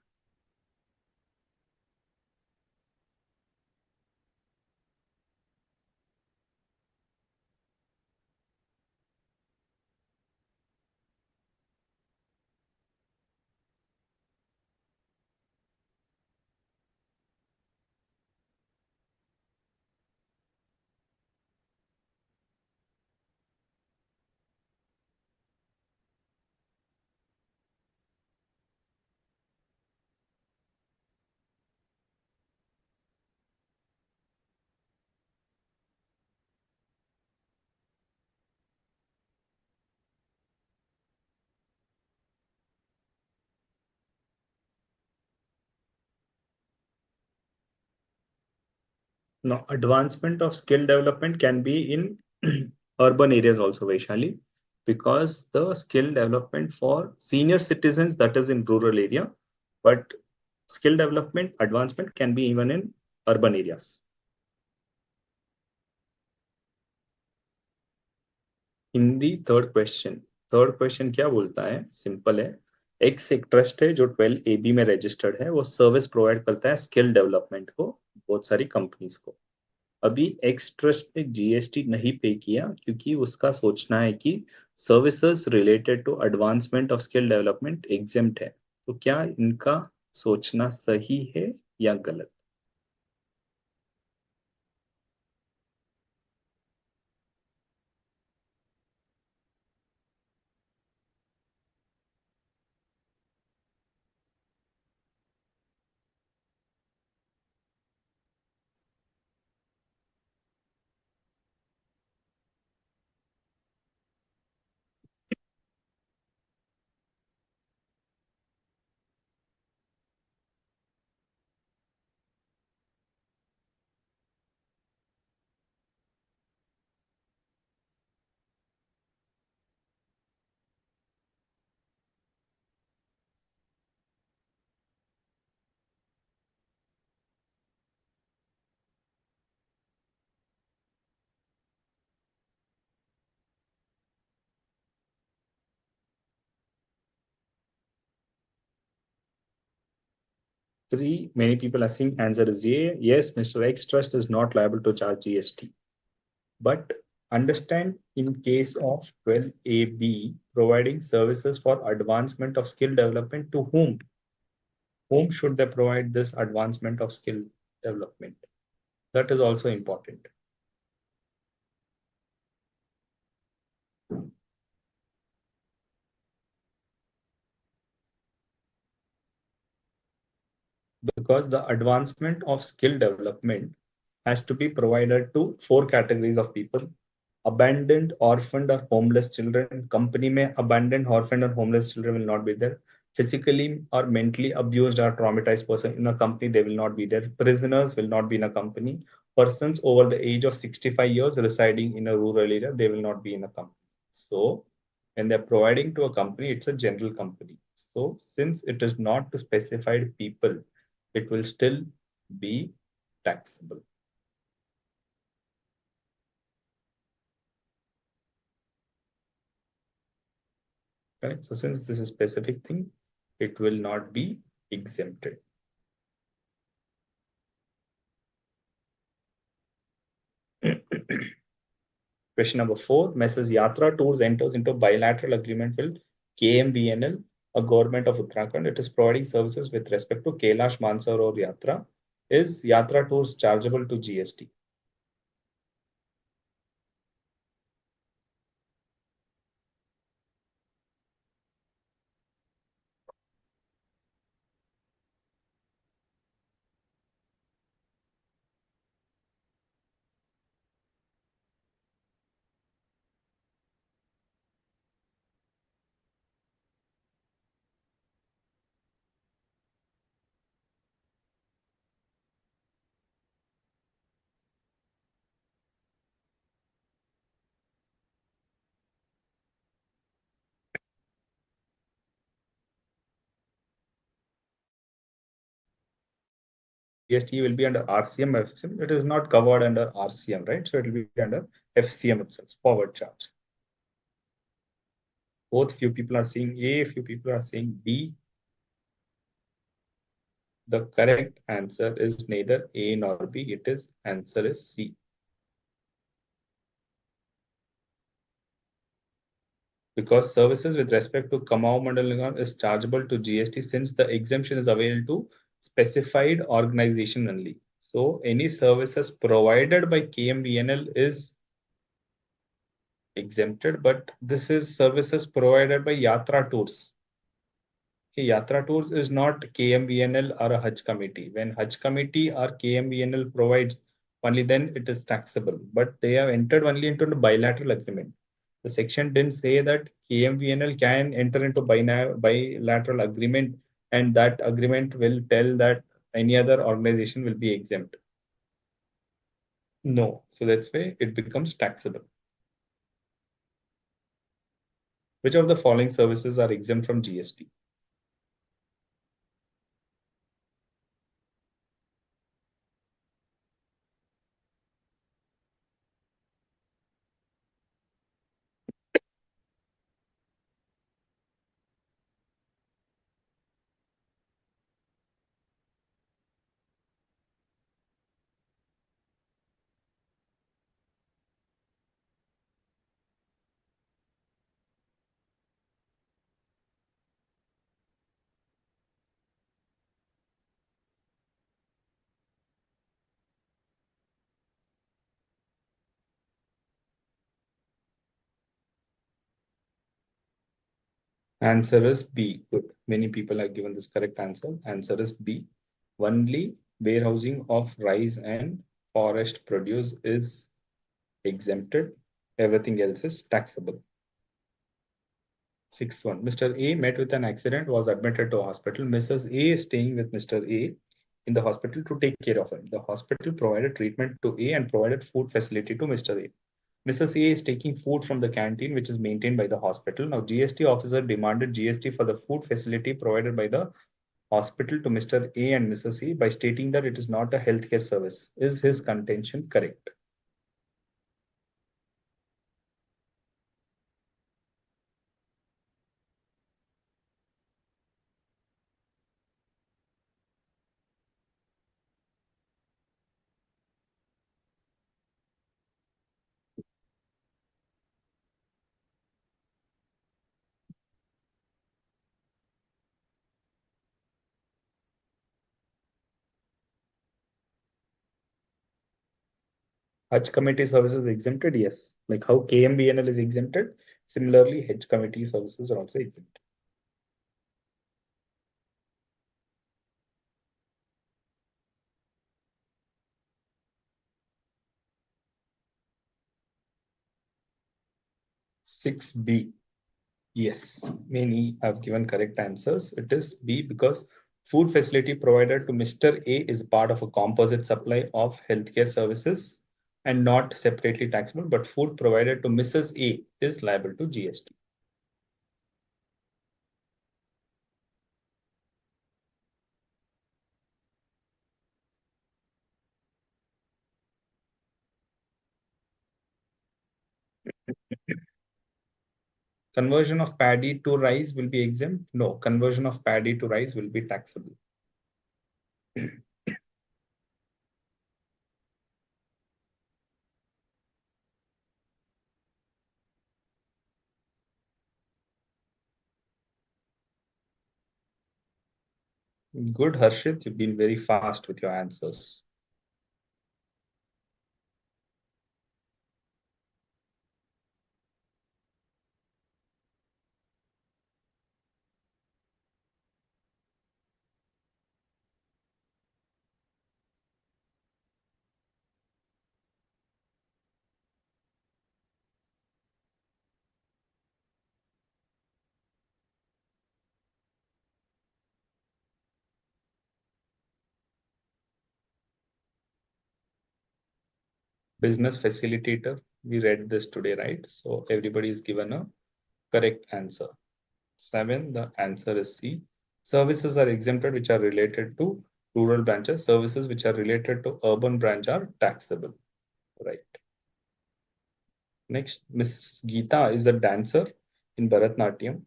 No, advancement of skill development can be in urban areas also, Vaishali, because the skill development for senior citizens that is in rural area, but skill development advancement can be even in urban areas. Hindi third question क्या बोलता है? Simple है, एक trust है जो 12AB में registered है, वो सर्विस प्रोवाइड करता है स्किल डेवलपमेंट को बहुत सारी कंपनीज को. अभी एक्स ट्रस्ट ने जीएसटी नहीं पे किया क्योंकि उसका सोचना है कि services related to advancement of skill development exempt है. तो क्या इनका सोचना सही है या गलत? Three, many people are saying answer is A. Yes, Mr. X Trust is not liable to charge GST. But understand in case of 12AB, providing services for advancement of skill development to whom? Whom should they provide this advancement of skill development? That is also important. Because the advancement of skill development has to be provided to four categories of people: abandoned, orphaned, or homeless children. Company में abandoned, orphaned, or homeless children will not be there. Physically or mentally abused or traumatized person in a company, they will not be there. Prisoners will not be in a company. Persons over the age of 65 years residing in a rural area, they will not be in a company. So when they're providing to a company, it's a general company. So since it is not to specified people, it will still be taxable. Right? So since this is a specific thing, it will not be exempted. Question number 4, Mrs. Yatra Tours enters into bilateral agreement with KMVNL, a government of Uttarakhand. It is providing services with respect to Kailash Mansarovar Yatra. Is Yatra Tours chargeable to GST? GST will be under RCM, FCM. It is not covered under RCM, right? So it will be under FCM itself, forward charge. Both few people are saying A, few people are saying B. The correct answer is neither A nor B. It is answer is C. Because services with respect to Kamau Mandal is chargeable to GST since the exemption is available to specified organization only. So any services provided by KMVNL is exempted, but this is services provided by Yatra Tours. Yatra Tours is not KMVNL or a Hajj committee. When Hajj committee or KMVNL provides, only then it is taxable. But they have entered only into the bilateral agreement. The section didn't say that KMVNL can enter into bilateral agreement and that agreement will tell that any other organization will be exempt. No. So that's why it becomes taxable. Which of the following services are exempt from GST? Answer is B. Good. Many people have given this correct answer. Answer is B. Only warehousing of rice and forest produce is exempted. Everything else is taxable. Sixth one. Mr. A met with an accident, was admitted to hospital. Mrs. A is staying with Mr. A in the hospital to take care of him. The hospital provided treatment to A and provided food facility to Mr. A. Mrs. A is taking food from the canteen, which is maintained by the hospital. Now, GST officer demanded GST for the food facility provided by the hospital to Mr. A and Mrs. A by stating that it is not a healthcare service. Is his contention correct? Hajj committee services exempted? Yes. Like how KMBNL is exempted, similarly, Hajj committee services are also exempt. Six B. Yes, many have given correct answers. It is B because food facility provided to Mr. A is part of a composite supply of healthcare services and not separately taxable, but food provided to Mrs. A is liable to GST. Conversion of paddy to rice will be exempt? No, conversion of paddy to rice will be taxable. Good, Harshit, you've been very fast with your answers. Business facilitator, we read this today, right? So everybody is given a correct answer. 7, the answer is C. Services are exempted which are related to rural branches. Services which are related to urban branch are taxable. Right. Next, Miss Geeta is a dancer in Bharatnatyam.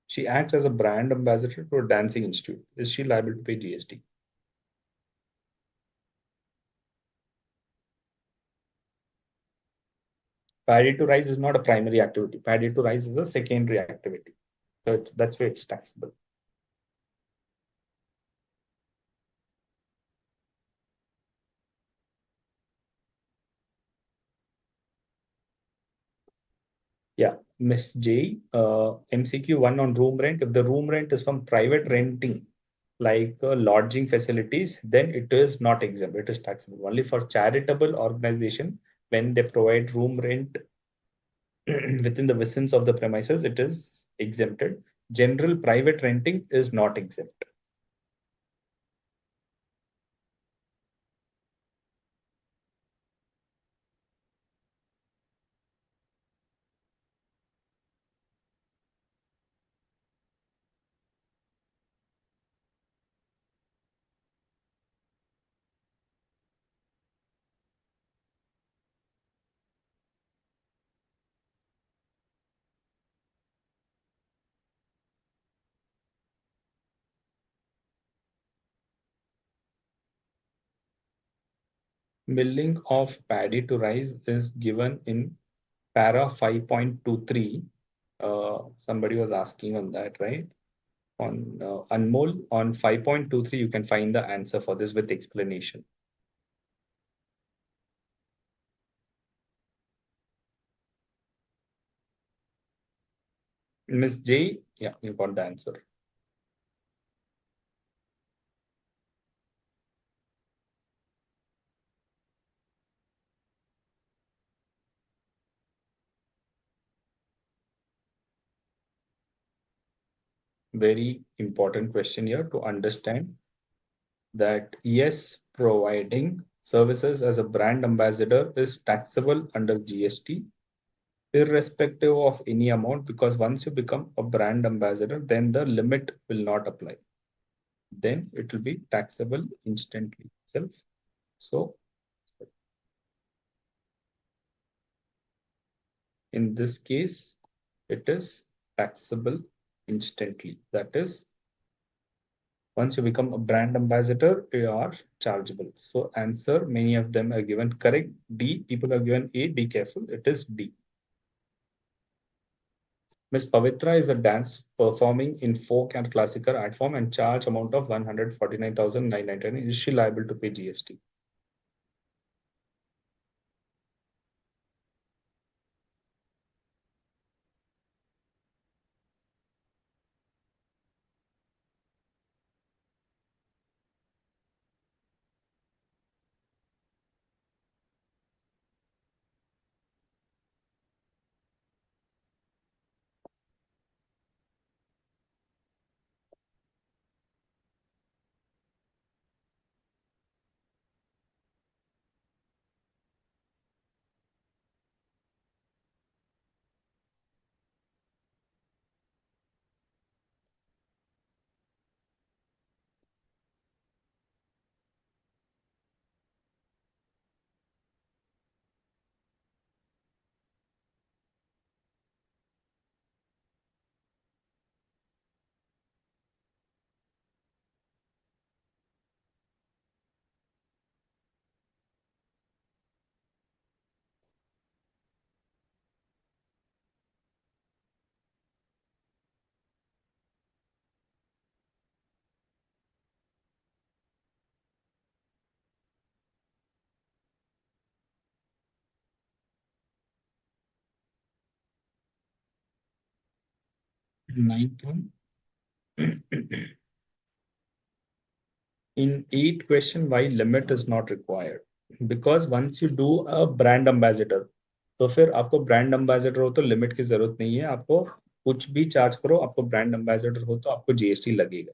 She acts as a brand ambassador to a dancing institute. Is she liable to pay GST? Paddy to rise is not a primary activity. Paddy to rise is a secondary activity. So that's why it's taxable. Yeah, Miss J, MCQ1 on room rent. If the room rent is from private renting, like lodging facilities, then it is not exempt. It is taxable. Only for charitable organization, when they provide room rent within the vicins of the premises, it is exempted. General private renting is not exempt. Milling of paddy to rice is given in para 5.23. Somebody was asking on that, right? On Anmol, on 5.23, you can find the answer for this with explanation. Miss J, yeah, you got the answer. Very important question here to understand that yes, providing services as a brand ambassador is taxable under GST, irrespective of any amount, because once you become a brand ambassador, then the limit will not apply. Then it will be taxable instantly itself. So in this case, it is taxable instantly. That is, once you become a brand ambassador, you are chargeable. So answer, many of them are given correct. D, people are given A, be careful. It is D. Miss Pavitra is a dance performing in folk and classical art form and charge amount of 149,999. Is she liable to pay GST? Ninth one. In 8 question, why limit is not required? Because once you do a brand ambassador, तो फिर आपको brand ambassador हो तो limit की जरूरत नहीं है, आपको कुछ भी चार्ज करो, आपको ब्रांड एम्बेसडर हो तो आपको जीएसटी लगेगा.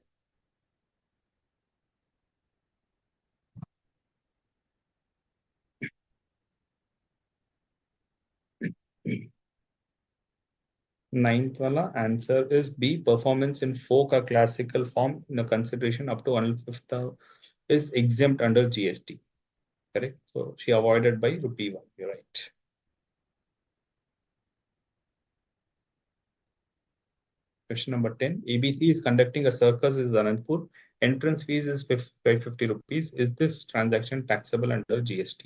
Ninth wala answer is B. Performance in folk or classical form in a consideration up to 1/5 is exempt under GST. Correct. So she avoided by rupee 1. You're right. Question number 10. ABC is conducting a circus in Anandpur. Entrance fees is 550 rupees. Is this transaction taxable under GST?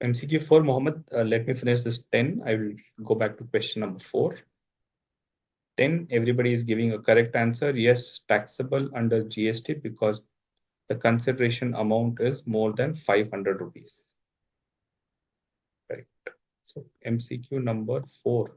MCQ 4, Mohammed. Let me finish this 10. I will go back to question number 4. 10, everybody is giving a correct answer. Yes, taxable under GST because the consideration amount is more than 500 rupees. Correct. So MCQ number 4.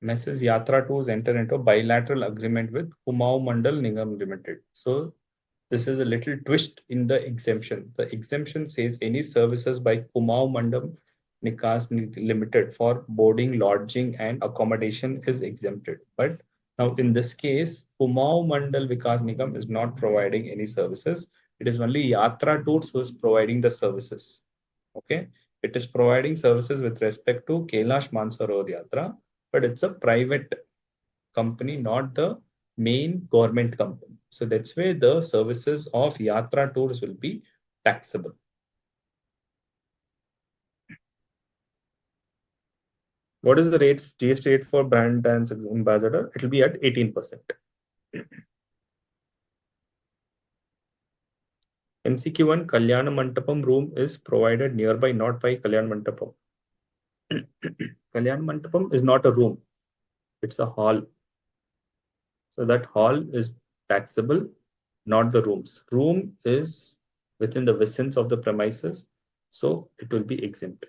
Mrs. Yatra Tours enter into a bilateral agreement with Kumaon Mandal Nigam Limited. So this is a little twist in the exemption. The exemption says any services by Kumaon Mandal Nikas Limited for boarding, lodging, and accommodation is exempted. But now in this case, Kumaon Mandal Vikas Nigam is not providing any services. It is only Yatra Tours who is providing the services. Okay, it is providing services with respect to Kailash Mansarovar Yatra, but it's a private company, not the main government company. So that's where the services of Yatra tours will be taxable. What is the rate, GST rate for brand and ambassador? It will be at 18%. MCQ1, Kalyana Mantapam room is provided nearby, not by Kalyana Mantapam. Kalyana Mantapam is not a room, it's a hall. So that hall is taxable, not the rooms. Room is within the vicins of the premises, so it will be exempt.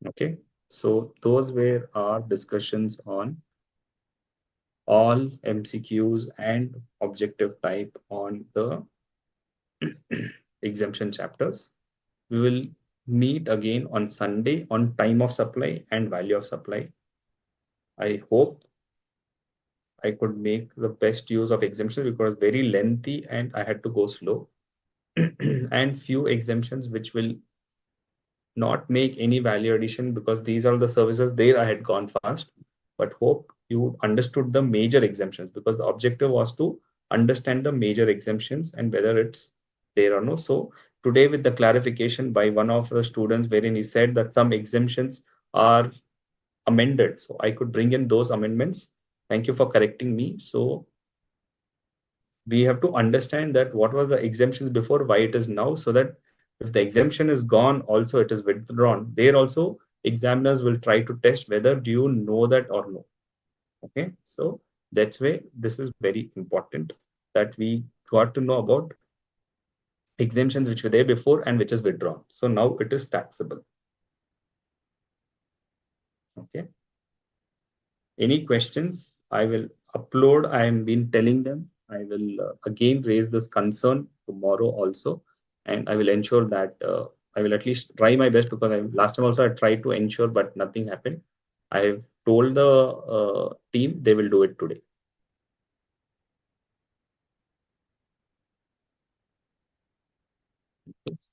Okay, so those were our discussions on all MCQs and objective type on the exemption chapters. We will meet again on Sunday on time of supply and value of supply. I hope I could make the best use of exemptions because very lengthy and I had to go slow. And few exemptions which will not make any value addition because these are the services there I had gone fast. But hope you understood the major exemptions because the objective was to understand the major exemptions and whether it's there or no. So today with the clarification by one of the students wherein he said that some exemptions are amended. So I could bring in those amendments. Thank you for correcting me. So we have to understand that what were the exemptions before, why it is now, so that if the exemption is gone, also it is withdrawn. There also examiners will try to test whether do you know that or no. Okay, so that's why this is very important that we got to know about exemptions which were there before and which is withdrawn. So now it is taxable. Okay. Any questions? I will upload. I am been telling them. I will again raise this concern tomorrow also, and I will ensure that I will at least try my best because last time also I tried to ensure, but nothing happened. I have told the team they will do it today.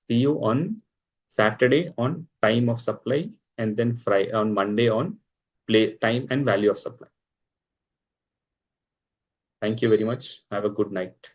See you on Saturday on time of supply, and then Friday on Monday on time and value of supply. Thank you very much. Have a good night.